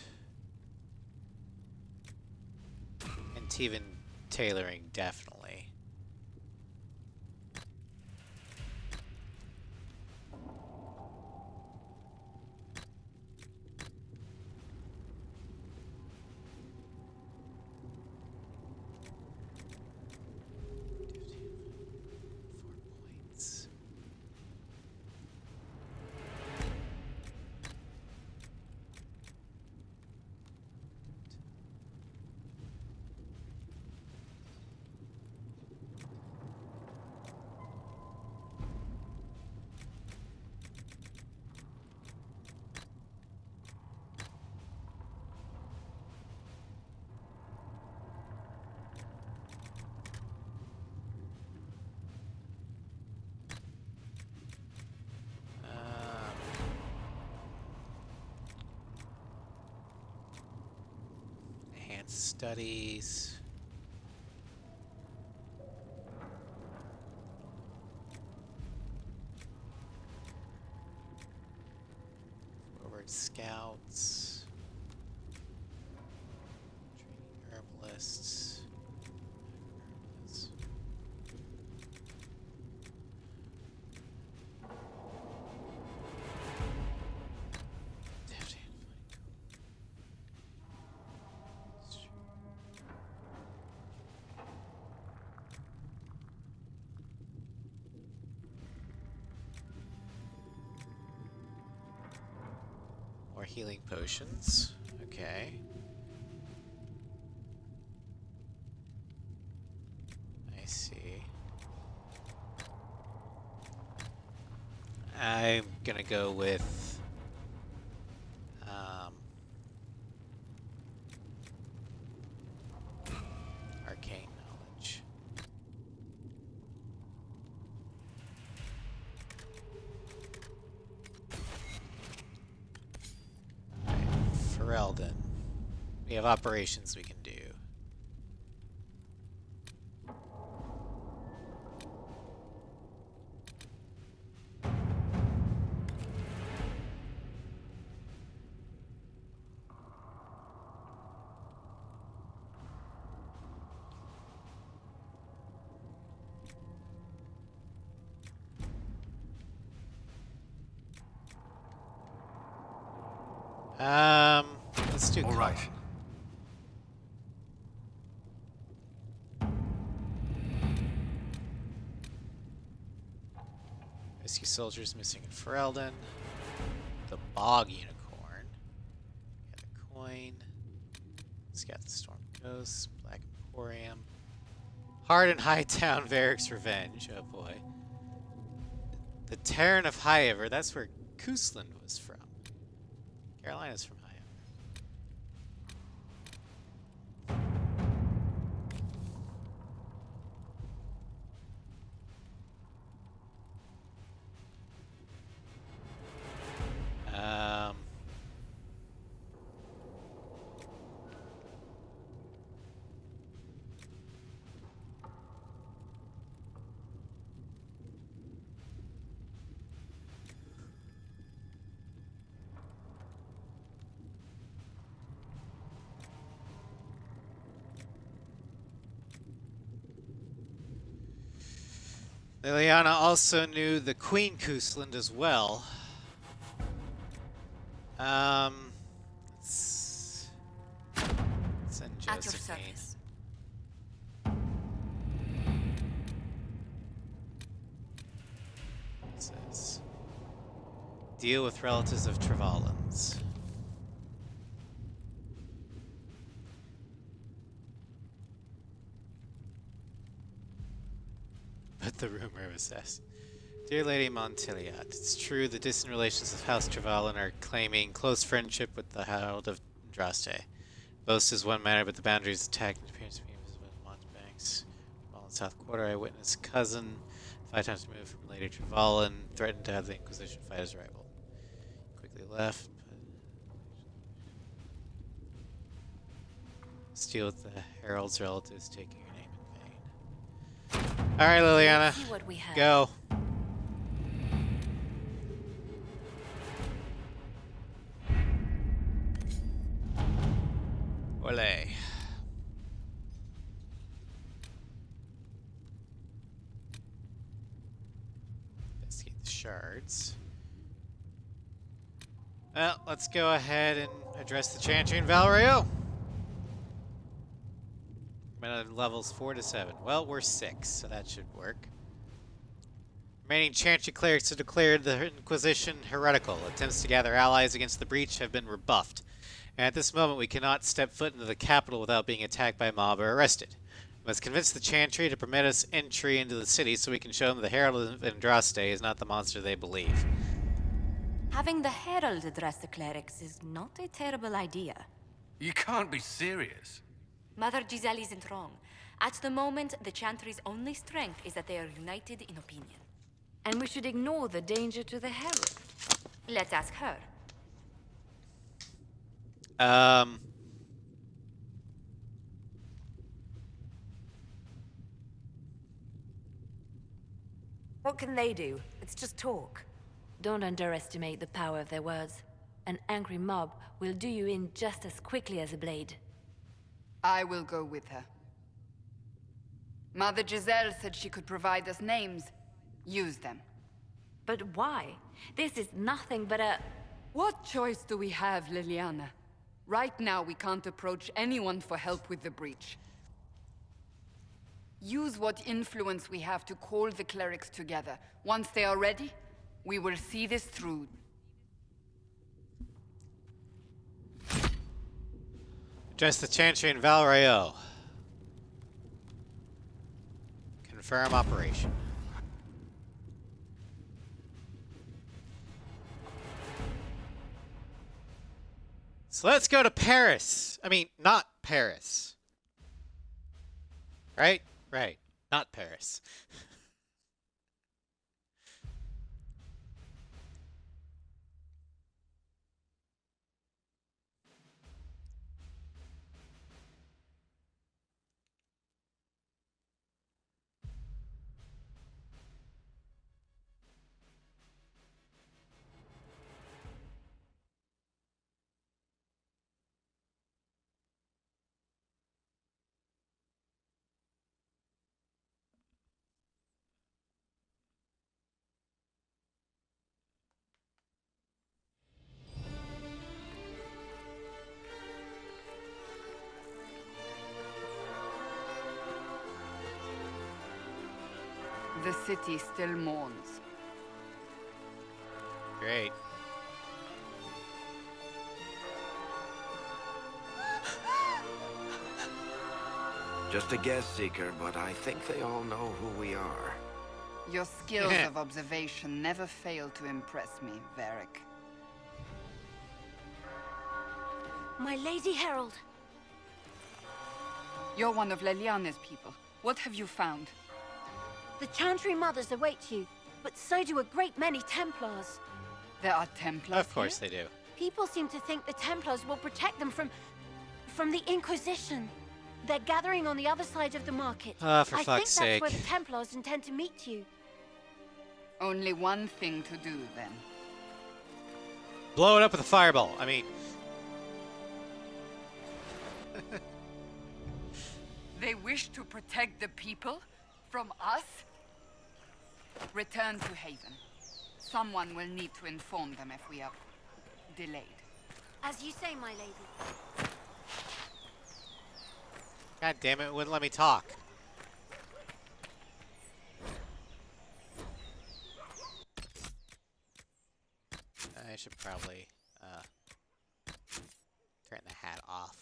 Antivan tailoring, definitely. Enhanced studies. Forward scouts. Training herbalists. More healing potions. Okay. I see. I'm gonna go with arcane knowledge. Ferelden. We have operations we can do. Let's do All right. Rescue soldiers missing in Ferelden. The Bog Unicorn. Got a coin. Scout the Storm Ghost. Black Emporium. Hard and Hightown Varric's Revenge. Oh boy. The Terran of Highever. That's where Coosland was from. Carolina's from Highever. Liliana also knew the Queen Coosland as well. Let's send At your Josephine. service. It says, deal with relatives of Trevalans. But the rumor was this. Dear Lady Montiliad, it's true the distant relations of House Trevalan are claiming close friendship with the Herald of Andraste. Boast is one matter, but the boundaries attacked and appears to be invisible in Montbanks. While in South Quarter, I witnessed cousin 5 times removed from Lady Trevalan, threatened to have the Inquisition fight his rival. Quickly left. Steal with the Herald's relatives, taking your name in vain. Alright, Liliana. Let's see what we have. Go. Ole. Investigate the shards. Well, let's go ahead and address the Chantry in Valrio. I'm at levels 4 to 7. Well, we're 6, so that should work. Remaining Chantry clerics have declared the Inquisition heretical. Attempts to gather allies against the breach have been rebuffed. And at this moment, we cannot step foot into the capital without being attacked by a mob or arrested. We must convince the Chantry to permit us entry into the city so we can show them the Herald of Andraste is not the monster they believe. Having the Herald address the clerics is not a terrible idea. You can't be serious. Mother Giselle isn't wrong. At the moment, the Chantry's only strength is that they are united in opinion. And we should ignore the danger to the Herald. Let's ask her. What can they do? It's just talk. Don't underestimate the power of their words. An angry mob will do you in just as quickly as a blade. I will go with her. Mother Giselle said she could provide us names. Use them. But why? This is nothing but a... What choice do we have, Liliana? Right now, we can't approach anyone for help with the breach. Use what influence we have to call the clerics together. Once they are ready, we will see this through. Address the Chantry in Valrayo. Confirm operation. So let's go to Paris. I mean, not Paris. Right? Right. Not Paris. city still mourns. Great. Just a guess, Seeker, but I think they all know who we are. Your skills of observation never fail to impress me, Varric. My Lady Herald. You're one of Leliane's people. What have you found? The Chantry Mothers await you, but so do a great many Templars. There are Templars Of course they do. People seem to think the Templars will protect them from the Inquisition. They're gathering on the other side of the market. For I fuck's think sake. that's where the Templars intend to meet you. Only one thing to do, then. Blow it up with a fireball. I mean... They wish to protect the people from us? Return to Haven. Someone will need to inform them if we are delayed. As you say, my lady. God damn it, wouldn't let me talk. I should probably turn the hat off.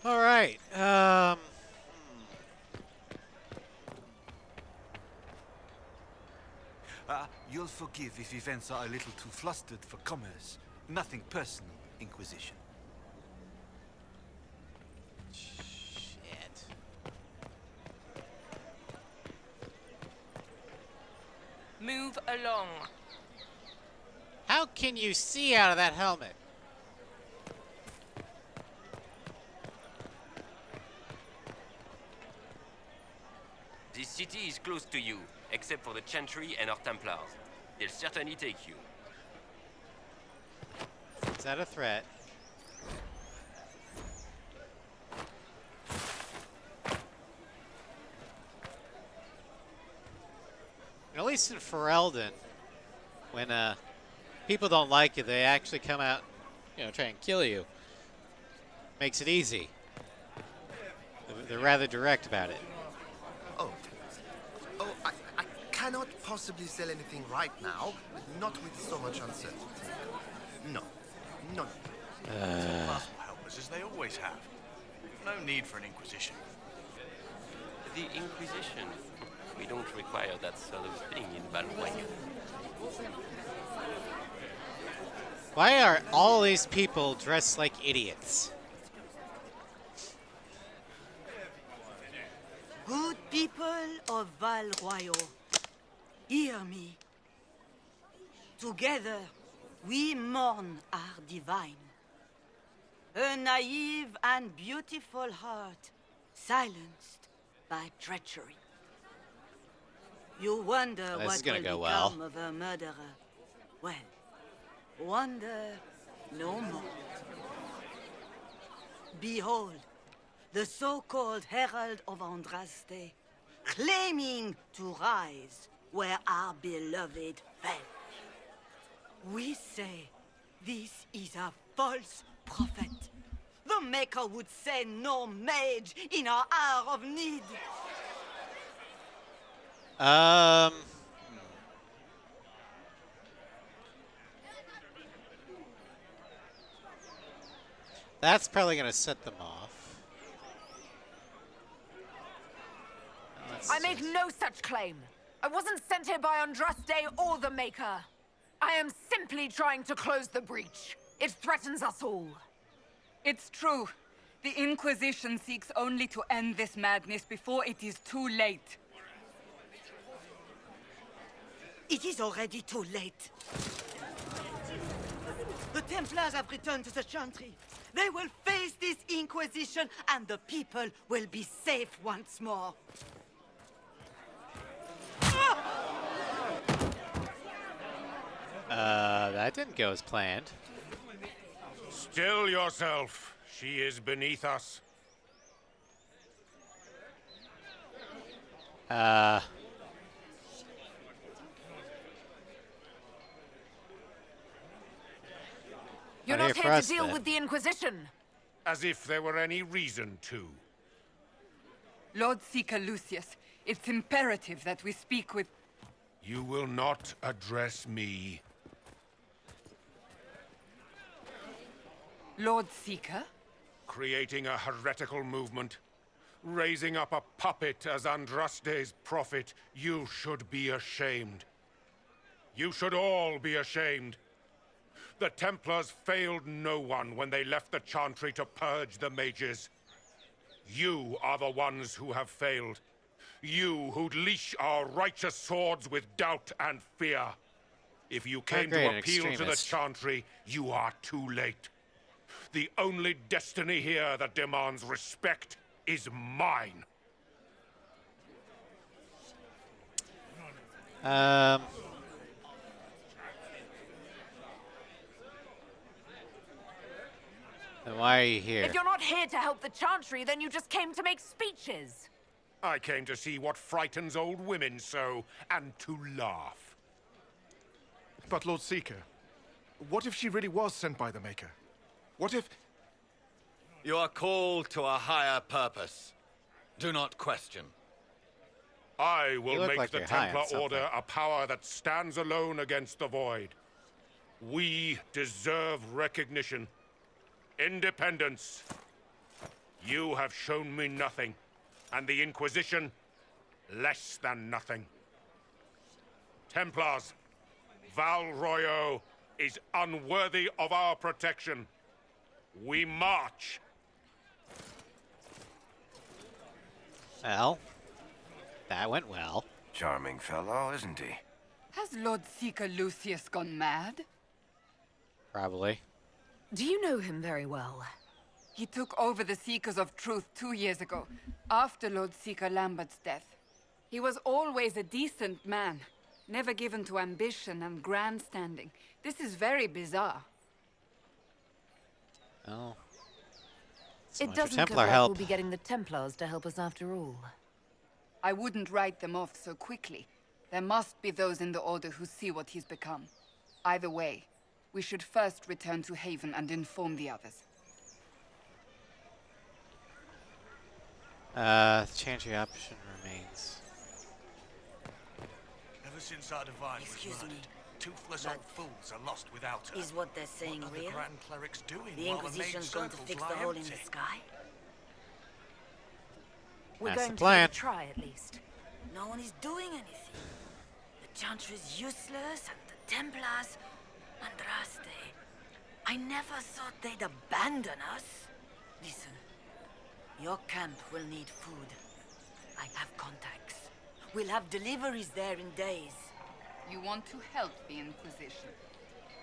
All right. You'll forgive if events are a little too flustered for commerce. Nothing personal, Inquisition. Shit. Move along. How can you see out of that helmet? This city is close to you, except for the Chantry and our Templars. They'll certainly take you. Is that a threat? At least in Ferelden, when people don't like you, they actually come out, try and kill you. Makes it easy. They're rather direct about it. I cannot possibly sell anything right now, not with so much uncertainty. No. Templars will help us, as they always have. No need for an Inquisition. The Inquisition. We don't require that sort of thing in Valroyo. Why are all these people dressed like idiots? Good people of Valroyo, hear me. Together, we mourn our divine. A naive and beautiful heart, silenced by treachery. You wonder This what is gonna will go become well. of a murderer. Well, wonder no more. Behold, the so-called Herald of Andraste, claiming to rise where our beloved fell. We say this is a false prophet. The Maker would send no mage in our hour of need. That's probably going to set them off. I make no such claim. I wasn't sent here by Andraste or the Maker. I am simply trying to close the breach. It threatens us all. It's true. The Inquisition seeks only to end this madness before it is too late. It is already too late. Templars have returned to the Chantry. They will face this Inquisition, and the people will be safe once more. That didn't go as planned. Still yourself. She is beneath us. You're not here to deal with the Inquisition. As if there were any reason to. Lord Seeker Lucius, it's imperative that we speak with... You will not address me. Lord Seeker? Creating a heretical movement. Raising up a puppet as Andraste's prophet. You should be ashamed. You should all be ashamed. The Templars failed no one when they left the Chantry to purge the mages. You are the ones who have failed. You who'd leash our righteous swords with doubt and fear. If you came to appeal to the Chantry, you are too late. The only destiny here that demands respect is mine. Then why are you here? If you're not here to help the Chantry, then you just came to make speeches. I came to see what frightens old women so, and to laugh. But Lord Seeker, what if she really was sent by the Maker? What if... You are called to a higher purpose. Do not question. I will make the Templar Order a power that stands alone against the Void. We deserve recognition. Independence. You have shown me nothing, and the Inquisition, less than nothing. Templars, Val Royeaux is unworthy of our protection. We march. Well, that went well. Charming fellow, isn't he? Has Lord Seeker Lucius gone mad? Probably. Do you know him very well? He took over the Seekers of Truth 2 years ago, after Lord Seeker Lambert's death. He was always a decent man, never given to ambition and grandstanding. This is very bizarre. Oh. It doesn't look like we'll be getting the Templars to help us after all. I wouldn't write them off so quickly. There must be those in the Order who see what he's become. Either way, we should first return to Haven and inform the others. Chantry option remains. Ever since our divine was murdered, toothless old fools are lost without her. Is what they're saying what real? What are the Grand Clerics doing The while the Inquisition's main going to circles fix lie the hole in empty? the sky? We're That's going the to plan. give it a try, at least. No one is doing anything. The Chantry's useless, and the Templars... Andraste. I never thought they'd abandon us. Listen, your camp will need food. I have contacts. We'll have deliveries there in days. You want to help the Inquisition?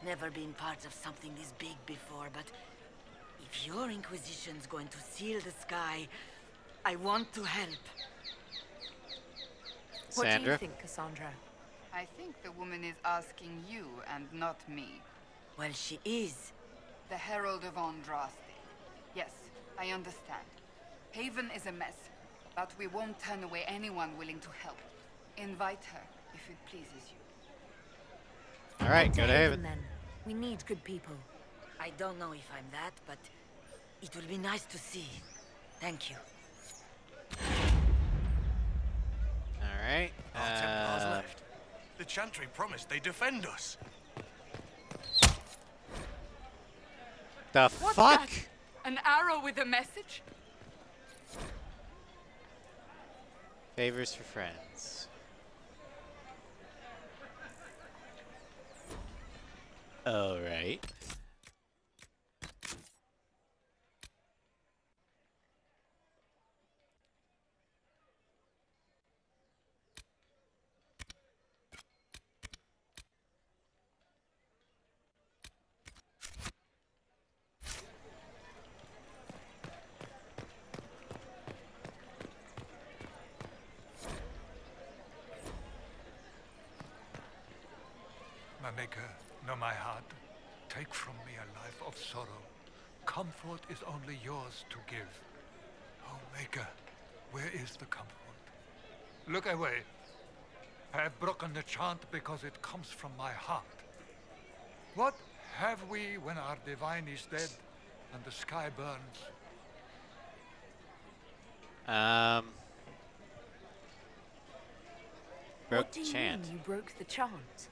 Never been part of something this big before, but if your Inquisition's going to seal the sky, I want to help. What do you think, Cassandra? I think the woman is asking you and not me. Well, she is. The Herald of Andraste. Yes, I understand. Haven is a mess, but we won't turn away anyone willing to help. Invite her, if it pleases you. All right, go to Haven. Then. We need good people. I don't know if I'm that, but it will be nice to see. Thank you. All right. Our Templars left. The Chantry promised they'd defend us. The What's fuck? that? An arrow with a message? Favors for friends. All right. Maker, know my heart. Take from me a life of sorrow. Comfort is only yours to give. Oh, Maker, where is the comfort? Look away. I have broken the chant because it comes from my heart. What have we when our divine is dead and the sky burns? Broke What do the you chant. mean you broke the chant?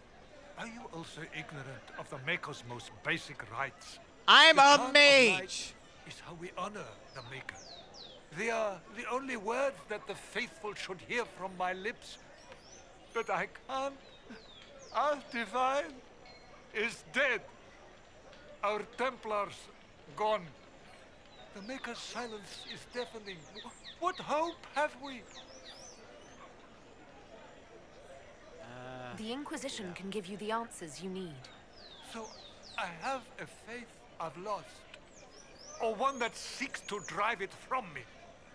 Are you also ignorant of the Maker's most basic rights? I'm The a chant of mage! light is how we honor the Maker. They are the only words that the faithful should hear from my lips. But I can't. Our divine is dead. Our Templars gone. The Maker's silence is deafening. What hope have we? The Inquisition can give you the answers you need. So I have a faith I've lost. Or one that seeks to drive it from me.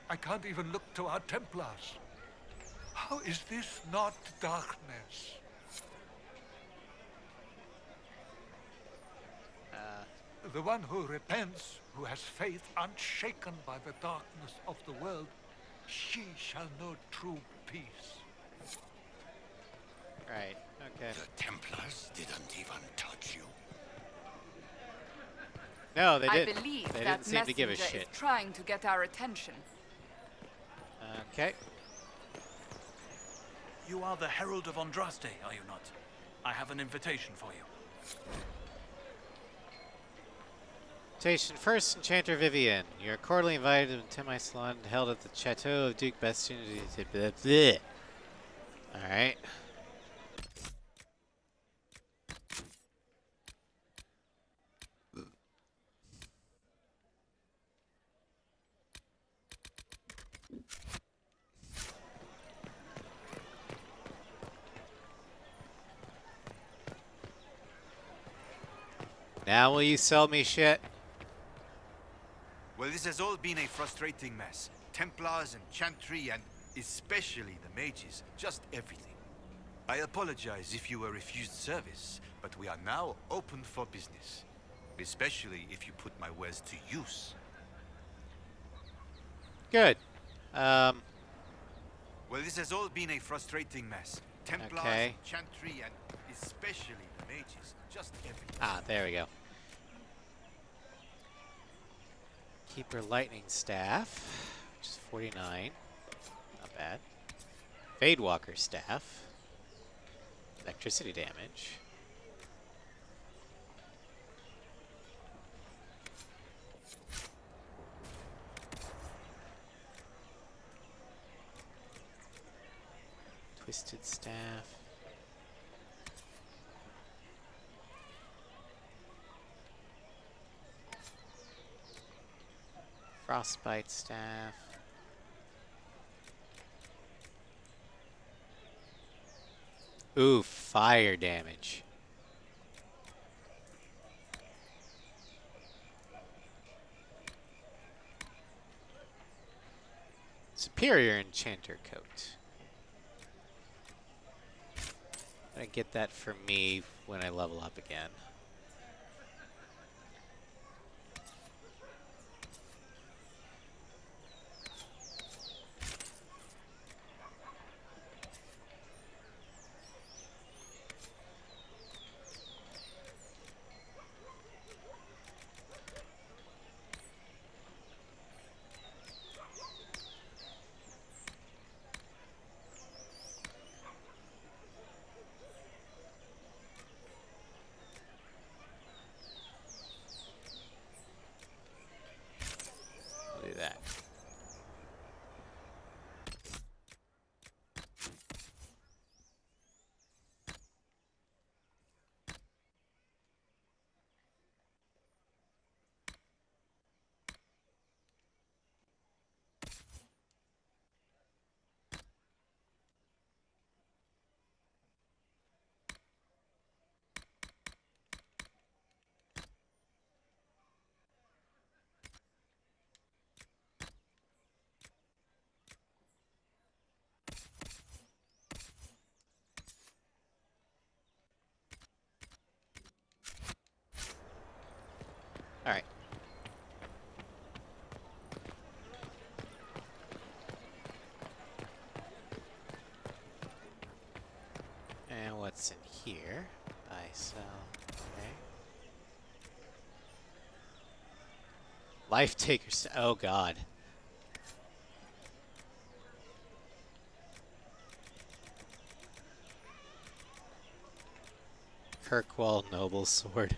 I can't even look to our Templars. How is this not darkness? The one who repents, who has faith unshaken by the darkness of the world, she shall know true peace. Right, okay. The Templars didn't even touch you. No, they I didn't. believe They that didn't seem to give a messenger shit. is trying to get our attention. Okay. You are the Herald of Andraste, are you not? I have an invitation for you. Invitation first, Enchanter Vivian. You are cordially invited to my salon held at the Chateau of Duke Bastion. Alright. Now will you sell me shit? Well, this has all been a frustrating mess. Templars and Chantry and especially the mages. Just everything. I apologize if you were refused service, but we are now open for business. Especially if you put my wares to use. Good. Well, this has all been a frustrating mess. Templars, Okay. Chantry, and especially the mages. Just everything. Ah, there we go. Keeper Lightning Staff, which is 49. Not bad. Fade Walker Staff. Electricity damage. Twisted Staff. Frostbite Staff. Ooh, fire damage. Superior Enchanter Coat. I'm gonna get that for me when I level up again. I'll do that. All right. And what's in here? Buy, sell. Okay. Life takers. Oh God. Kirkwall Noble Sword.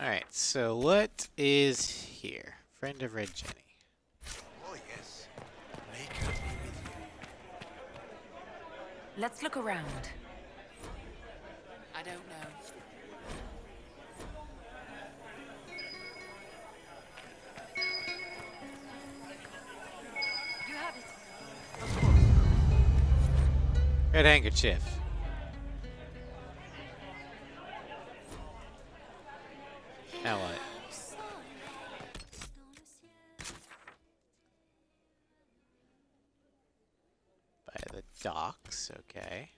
Alright, so what is here? Friend of Red Jenny. Oh, yes. Make her be with you. Let's look around. I don't know. You have it. Of course. Red handkerchief. Now what? By the docks, okay.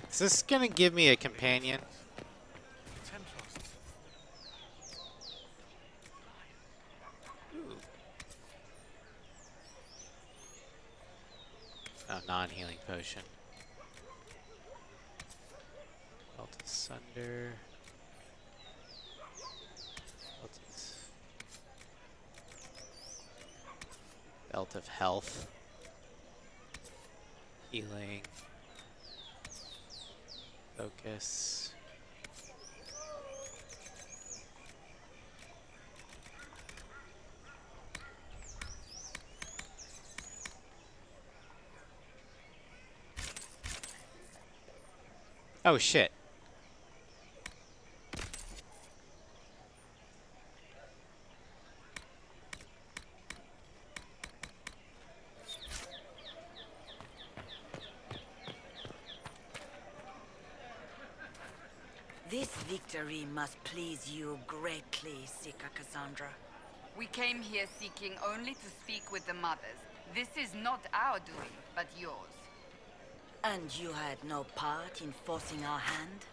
Is this gonna give me a companion? Oh, non-healing potion. Belt asunder. Belt of health. Healing. Focus. Oh shit. This victory must please you greatly, Sika Cassandra. We came here seeking only to speak with the mothers. This is not our doing, but yours. And you had no part in forcing our hand?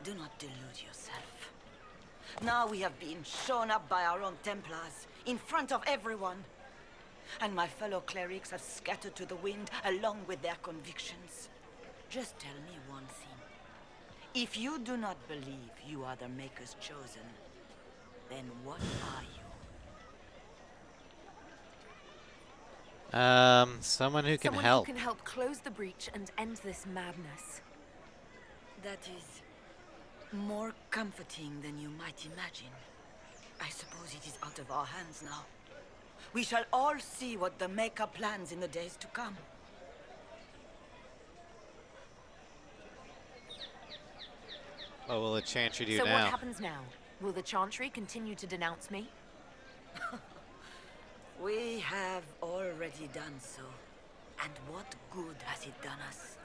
Do not delude yourself. Now we have been shown up by our own Templars, in front of everyone. And my fellow clerics have scattered to the wind along with their convictions. Just tell me one thing. If you do not believe you are the Maker's chosen, then what are you? Someone who can Someone help. who can help close the breach and end this madness. That is more comforting than you might imagine. I suppose it is out of our hands now. We shall all see what the Maker plans in the days to come. What will the Chantry do So now? what happens now? Will the Chantry continue to denounce me? We have already done so. And what good has it done us?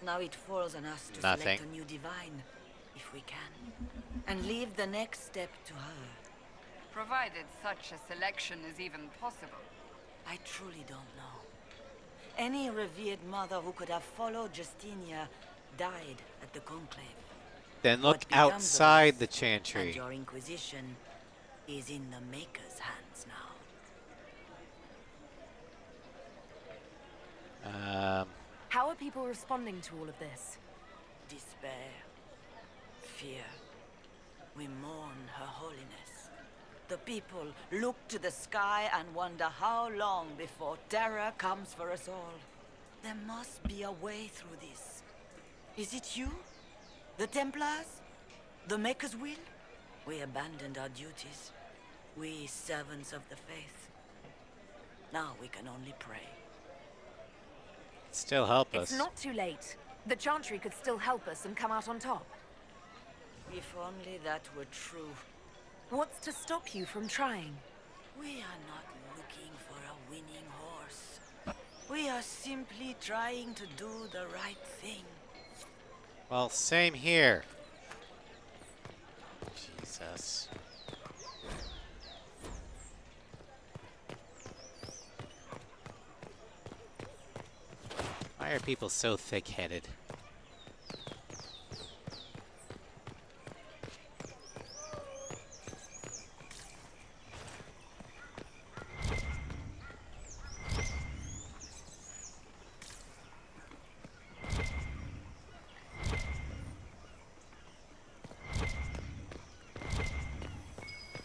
Now it falls on us to Nothing. select a new divine, if we can. And leave the next step to her. Provided such a selection is even possible. I truly don't know. Any revered mother who could have followed Justinia died at the Conclave. Then look What becomes of outside us the Chantry. And your Inquisition is in the Maker's hands now. How are people responding to all of this? Despair. Fear. We mourn Her Holiness. The people look to the sky and wonder how long before terror comes for us all. There must be a way through this. Is it you? The Templars? The Maker's Will? We abandoned our duties. We servants of the faith. Now we can only pray. Still help us. It's not too late. The Chantry could still help us and come out on top. If only that were true. What's to stop you from trying? We are not looking for a winning horse. We are simply trying to do the right thing. Well, same here. Jesus. Why are people so thick-headed?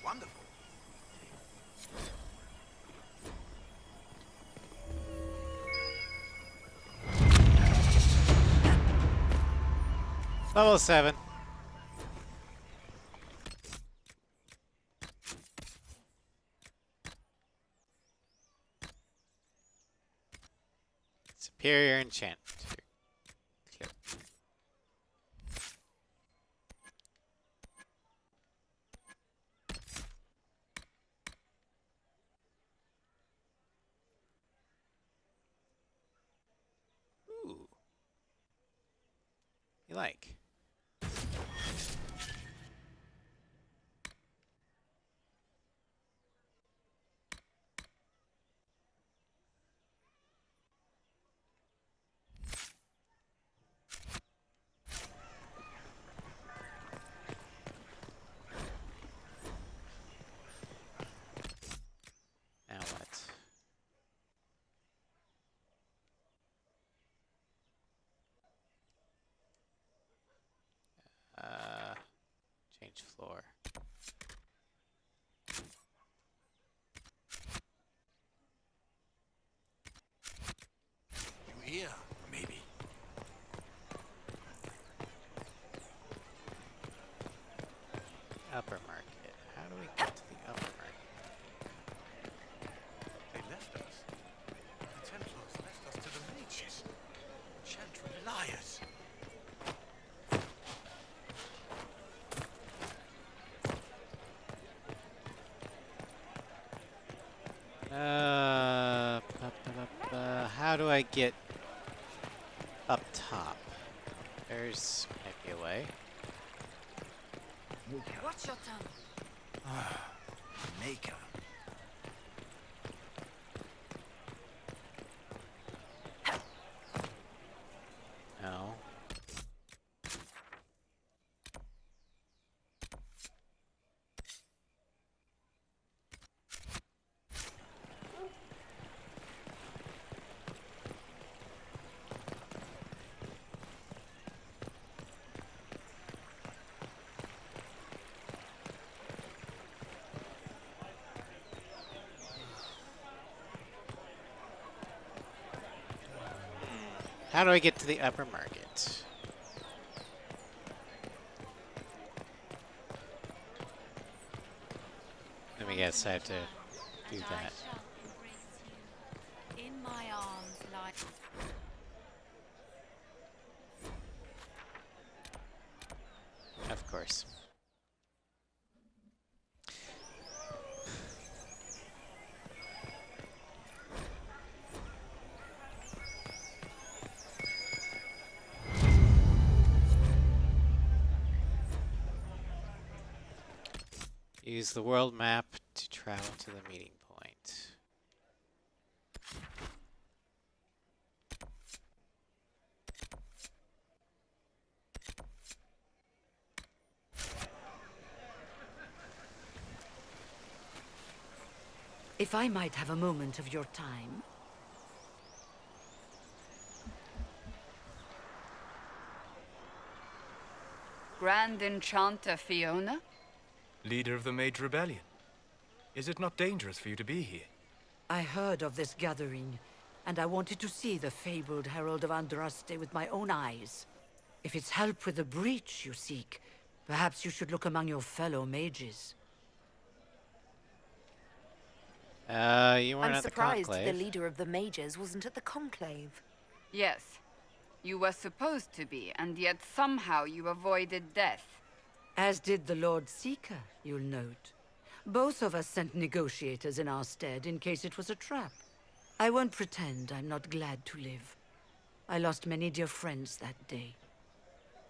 Wonderful. Level 7. Superior enchant. Ooh. You like? Now what? Change floor. You here, maybe? Upper market. How do we get to the upper market? They left us. The Templars left us to the mages. Chantry liars. How do I get up top? There's maybe a way. Watch your tongue. Maker. No. How do I get to the upper market? Let me guess, I have to do that. In my arms like... Of course. Use the world map to travel to the meeting point. If I might have a moment of your time. Grand Enchanter Fiona? Leader of the Mage Rebellion. Is it not dangerous for you to be here? I heard of this gathering. and I wanted to see the fabled Herald of Andraste with my own eyes. If it's help with the breach you seek, perhaps you should look among your fellow mages. You weren't I'm at the surprised conclave. the leader of the mages wasn't at the conclave. Yes. You were supposed to be, and yet somehow you avoided death. As did the Lord Seeker, you'll note. Both of us sent negotiators in our stead in case it was a trap. I won't pretend I'm not glad to live. I lost many dear friends that day.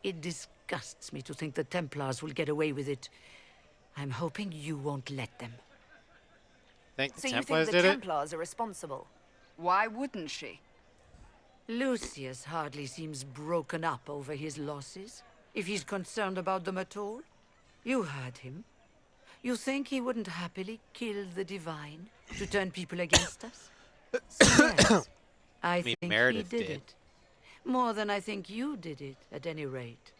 It disgusts me to think the Templars will get away with it. I'm hoping you won't let them. Think the So you Templars think the did it? Templars are responsible? Why wouldn't she? Lucius hardly seems broken up over his losses, if he's concerned about them at all. You heard him. You think he wouldn't happily kill the Divine to turn people against us? So yes, I think Meredith he did did. it. More than I think you did it, at any rate.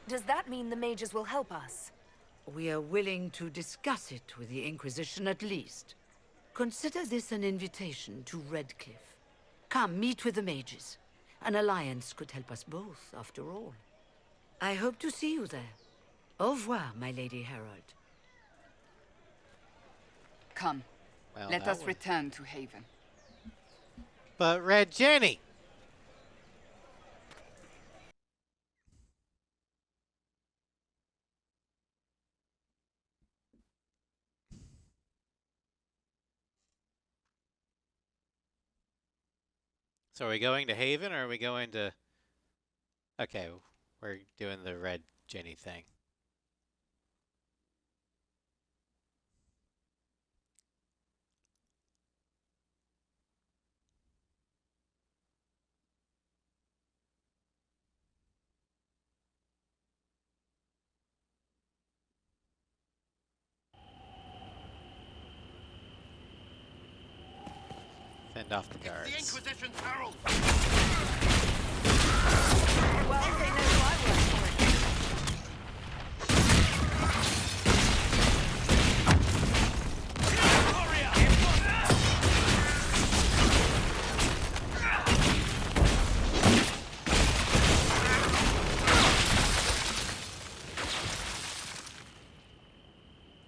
Does that mean the mages will help us? We are willing to discuss it with the Inquisition at least. Consider this an invitation to Redcliffe. Come, meet with the mages. An alliance could help us both, after all. I hope to see you there. Au revoir, my Lady Herald. Come. Well, Let that us was- return to Haven. But Red Jenny! So are we going to Haven or are we going to... Okay, we're doing the Red Jenny thing. Fend off the guards. The Inquisition's herald! Well, they know I work for it.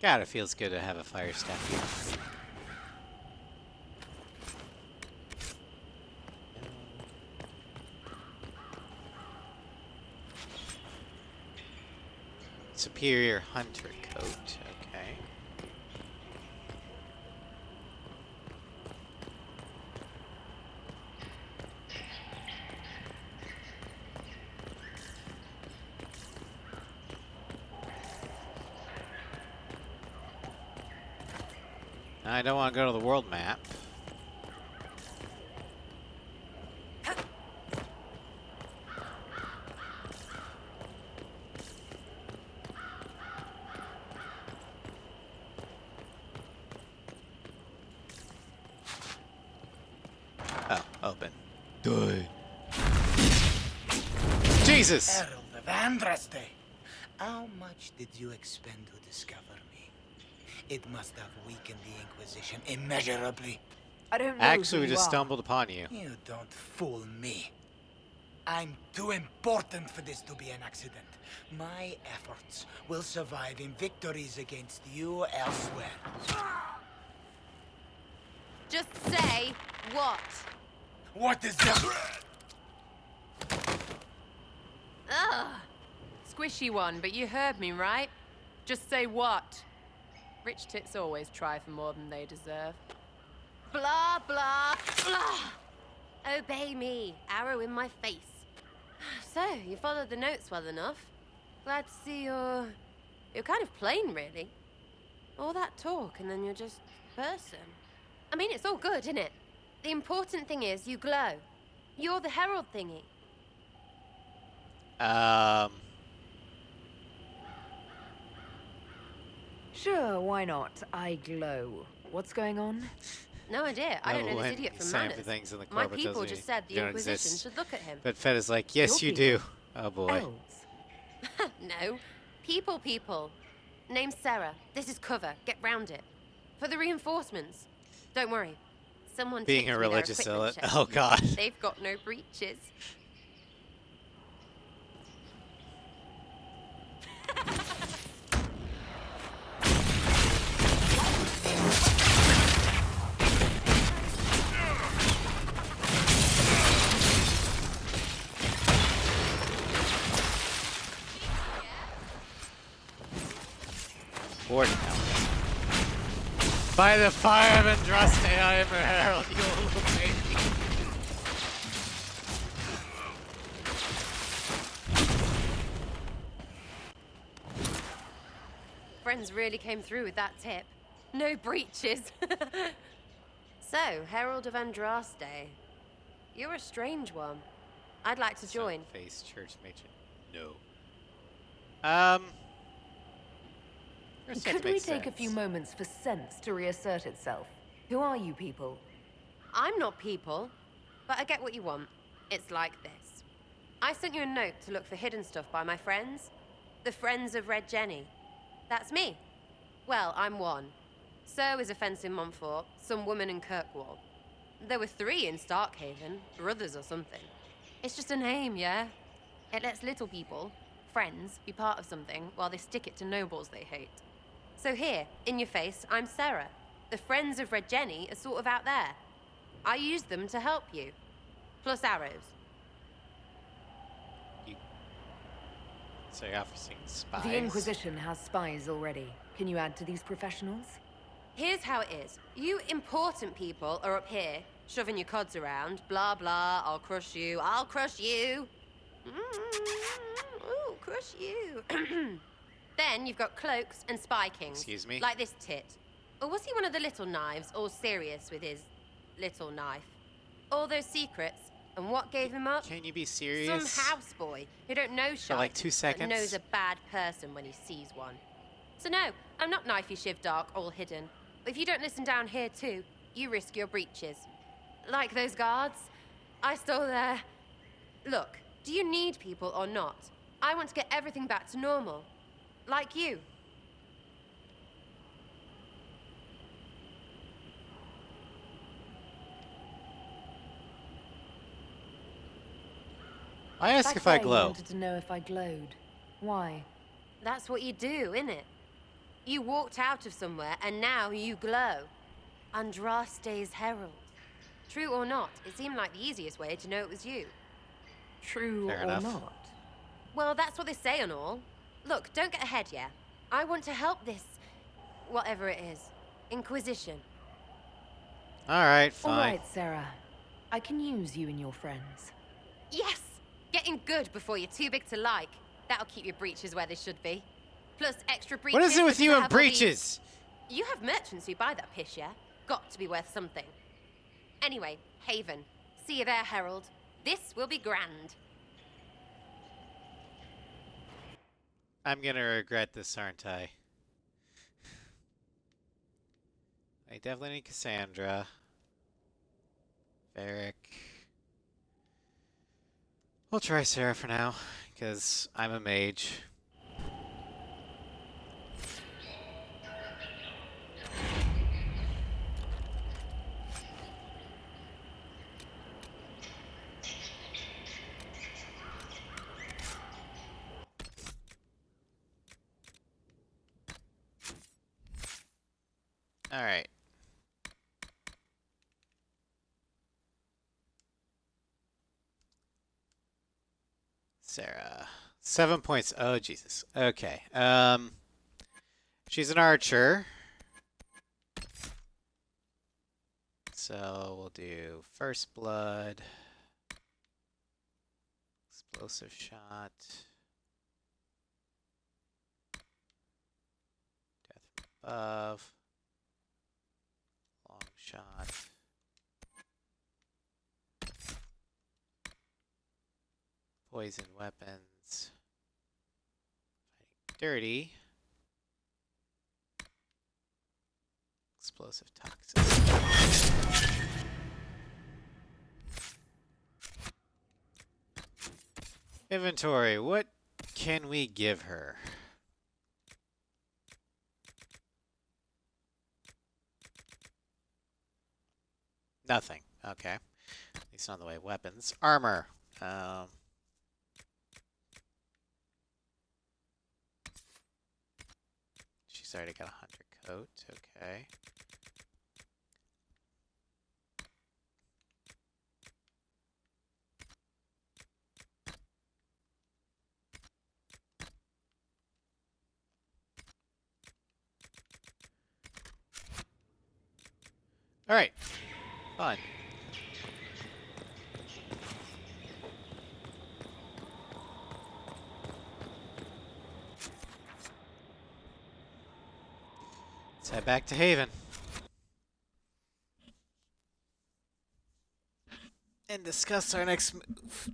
God, it feels good to have a fire staff. Superior Hunter coat, okay. I don't want to go to the world map. Oh, open. Die. Jesus! Herald of Andraste, how much did you expend to discover me? It must have weakened the Inquisition immeasurably. I don't know Actually, who we you just are. stumbled upon you. You don't fool me. I'm too important for this to be an accident. My efforts will survive in victories against you elsewhere. Just say what? What is that? Ugh. Squishy one, but you heard me, right? Just say what? Rich tits always try for more than they deserve. Blah, blah, blah. Obey me. Arrow in my face. So, you followed the notes well enough. Glad to see you're kind of plain, really. All that talk, and then you're just person. I mean, it's all good, isn't it? The important thing is you glow. You're the herald thingy. Sure, why not? I glow. What's going on? No idea. I don't know when this idiot he's from saying Manners. for things in the My corporate people doesn't just said the don't Inquisition exist. should look at him. But Fed is like, yes, Your you people? do. Oh boy. No. People. Name's Sarah. This is cover. Get round it. For the reinforcements. Don't worry. Someone Being tipped a me their religious equipment zealot. check. Oh god. They've got no breaches. Warden now. By the fire of Andraste, I am a herald, you little baby. Friends really came through with that tip. No breaches. So, Herald of Andraste. You're a strange one. I'd like to join. Face church matron. No. Could we take a few moments for sense to reassert itself? Who are you people? I'm not people, but I get what you want. It's like this. I sent you a note to look for hidden stuff by my friends. The Friends of Red Jenny. That's me. Well, I'm one. So is a fence in Montfort, some woman in Kirkwall. There were 3 in Starkhaven, brothers or something. It's just a name, yeah? It lets little people, friends, be part of something while they stick it to nobles they hate. So here, in your face, I'm Sarah. The Friends of Red Jenny are sort of out there. I use them to help you. Plus arrows. So you're offering spies? The Inquisition has spies already. Can you add to these professionals? Here's how it is. You important people are up here, shoving your cods around. Blah, blah, I'll crush you, I'll crush you. Ooh, crush you. Then you've got cloaks and spy kings. Excuse me? Like this tit. Or was he one of the little knives, all serious with his little knife? All those secrets, and what gave him up? Can you be serious? Some houseboy who don't know shit. For like 2 seconds? But knows a bad person when he sees one. So no, I'm not knifey shiv dark, all hidden. But if you don't listen down here too, you risk your breeches. Like those guards. I stole their... Look, do you need people or not? I want to get everything back to normal. Like you. I ask Back if I there, you glow. wanted to know if I glowed. Why? That's what you do, innit? You walked out of somewhere and now you glow. Andraste's herald. True or not, it seemed like the easiest way to know it was you. True Fair or enough. not? Well, that's what they say and all. Look, don't get ahead, yeah? I want to help this... whatever it is. Inquisition. Alright, All fine. right, Sarah. I can use you and your friends. Yes! Getting good before you're too big to like. That'll keep your breeches where they should be. Plus extra breeches... What is it with because you I and have all these- breeches? You have merchants who buy that piss, yeah? Got to be worth something. Anyway, Haven. See you there, Herald. This will be grand. I'm gonna regret this, aren't I? I definitely need Cassandra. Varric. We'll try Sarah for now, because I'm a mage. All right. Sarah. 7 points. Oh, Jesus. Okay. She's an archer. So we'll do First Blood. Explosive shot. Death from above. Long shot. Poison weapons. Fighting dirty. Explosive toxins. Inventory. What can we give her? Nothing. Okay. At least on the way. Weapons. Armor. She's already got a hunter coat. Okay. All right. Fine. Let's head back to Haven. And discuss our next move.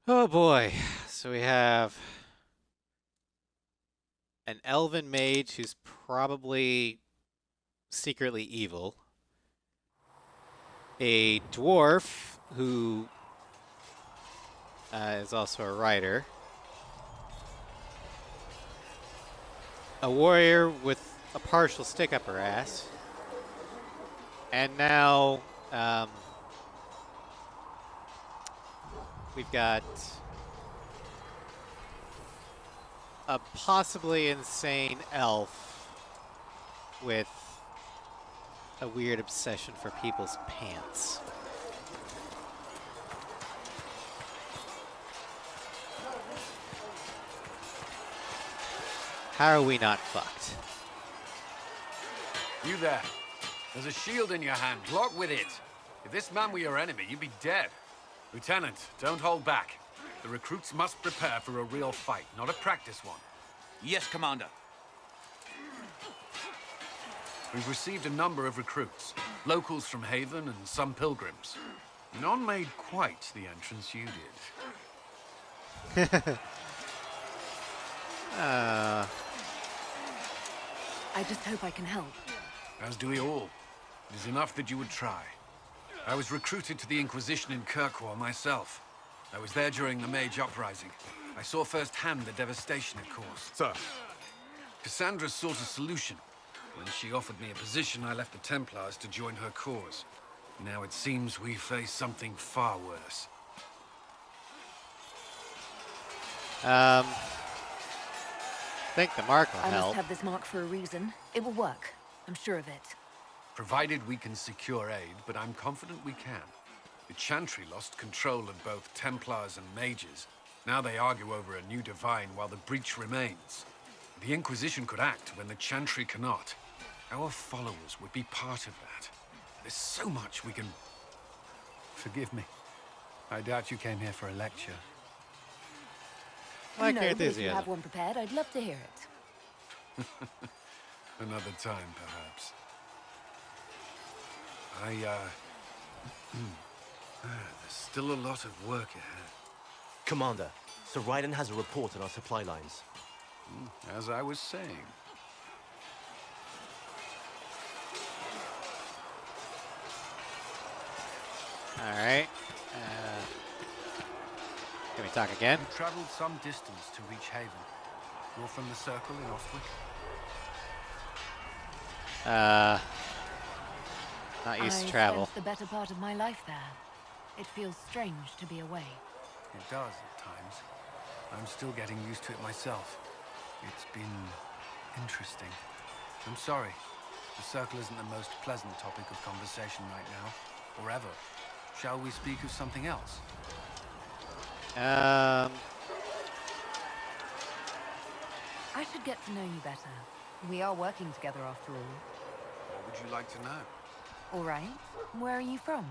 Oh boy. So we have an elven mage who's probably secretly evil. A dwarf who is also a writer. A warrior with a partial stick up her ass. And now we've got a possibly insane elf with a weird obsession for people's pants. How are we not fucked? You there. There's a shield in your hand. Block with it. If this man were your enemy, you'd be dead. Lieutenant, don't hold back. The recruits must prepare for a real fight, not a practice one. Yes, Commander. We've received a number of recruits. Locals from Haven and some pilgrims. None made quite the entrance you did. I just hope I can help. As do we all. It is enough that you would try. I was recruited to the Inquisition in Kirkwall myself. I was there during the Mage Uprising. I saw firsthand the devastation it caused. Sir. Cassandra sought a solution. When she offered me a position, I left the Templars to join her cause. Now it seems we face something far worse. I think the mark will I help. must have this mark for a reason. It will work. I'm sure of it. Provided we can secure aid, but I'm confident we can. The Chantry lost control of both Templars and Mages. Now they argue over a new divine while the breach remains. The Inquisition could act when the Chantry cannot. Our followers would be part of that. There's so much we can... Forgive me. I doubt you came here for a lecture. Like no, your but if you enthusiasm. have one prepared, I'd love to hear it. Another time, perhaps. There's still a lot of work ahead. Commander, Sir Raiden has a report on our supply lines. As I was saying. All right. Can we talk again? You traveled some distance to reach Haven. You're from the Circle in Ostwick? Not used to I travel. spent the better part of my life there. It feels strange to be away. It does at times. I'm still getting used to it myself. It's been interesting. I'm sorry. The Circle isn't the most pleasant topic of conversation right now, or ever. Shall we speak of something else? I should get to know you better. We are working together after all. What would you like to know? All right. Where are you from?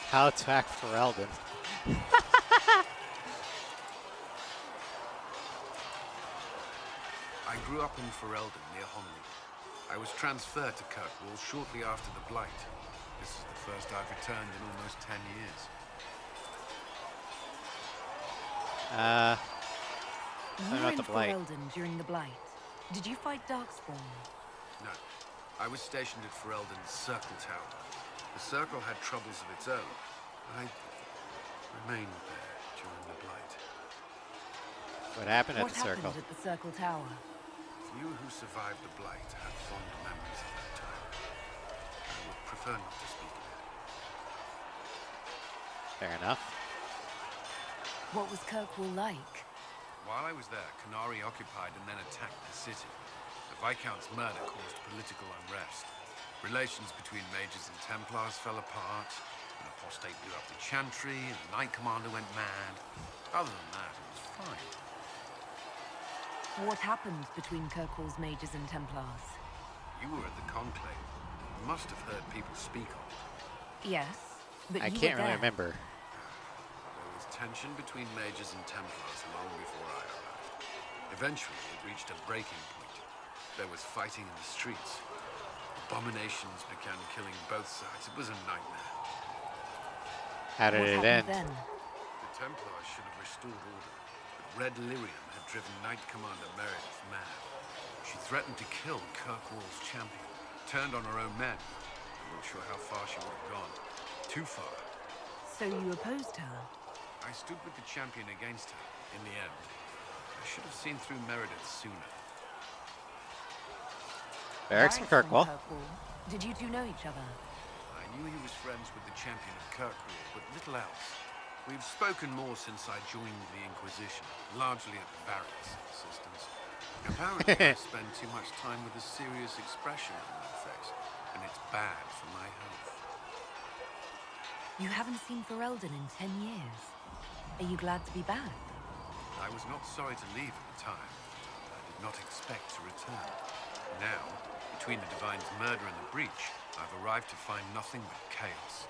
How to act for Eldon. I grew up in Ferelden, near Homley. I was transferred to Kirkwall shortly after the Blight. This is the first I've returned in almost 10 years. You Something were about in the Blight. Ferelden during the Blight. Did you fight Darkspawn? No. I was stationed at Ferelden's Circle Tower. The Circle had troubles of its own. I remained there during the Blight. What happened at What the Circle? happened at the Circle Tower? Few who survived the Blight have fond memories of that time. I would prefer not to speak of it. Fair enough. What was Kirkwall like? While I was there, Canary occupied and then attacked the city. The Viscount's murder caused political unrest. Relations between mages and Templars fell apart. An apostate blew up the Chantry, and the Knight Commander went mad. Other than that, it was fine. What happened between Kirkwall's mages and Templars? You were at the Conclave. You must have heard people speak of it. Yes, but I you can't were really there. remember. There was tension between mages and Templars long before I arrived. Eventually, it reached a breaking point. There was fighting in the streets. Abominations began killing both sides. It was a nightmare. How did it end? Then? The Templars should have restored order, but Red Lyrium had driven Knight Commander Meredith mad. She threatened to kill Kirkwall's champion, turned on her own men. I'm not sure how far she would have gone. Too far. So you opposed her? I stood with the champion against her, in the end. I should have seen through Meredith sooner. Barracks from Kirkwall. Did you two know each other? I knew he was friends with the champion of Kirkwall, but little else. We've spoken more since I joined the Inquisition, largely at the barracks assistance. Apparently, I spend too much time with a serious expression on my face, and it's bad for my health. You haven't seen Ferelden in 10 years. Are you glad to be back? I was not sorry to leave at the time. I did not expect to return. Now, between the Divine's murder and the breach, I've arrived to find nothing but chaos.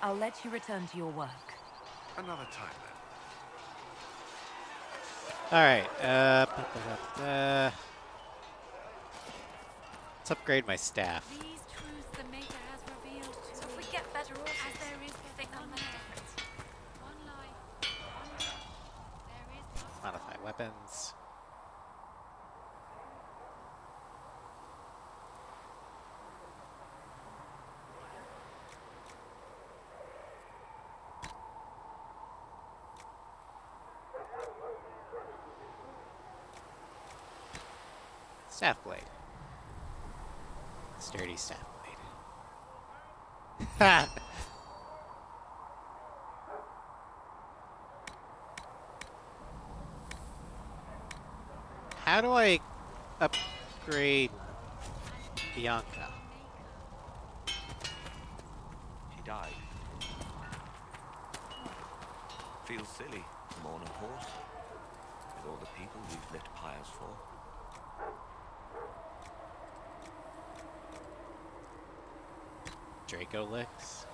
I'll let you return to your work. Another time, then. Alright, let's upgrade my staff. These truths the Maker has revealed to so if we get better orders, as there is one difference. One lie, one lie. There is one. Modify weapons. Staff blade. Sturdy staff blade. Ha! How do I upgrade Bianca? She died. Feels silly to mourn a horse with all the people we've lit pyres for. Draco licks.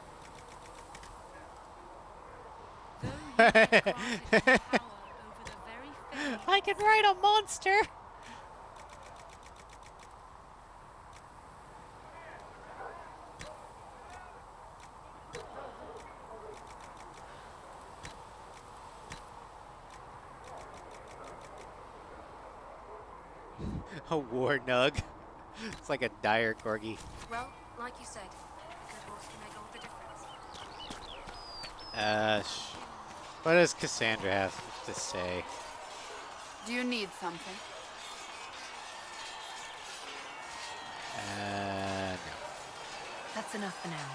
I can ride a monster! A war nug. It's like a dire corgi. Well, like you said, a good horse can make all the difference. What does Cassandra have to say? Do you need something? No. That's enough for now.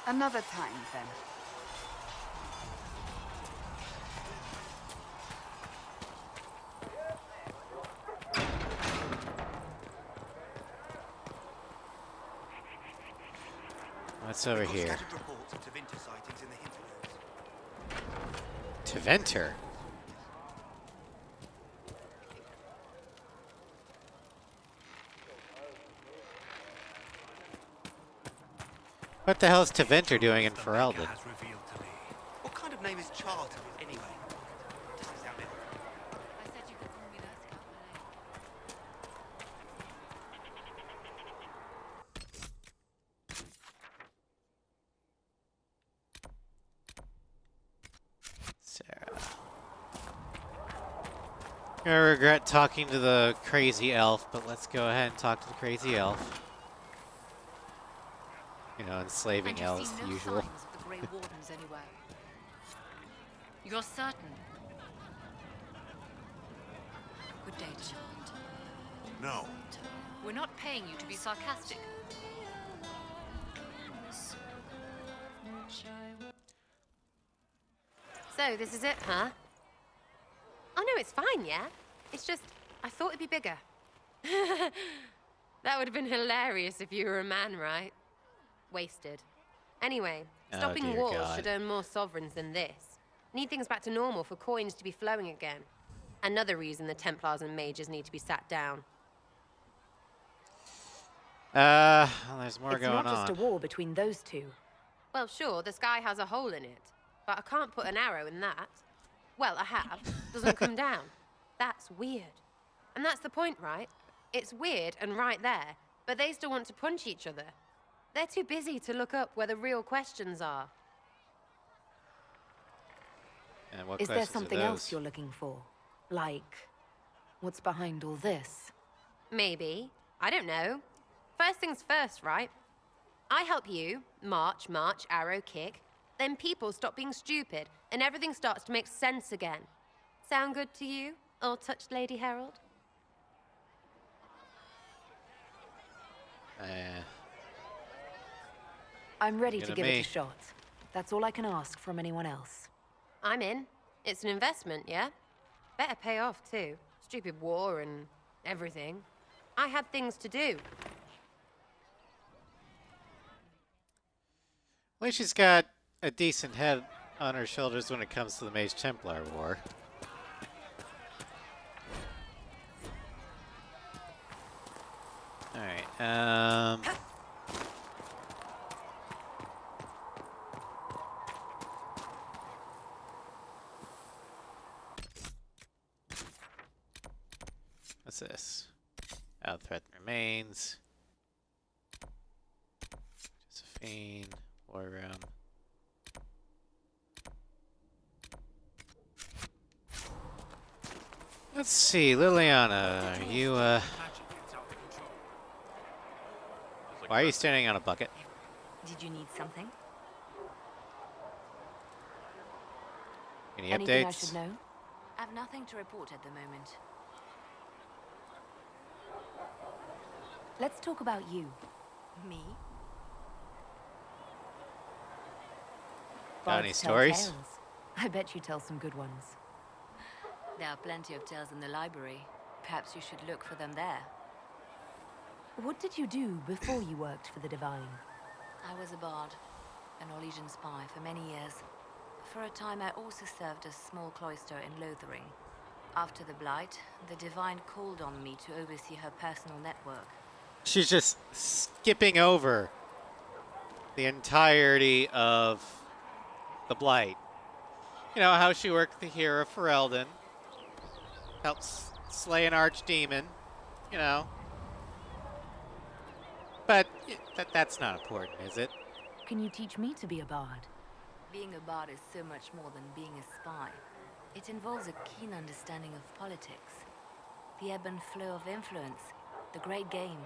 Another time, then. What's over here? Reports of Tevinter sightings in the hinterlands. Tevinter? What the hell is Tevinter doing in Ferelden? What kind of name is Charter, anyway? Doesn't sound it. I said you could call me that, Sarah. I regret talking to the crazy elf, but let's go ahead and talk to the crazy elf. You know, enslaving And you elves, see the no usual. signs of the Grey Wardens anywhere. You're certain? Good day to you. No. We're not paying you to be sarcastic. So, this is it, huh? Oh, no, it's fine, yeah? It's just, I thought it'd be bigger. That would have been hilarious if you were a man, right? Wasted. Anyway, Oh, stopping dear wars God. should earn more sovereigns than this. Need things back to normal for coins to be flowing again. Another reason the Templars and mages need to be sat down. Well, there's more It's going not on. just a war between those two. Well, sure, the sky has a hole in it, but I can't put an arrow in that. Well, I have. Doesn't come down. That's weird. And that's the point, right? It's weird and right there, but they still want to punch each other. They're too busy to look up where the real questions are. And what Is there questions are something those? else you're looking for? Like, what's behind all this? Maybe. I don't know. First things first, right? I help you, march, arrow, kick. Then people stop being stupid, and everything starts to make sense again. Sound good to you, all-touched Lady Herald? I'm ready to Gonna give it me. a shot. That's all I can ask from anyone else. I'm in. It's an investment, yeah? Better pay off, too. Stupid war and everything. I had things to do. At least she's got a decent head on her shoulders when it comes to the Mage Templar War. Alright, what's this? Out threat remains. Josephine, war room. Let's see, Liliana, are you, why are you standing on a bucket? Did you need something? Any Anything updates? I should know? I've nothing to report at the moment. Let's talk about you. Me? Got any Bards tell stories? tales. I bet you tell some good ones. There are plenty of tales in the library. Perhaps you should look for them there. What did you do before you worked for the Divine? I was a bard, an Orlesian spy for many years. For a time, I also served a small cloister in Lothering. After the Blight, the Divine called on me to oversee her personal network. She's just skipping over the entirety of the Blight. You know, how she worked the hero for Eldon. Helps slay an archdemon, you know. But that's not important, is it? Can you teach me to be a bard? Being a bard is so much more than being a spy. It involves a keen understanding of politics, the ebb and flow of influence, the great game.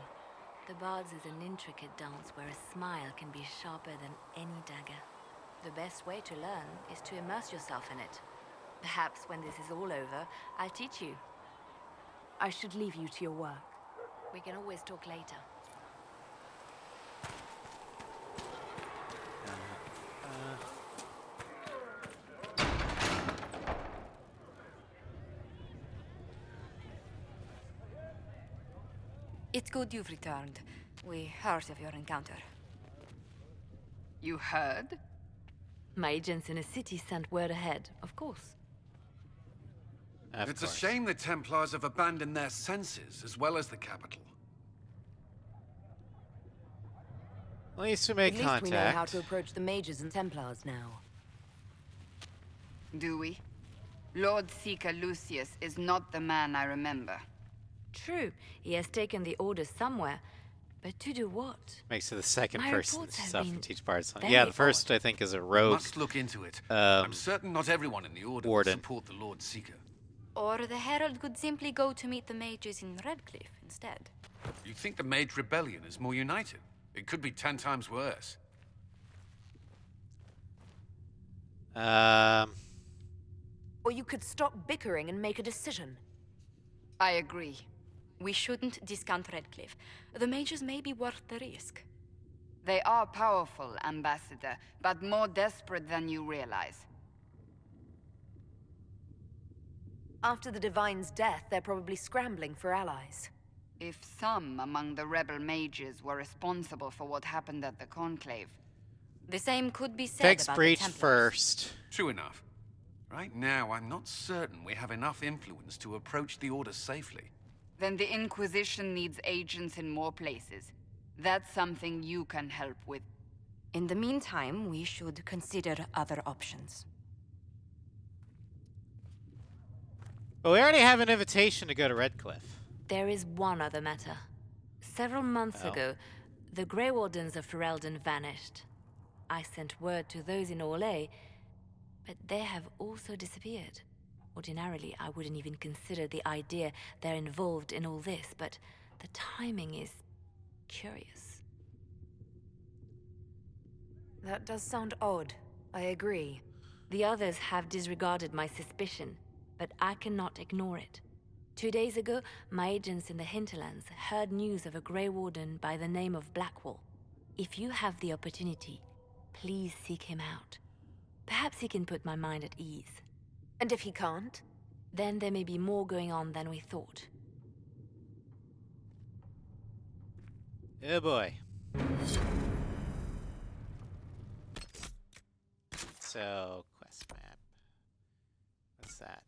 The bard's is an intricate dance where a smile can be sharper than any dagger. The best way to learn is to immerse yourself in it. Perhaps when this is all over, I'll teach you. I should leave you to your work. We can always talk later. It's good you've returned. We heard of your encounter. You heard? My agents in a city sent word ahead, of course. It's a shame the Templars have abandoned their senses, as well as the capital. At least we make At least we know how contact. to approach the mages and Templars now. Do we? Lord Seeker Lucius is not the man I remember. True, he has taken the orders somewhere, but to do what? Makes it the second My person reports have stuff been from Teach Bards. very Yeah, the first I think is a rogue. Must look into it. I'm certain not everyone in the Order will warden. support the Lord Seeker. Or the Herald could simply go to meet the mages in Redcliffe instead. You think the Mage Rebellion is more united? It could be 10 times worse. Or you could stop bickering and make a decision. I agree. We shouldn't discount Redcliffe. The mages may be worth the risk. They are powerful, Ambassador, but more desperate than you realize. After the Divine's death, they're probably scrambling for allies. If some among the rebel mages were responsible for what happened at the Conclave... The same could be said Fix about breach the Templars. first. True enough. Right now, I'm not certain we have enough influence to approach the Order safely. Then the Inquisition needs agents in more places. That's something you can help with. In the meantime, we should consider other options. But we already have an invitation to go to Redcliffe. There is one other matter. Several months ago, the Grey Wardens of Ferelden vanished. I sent word to those in Orlais, but they have also disappeared. Ordinarily, I wouldn't even consider the idea they're involved in all this, but the timing is curious. That does sound odd. I agree. The others have disregarded my suspicion, but I cannot ignore it. 2 days ago, my agents in the hinterlands heard news of a Grey Warden by the name of Blackwall. If you have the opportunity, please seek him out. Perhaps he can put my mind at ease. And if he can't? Then there may be more going on than we thought. Oh boy. So, quest map. What's that?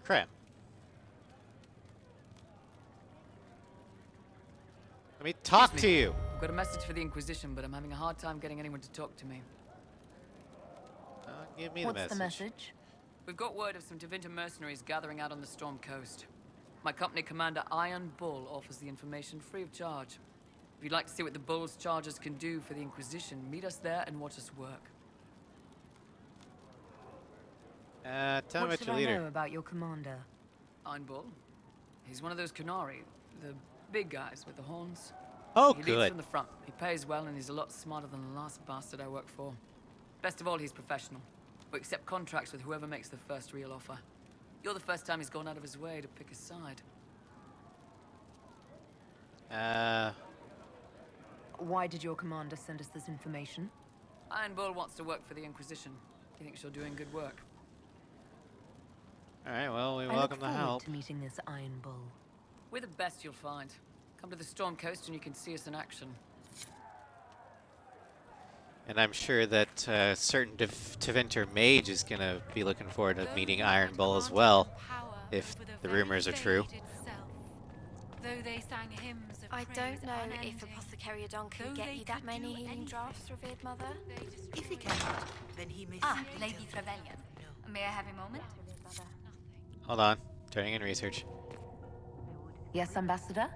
Crap. Let me talk to you. I've got a message for the Inquisition, but I'm having a hard time getting anyone to talk to me. Give me What's the message? We've got word of some Tevinter mercenaries gathering out on the Storm Coast. My company commander, Iron Bull, offers the information free of charge. If you'd like to see what the Bull's charges can do for the Inquisition, meet us there and watch us work. Tell me about your leader. Know about your commander? Iron Bull? He's one of those Kunari, the big guys with the horns. Oh, he good. leads from the front. He pays well, and he's a lot smarter than the last bastard I worked for. Best of all, he's professional. We accept contracts with whoever makes the first real offer. You're the first time he's gone out of his way to pick a side. Why did your commander send us this information? Iron Bull wants to work for the Inquisition. He thinks you're doing good work. Alright, well, we I welcome look the forward help. to meeting this Iron Bull. We're the best you'll find. Come to the Storm Coast and you can see us in action. And I'm sure that certain Tevinter mage is going to be looking forward to meeting Iron Bull as well, if the rumors are true. Though they sang hymns of I praise don't know unending. if Apothecary Adon can Though get they you that could many do healing anything, drafts, revered mother. If he cannot, then he may Ah, simply Lady tell me Trevelyan. May I have a moment? Hold on. Turning in research. Yes, Ambassador?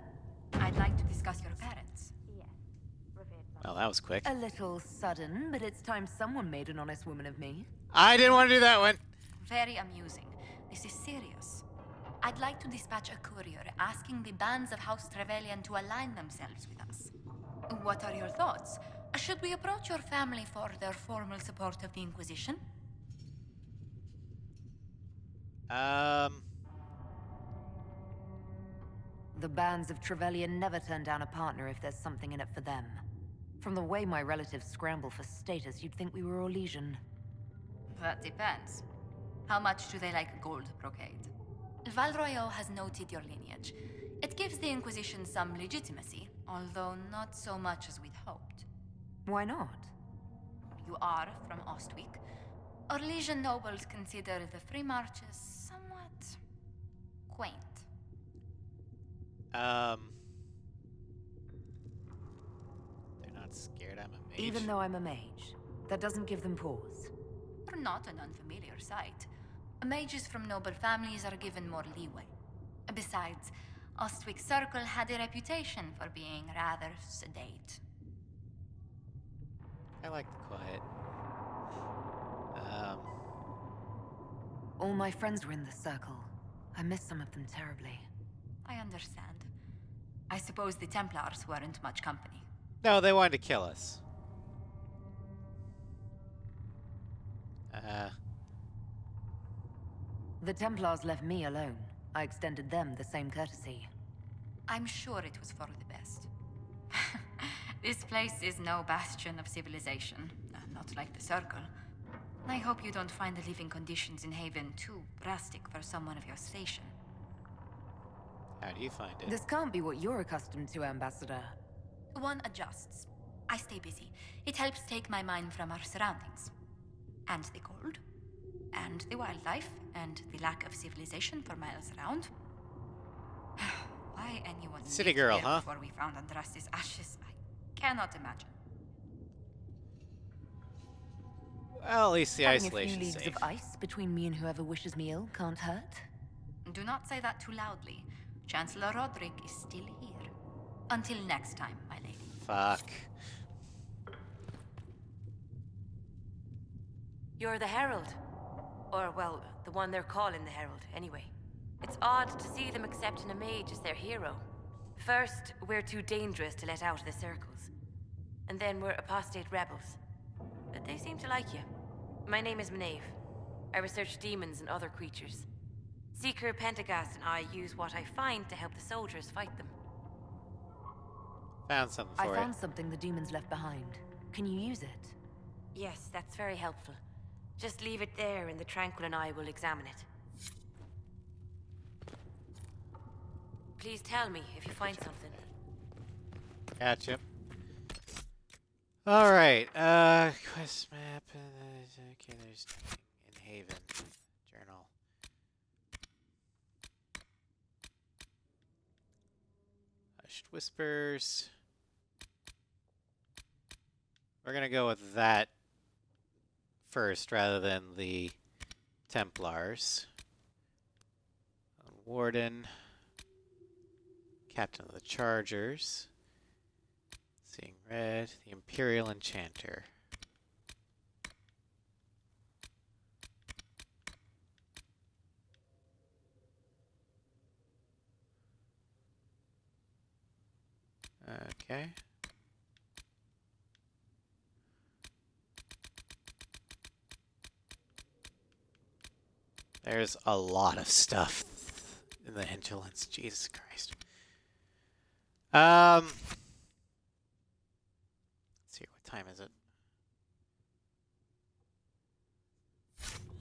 I'd like to discuss your parents. Well, that was quick. A little sudden, but it's time someone made an honest woman of me. I didn't want to do that one. Very amusing. This is serious. I'd like to dispatch a courier asking the bands of House Trevelyan to align themselves with us. What are your thoughts? Should we approach your family for their formal support of the Inquisition? The bands of Trevelyan never turn down a partner if there's something in it for them. From the way my relatives scramble for status, you'd think we were Orlesian. That depends. How much do they like gold brocade? Valroyo has noted your lineage. It gives the Inquisition some legitimacy, although not so much as we'd hoped. Why not? You are from Ostwick. Orlesian nobles consider the Free Marches somewhat quaint. They're not scared I'm a mage. Even though I'm a mage, that doesn't give them pause. You're not an unfamiliar sight. Mages from noble families are given more leeway. Besides, Ostwick Circle had a reputation for being rather sedate. I like the quiet. All my friends were in the circle. I miss some of them terribly. I understand. I suppose the Templars weren't much company. No, they wanted to kill us. The Templars left me alone. I extended them the same courtesy. I'm sure it was for the best. This place is no bastion of civilization, not like the Circle. I hope you don't find the living conditions in Haven too drastic for someone of your station. How do you find it? This can't be what you're accustomed to, Ambassador. One adjusts. I stay busy. It helps take my mind from our surroundings. And the cold. And the wildlife. And the lack of civilization for miles around. Why anyone City lived girl, here huh? before we found Andraste's ashes, I cannot imagine. Well, at least the Having isolation a few leagues safe. of ice between me and whoever wishes me ill can't hurt. Do not say that too loudly. Chancellor Roderick is still here. Until next time, my lady. Fuck. You're the Herald. Or, well, the one they're calling the Herald, anyway. It's odd to see them accepting a mage as their hero. First, we're too dangerous to let out of the circles. And then we're apostate rebels. But they seem to like you. My name is Maeve. I research demons and other creatures. Seeker Pentagast and I use what I find to help the soldiers fight them. Found something for I it. found something the demons left behind. Can you use it? Yes, that's very helpful. Just leave it there and the Tranquil and I will examine it. Please tell me if you find something. Gotcha. Alright, quest map. Okay, there's nothing in Haven. Journal. Hushed Whispers. We're gonna go with that first rather than the Templars. Warden. Captain of the Chargers. Seeing red. The Imperial Enchanter. Okay. There's a lot of stuff in the hinterlands. Jesus Christ. Let's see, what time is it?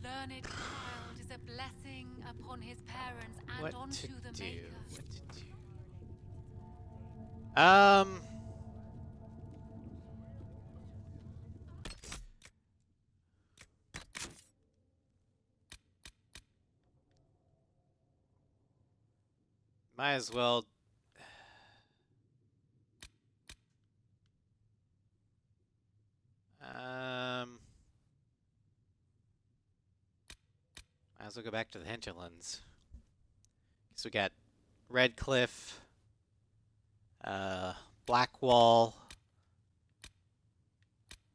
Learned child is a blessing upon his parents and What onto to the do? maker. What to do? Might as well. Might as well go back to the hinterlands. So we got Red Cliff, Blackwall,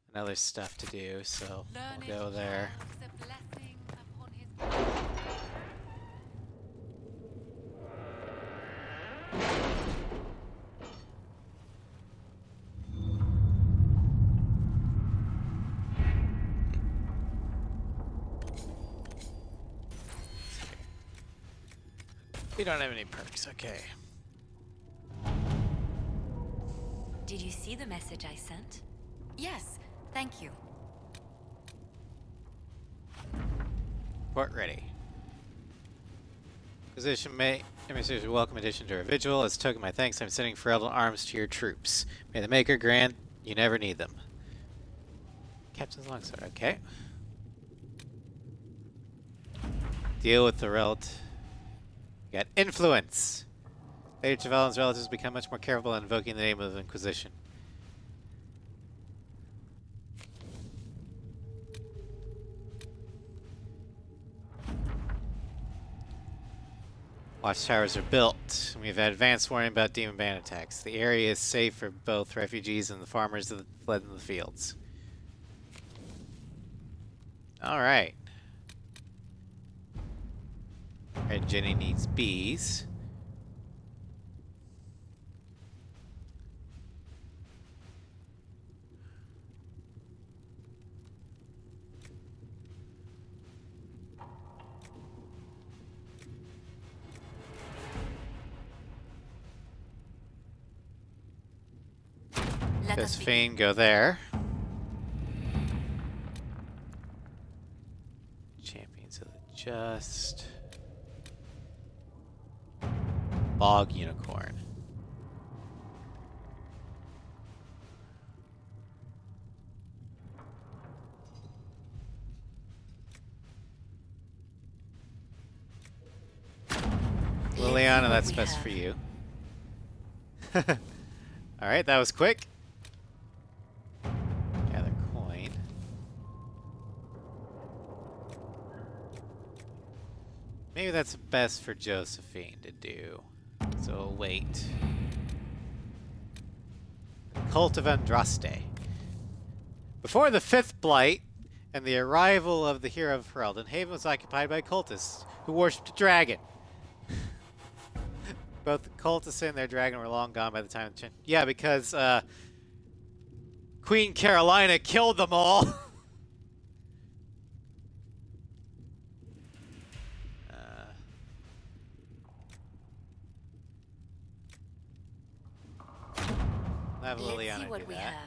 and other stuff to do, so we'll go there. We don't have any perks, okay. Did you see the message I sent? Yes, thank you. Port ready. Inquisition may a welcome addition to our vigil. As a token of my thanks, I'm sending Ferelden arms to your troops. May the Maker grant you never need them. Captain's longsword, okay. Deal with the relative. We got influence. Later, Trevelyan's relatives become much more careful in invoking the name of the Inquisition. Watchtowers are built. We've had advance warning about demon band attacks. The area is safe for both refugees and the farmers that fled in the fields. Alright. Red Jenny needs bees. Josephine, go there. Champions of the Just. Bog Unicorn. Liliana, that's best for you. Alright, that was quick. Gather coin. Maybe that's best for Josephine to do. So we'll wait. Cult of Andraste. Before the Fifth Blight and the arrival of the hero of Heraldon, Haven was occupied by cultists who worshipped a dragon. Both the cultists and their dragon were long gone by the time of the yeah, because Queen Carolina killed them all. Have Liliana do that. Have.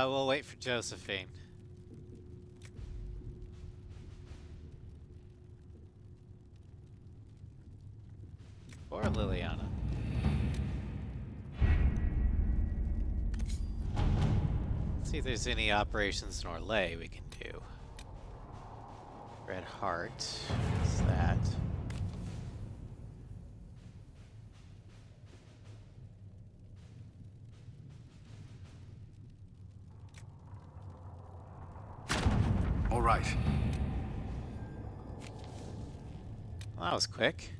We'll wait for Josephine. Or Liliana. Let's see if there's any operations in Orlais we can do. Red Heart. What's that? All right. Well, that was quick.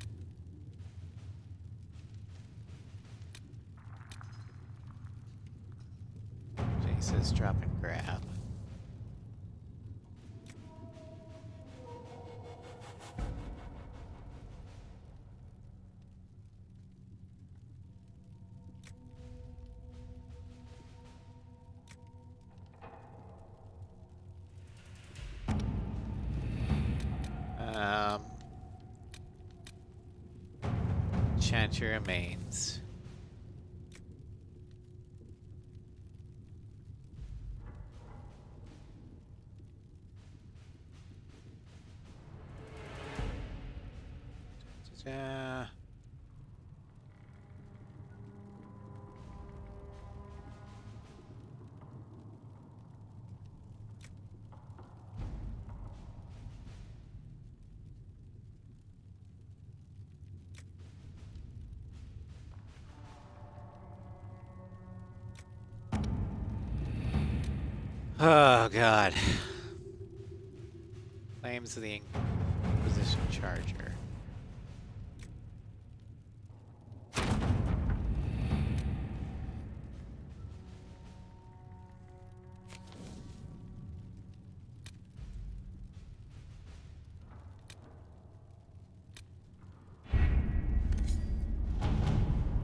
Jenny says drop and grab. Chant your remains. Da-da-da. Oh, God. Claims of the Inquisition Charger.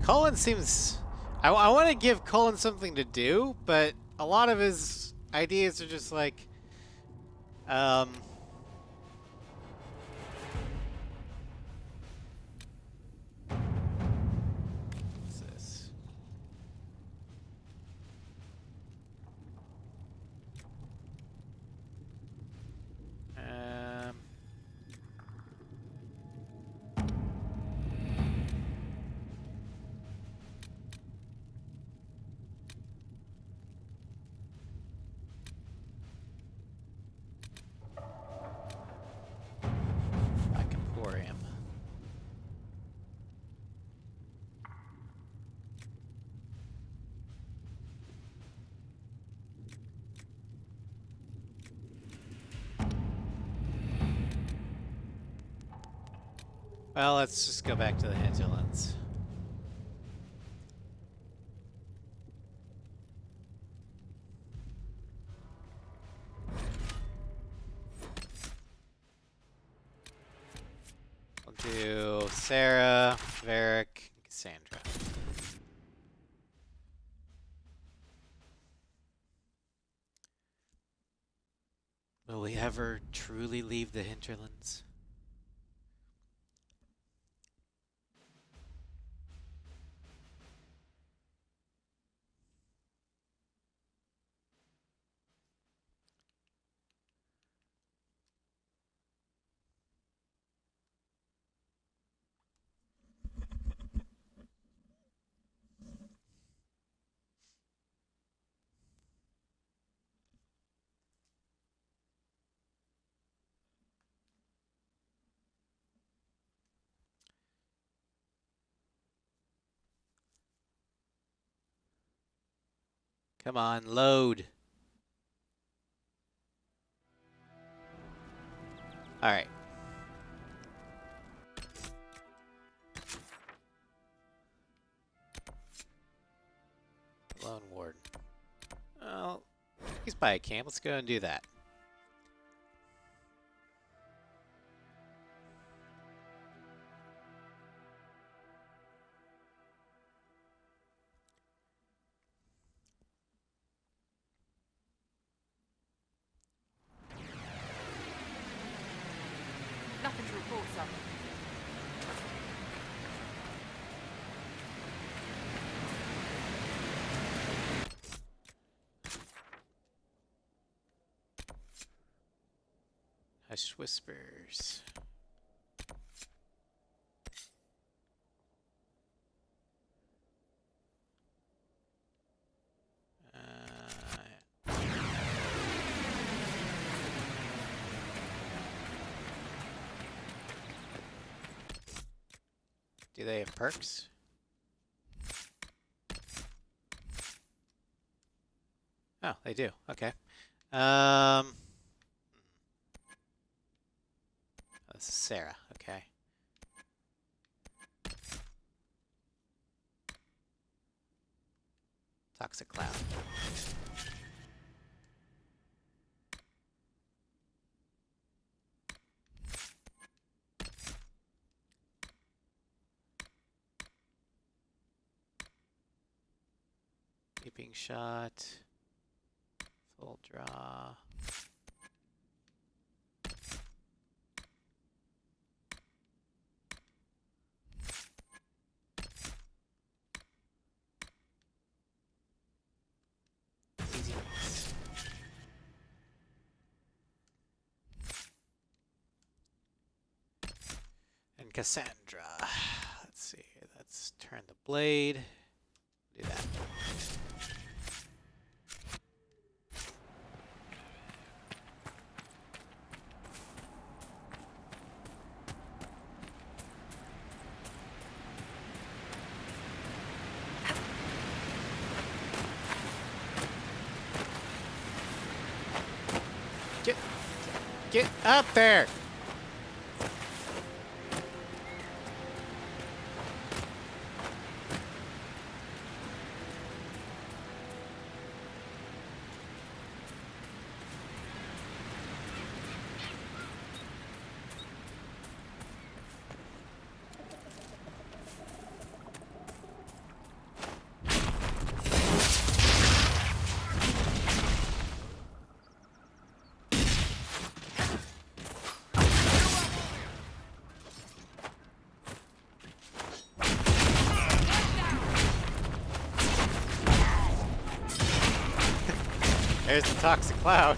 Cullen seems... I want to give Cullen something to do, but a lot of his ideas are just like, Well, let's just go back to the hinterlands. We'll do Sarah, Varric, and Cassandra. Will we ever truly leave the hinterlands? Come on, load. All right. Lone Warden. Well, he's by a camp. Let's go and do that. Nothing to report, sir. Hushed whispers. Do they have perks? Oh, they do. Okay. Oh, this is Sarah. Okay. Toxic Cloud. Leaping shot. Full draw. Easy wins. And Cassandra. Let's see. Let's turn the blade. Do that. Get up there! There's the toxic cloud.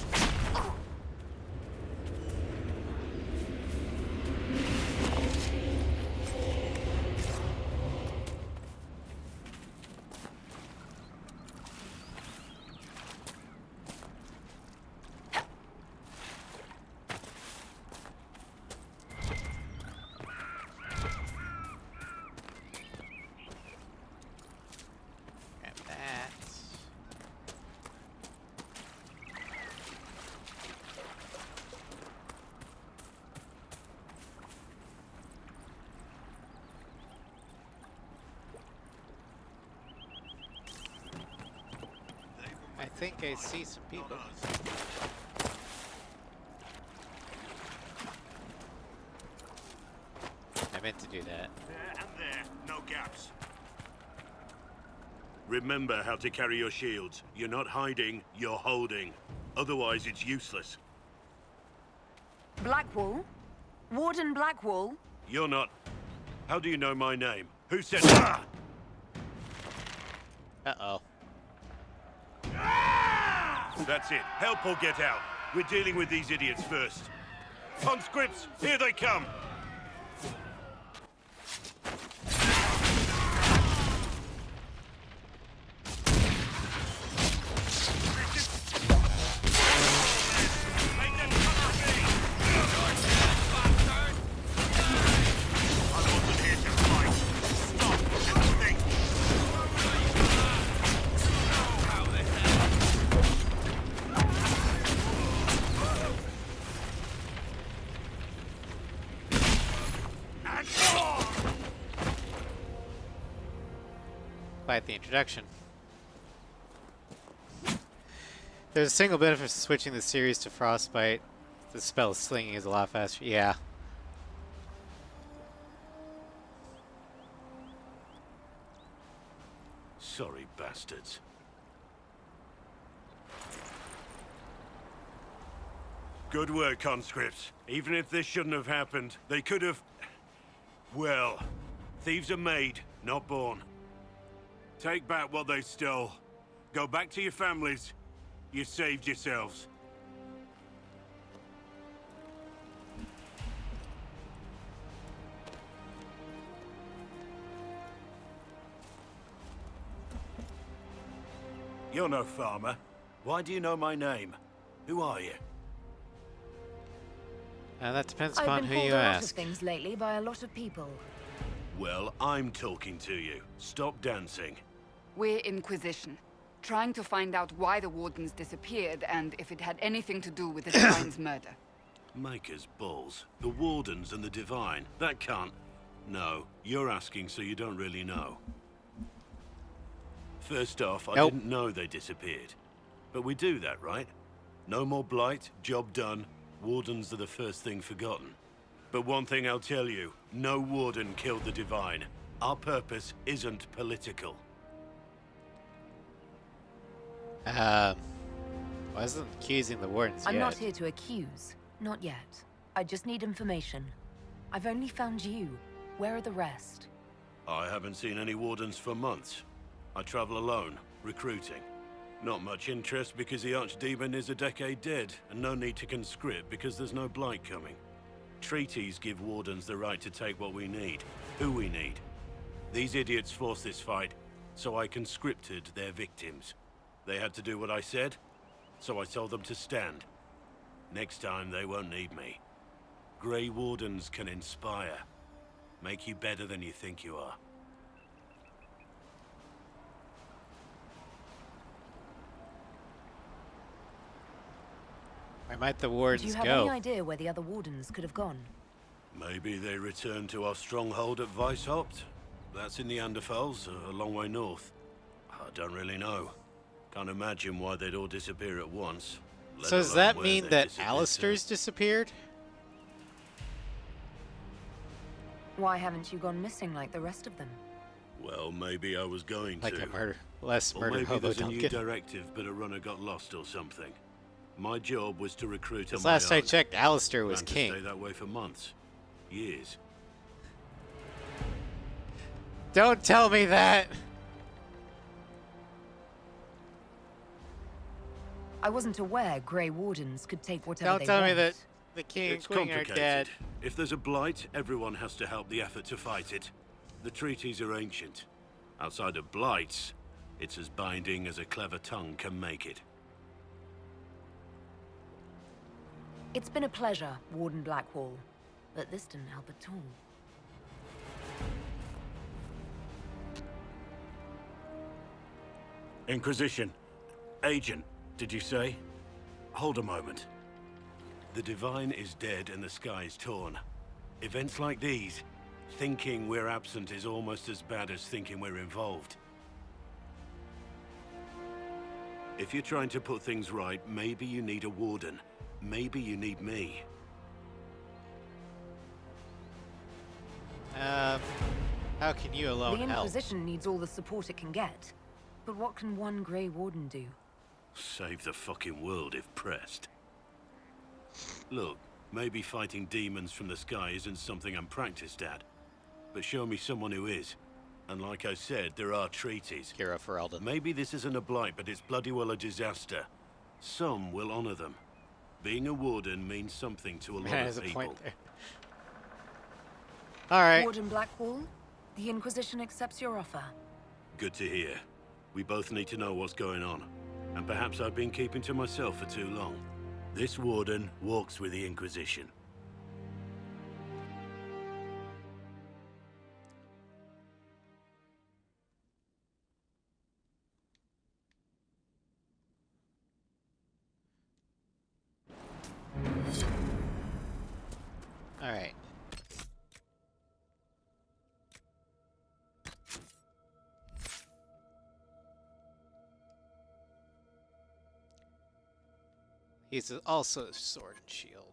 think I see some people. I meant to do that. There and there, no gaps. Remember how to carry your shields. You're not hiding, you're holding. Otherwise, it's useless. Blackwall? Warden Blackwall? You're not... How do you know my name? Who said... Ah! Uh-oh. That's it. Help or get out. We're dealing with these idiots first. Conscripts, here they come! Quite the introduction. There's a single benefit to switching the series to Frostbite. The spell slinging is a lot faster. Yeah. Sorry, bastards. Good work, conscripts. Even if this shouldn't have happened, they could have... Well, thieves are made, not born. Take back what they stole. Go back to your families. You saved yourselves. You're no farmer. Why do you know my name? Who are you? That depends I've upon been who called you a lot of ask. things lately by a lot of people. Well, I'm talking to you. Stop dancing. We're Inquisition, trying to find out why the Wardens disappeared and if it had anything to do with the Divine's murder. Maker's balls. The Wardens and the Divine. That can't... No, you're asking so you don't really know. First off, I didn't know they disappeared. But we do that, right? No more blight, job done. Wardens are the first thing forgotten. But one thing I'll tell you, no Warden killed the Divine. Our purpose isn't political. Wasn't accusing the wardens I'm yet. not here to accuse. Not yet. I just need information. I've only found you. Where are the rest? I haven't seen any Wardens for months. I travel alone, recruiting. Not much interest because the Archdemon is a decade dead, and no need to conscript because there's no blight coming. Treaties give Wardens the right to take what we need, who we need. These idiots forced this fight, so I conscripted their victims. They had to do what I said, so I told them to stand. Next time, they won't need me. Grey Wardens can inspire. Make you better than you think you are. Where might the Do wardens you have go? any idea where the other Wardens could have gone? Maybe they returned to our stronghold at Weishaupt. That's in the Anderfels, a long way north. I don't really know. Can't imagine why they'd all disappear at once. So does that mean that Alistair's disappeared? Why haven't you gone missing like the rest of them? Well, maybe I was going Like to. a murder, less Or murder maybe hobo there's a new Duncan. directive, but a runner got lost or something. My job was to recruit on Because my last I own. checked, Alistair was Planned to king. stay that way for months. Years. Don't tell me that! I wasn't aware Grey Wardens could take whatever Don't they tell me want. that the king It's and queen are complicated. dead. If there's a blight, everyone has to help the effort to fight it. The treaties are ancient. Outside of blights, it's as binding as a clever tongue can make it. It's been a pleasure, Warden Blackwall, but this didn't help at all. Inquisition. Agent, did you say? Hold a moment. The Divine is dead and the sky is torn. Events like these, thinking we're absent is almost as bad as thinking we're involved. If you're trying to put things right, maybe you need a warden. Maybe you need me. How can you alone The help? Inquisition needs all the support it can get. But what can one Grey Warden do? Save the fucking world if pressed. Look, maybe fighting demons from the sky isn't something I'm practiced at. But show me someone who is. And like I said, there are treaties. Hero for Eldon. Maybe this isn't a blight, but it's bloody well a disaster. Some will honor them. Being a warden means something to a lot There's of a people. point there. All right. Warden Blackwall, the Inquisition accepts your offer. Good to hear. We both need to know what's going on. And perhaps I've been keeping to myself for too long. This warden walks with the Inquisition. All right. He's also a sword and shield.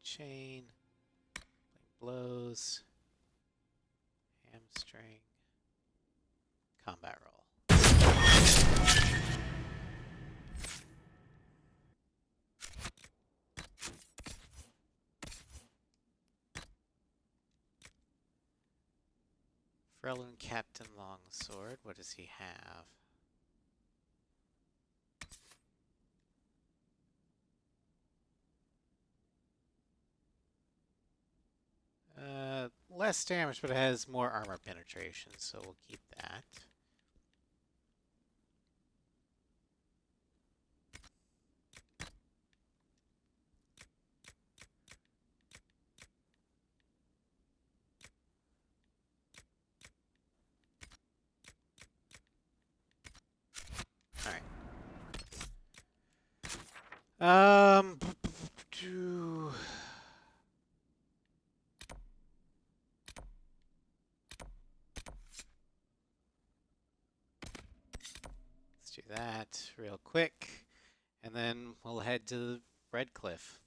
Chain, blows, hamstring, combat roll. Frelin Captain Longsword, what does he have? Less damage, but it has more armor penetration, so we'll keep that. Alright. Let's do that real quick, and then we'll head to Red Cliff.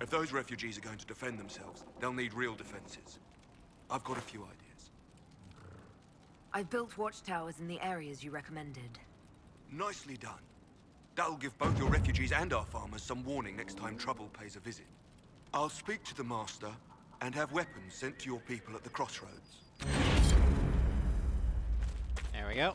If those refugees are going to defend themselves, they'll need real defenses. I've got a few ideas. I've built watchtowers in the areas you recommended. Nicely done. That'll give both your refugees and our farmers some warning next time trouble pays a visit. I'll speak to the Master and have weapons sent to your people at the crossroads. There we go.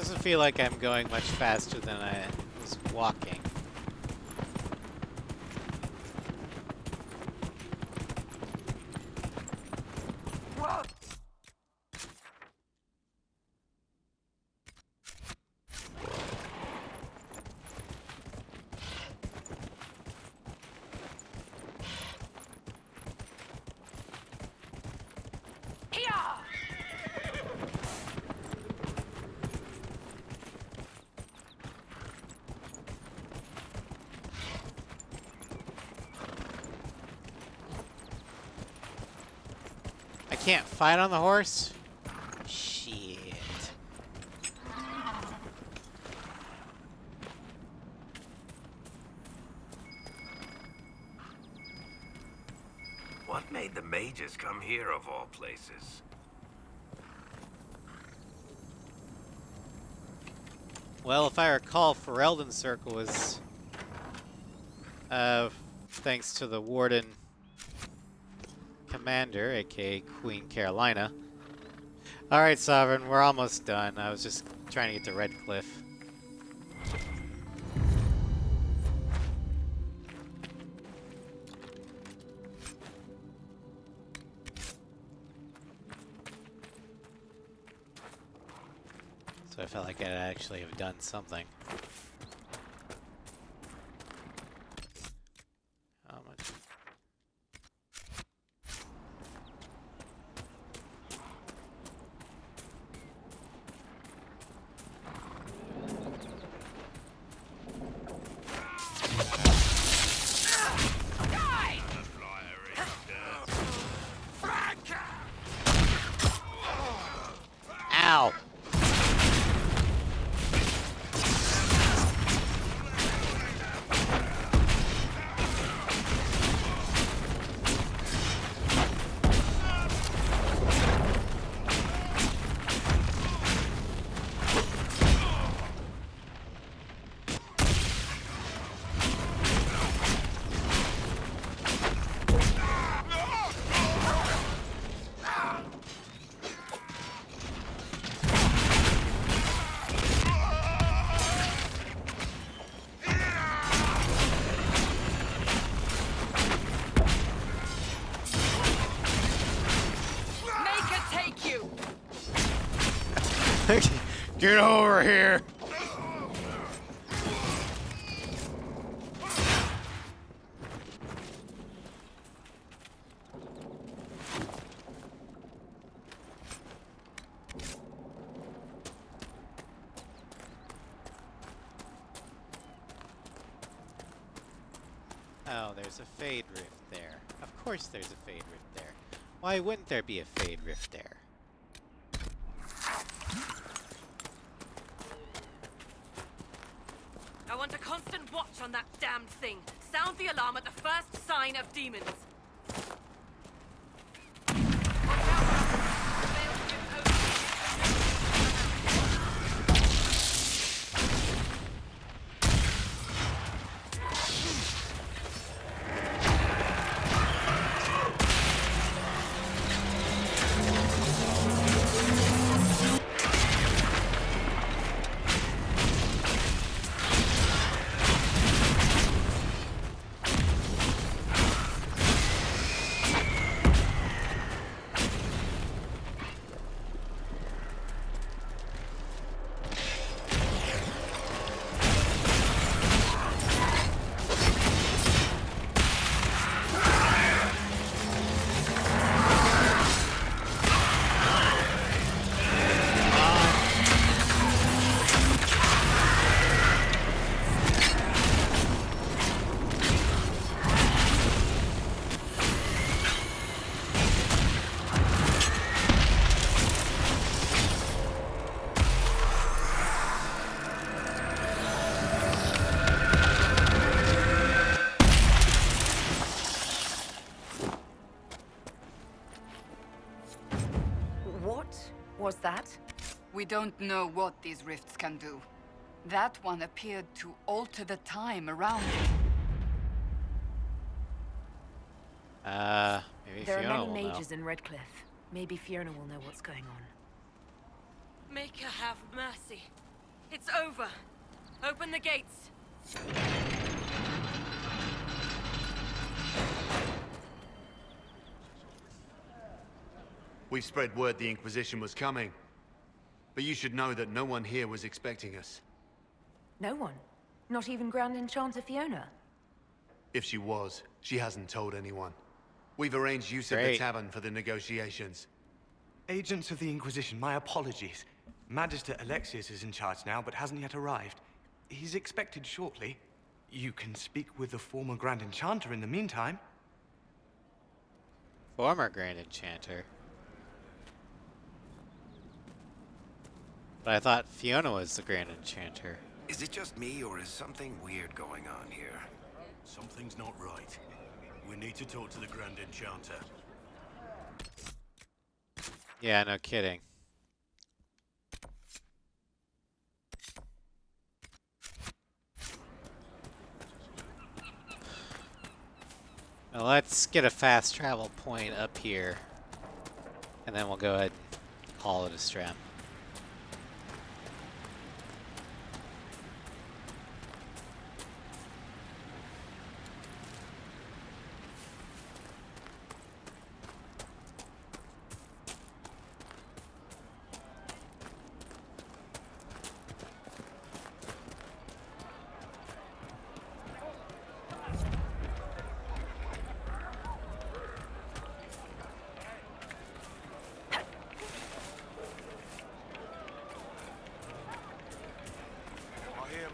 Doesn't feel like I'm going much faster than I was walking. I can't fight on the horse? Shit. What made the mages come here of all places? Well, if I recall, Ferelden's Circle was thanks to the Warden Commander, aka Queen Carolina. Alright, Sovereign, we're almost done. I was just trying to get to Red Cliff. So I felt like I'd actually have done something. How much? Ow! Get over here! Oh, there's a Fade Rift there. Of course there's a Fade Rift there. Why wouldn't there be a Fade Rift there? I want a constant watch on that damned thing. Sound the alarm at the first sign of demons. Was that? We don't know what these rifts can do. That one appeared to alter the time around it. Maybe There Fiona are will many know. mages in Redcliffe. Maybe Fiona will know what's going on. Make her have mercy. It's over. Open the gates. We spread word the Inquisition was coming. But you should know that no one here was expecting us. No one? Not even Grand Enchanter Fiona? If she was, she hasn't told anyone. We've arranged use of the tavern for the negotiations. Agents of the Inquisition, my apologies. Magister Alexius is in charge now, but hasn't yet arrived. He's expected shortly. You can speak with the former Grand Enchanter in the meantime. Former Grand Enchanter? But I thought Fiona was the Grand Enchanter. Is it just me, or is something weird going on here? Something's not right. We need to talk to the Grand Enchanter. Yeah, no kidding. Now let's get a fast travel point up here. And then we'll go ahead and call it a strap.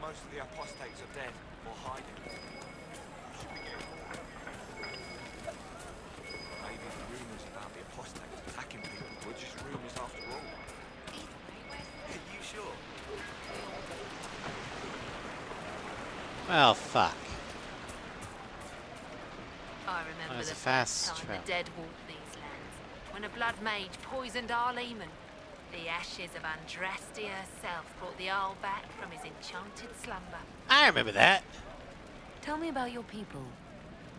Most of the apostates are dead or hiding. Maybe the rumors about the apostates attacking people were just rumors after all. Are you sure? Well, fuck. I remember That's the a fast first time travel. the dead walked these lands, when a blood mage poisoned our Lehman. The ashes of Andraste herself brought the Arl back from his enchanted slumber. I remember that. Tell me about your people.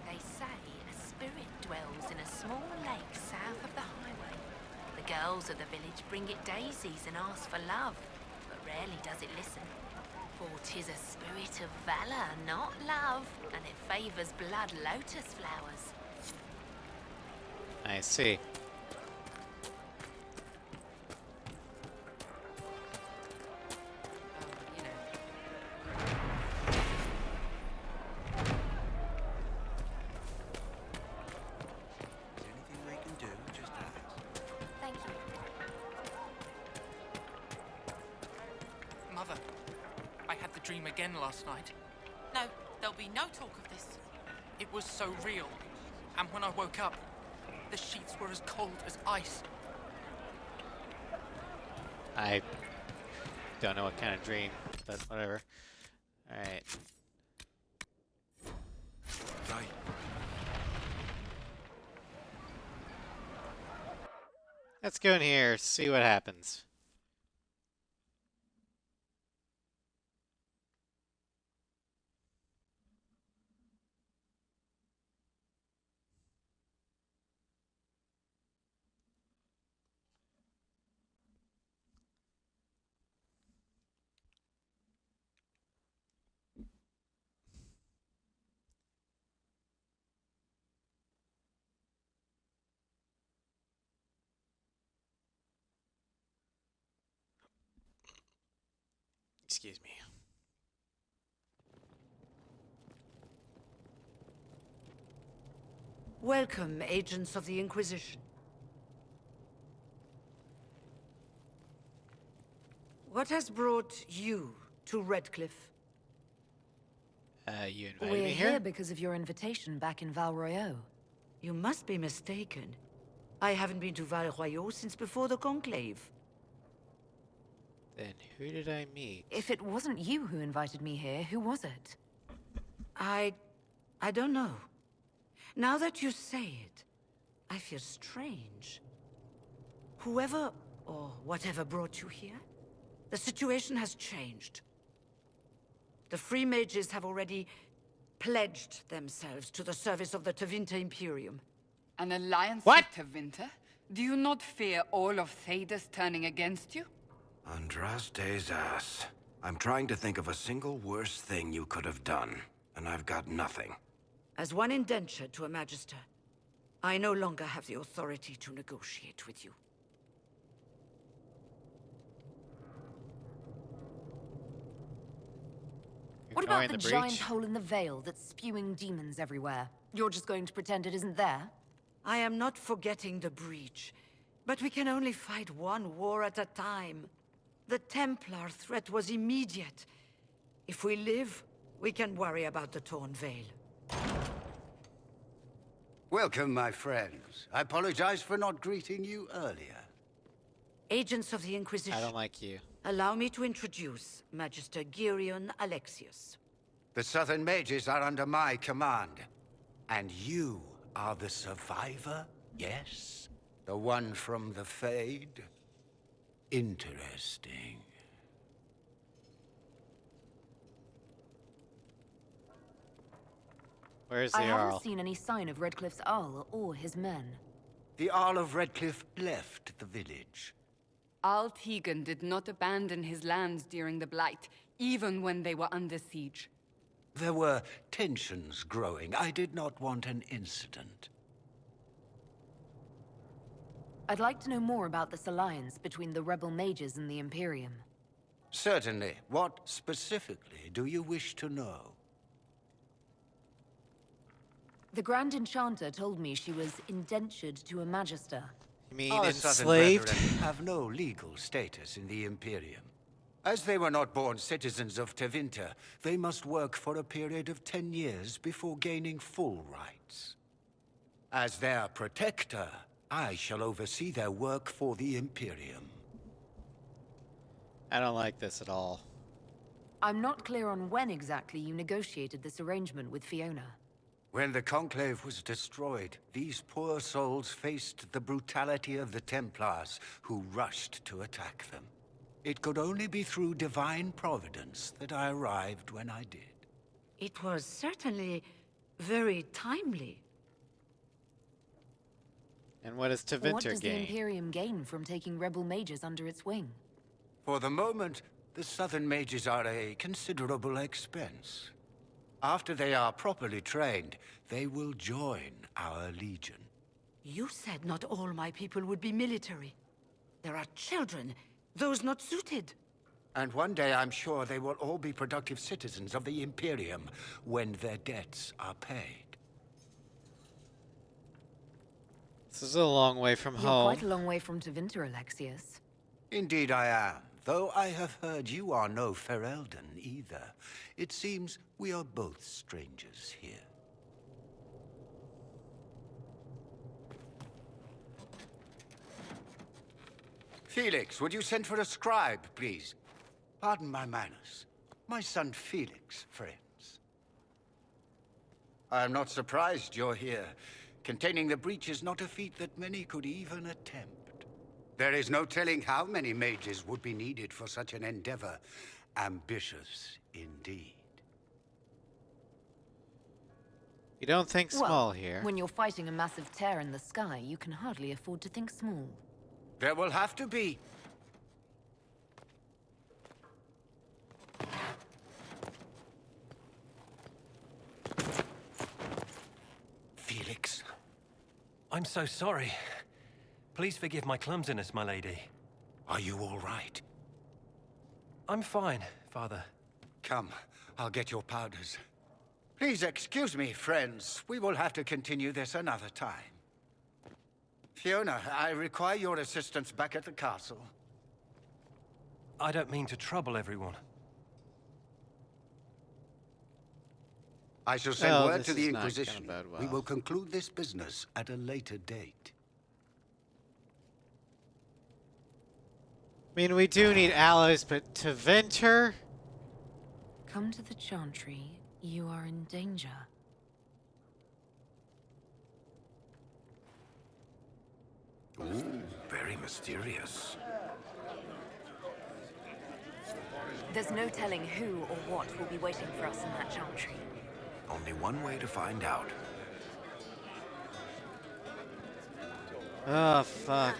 They say a spirit dwells in a small lake south of the highway. The girls of the village bring it daisies and ask for love, but rarely does it listen. For 'tis a spirit of valor, not love, and it favors blood lotus flowers. I see. Mother, I had the dream again last night. No, there'll be no talk of this. It was so real. And when I woke up, the sheets were as cold as ice. I don't know what kind of dream, but whatever. Alright. Let's go in here, see what happens. Excuse me. Welcome, agents of the Inquisition. What has brought you to Redcliffe? You invited We're me here here? because of your invitation back in Val Royeaux. You must be mistaken. I haven't been to Val Royeaux since before the Conclave. Then who did I meet? If it wasn't you who invited me here, who was it? I don't know. Now that you say it, I feel strange. Whoever or whatever brought you here, the situation has changed. The Free Mages have already pledged themselves to the service of the Tevinter Imperium. An alliance with Tevinter? Do you not fear all of Thedas turning against you? Andraste's ass. I'm trying to think of a single worse thing you could have done, and I've got nothing. As one indentured to a Magister, I no longer have the authority to negotiate with you. What about the giant hole in the veil that's spewing demons everywhere? You're just going to pretend it isn't there? I am not forgetting the breach, but we can only fight one war at a time. The Templar threat was immediate. If we live, we can worry about the torn veil. Welcome, my friends. I apologize for not greeting you earlier. Agents of the Inquisition. I don't like you. Allow me to introduce Magister Girion Alexius. The Southern Mages are under my command. And you are the survivor, yes? The one from the Fade? Interesting. Where's the I Jarl? haven't seen any sign of Redcliffe's Arl or his men. The Arl of Redcliffe left the village. Al Tegan did not abandon his lands during the Blight, even when they were under siege. There were tensions growing. I did not want an incident. I'd like to know more about this alliance between the rebel mages and the Imperium. Certainly. What specifically do you wish to know? The Grand Enchanter told me she was indentured to a Magister. You mean Our enslaved? Southern brethren have no legal status in the Imperium. As they were not born citizens of Tevinter, they must work for a period of 10 years before gaining full rights. As their protector, I shall oversee their work for the Imperium. I don't like this at all. I'm not clear on when exactly you negotiated this arrangement with Fiona. When the Conclave was destroyed, these poor souls faced the brutality of the Templars, who rushed to attack them. It could only be through divine providence that I arrived when I did. It was certainly very timely. And what does What Tevinter does the gain? Imperium gain from taking rebel mages under its wing? For the moment, the Southern Mages are a considerable expense. After they are properly trained, they will join our legion. You said not all my people would be military. There are children, those not suited. And one day I'm sure they will all be productive citizens of the Imperium when their debts are paid. This is a long way from You're home. quite a long way from Tevinter, Alexius. Indeed I am, though I have heard you are no Ferelden either. It seems we are both strangers here. Felix, would you send for a scribe, please? Pardon my manners. My son Felix, friends. I am not surprised you're here. Containing the breach is not a feat that many could even attempt. There is no telling how many mages would be needed for such an endeavor. Ambitious indeed. You don't think small Well, here. when you're fighting a massive tear in the sky, you can hardly afford to think small. There will have to be. Felix. I'm so sorry. Please forgive my clumsiness, my lady. Are you all right? I'm fine, Father. Come, I'll get your powders. Please excuse me, friends. We will have to continue this another time. Fiona, I require your assistance back at the castle. I don't mean to trouble everyone. I shall send Oh, word this to the is not gonna Inquisition. bode well. We will conclude this business at a later date. I mean, we do need allies, but Tevinter? Come to the Chantry. You are in danger. Ooh, very mysterious. There's no telling who or what will be waiting for us in that Chantry. Only one way to find out. Oh, fuck.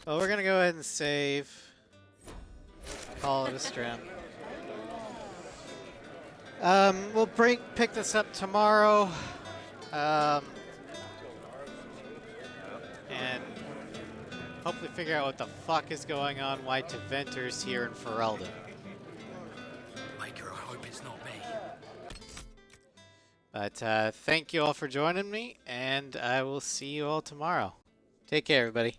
Well, we're gonna go ahead and save. Call it a stream. We'll pick this up tomorrow. And hopefully figure out what the fuck is going on, why Tevinter's here in Ferelden. Maker, I hope it's not me. But thank you all for joining me, and I will see you all tomorrow. Take care, everybody.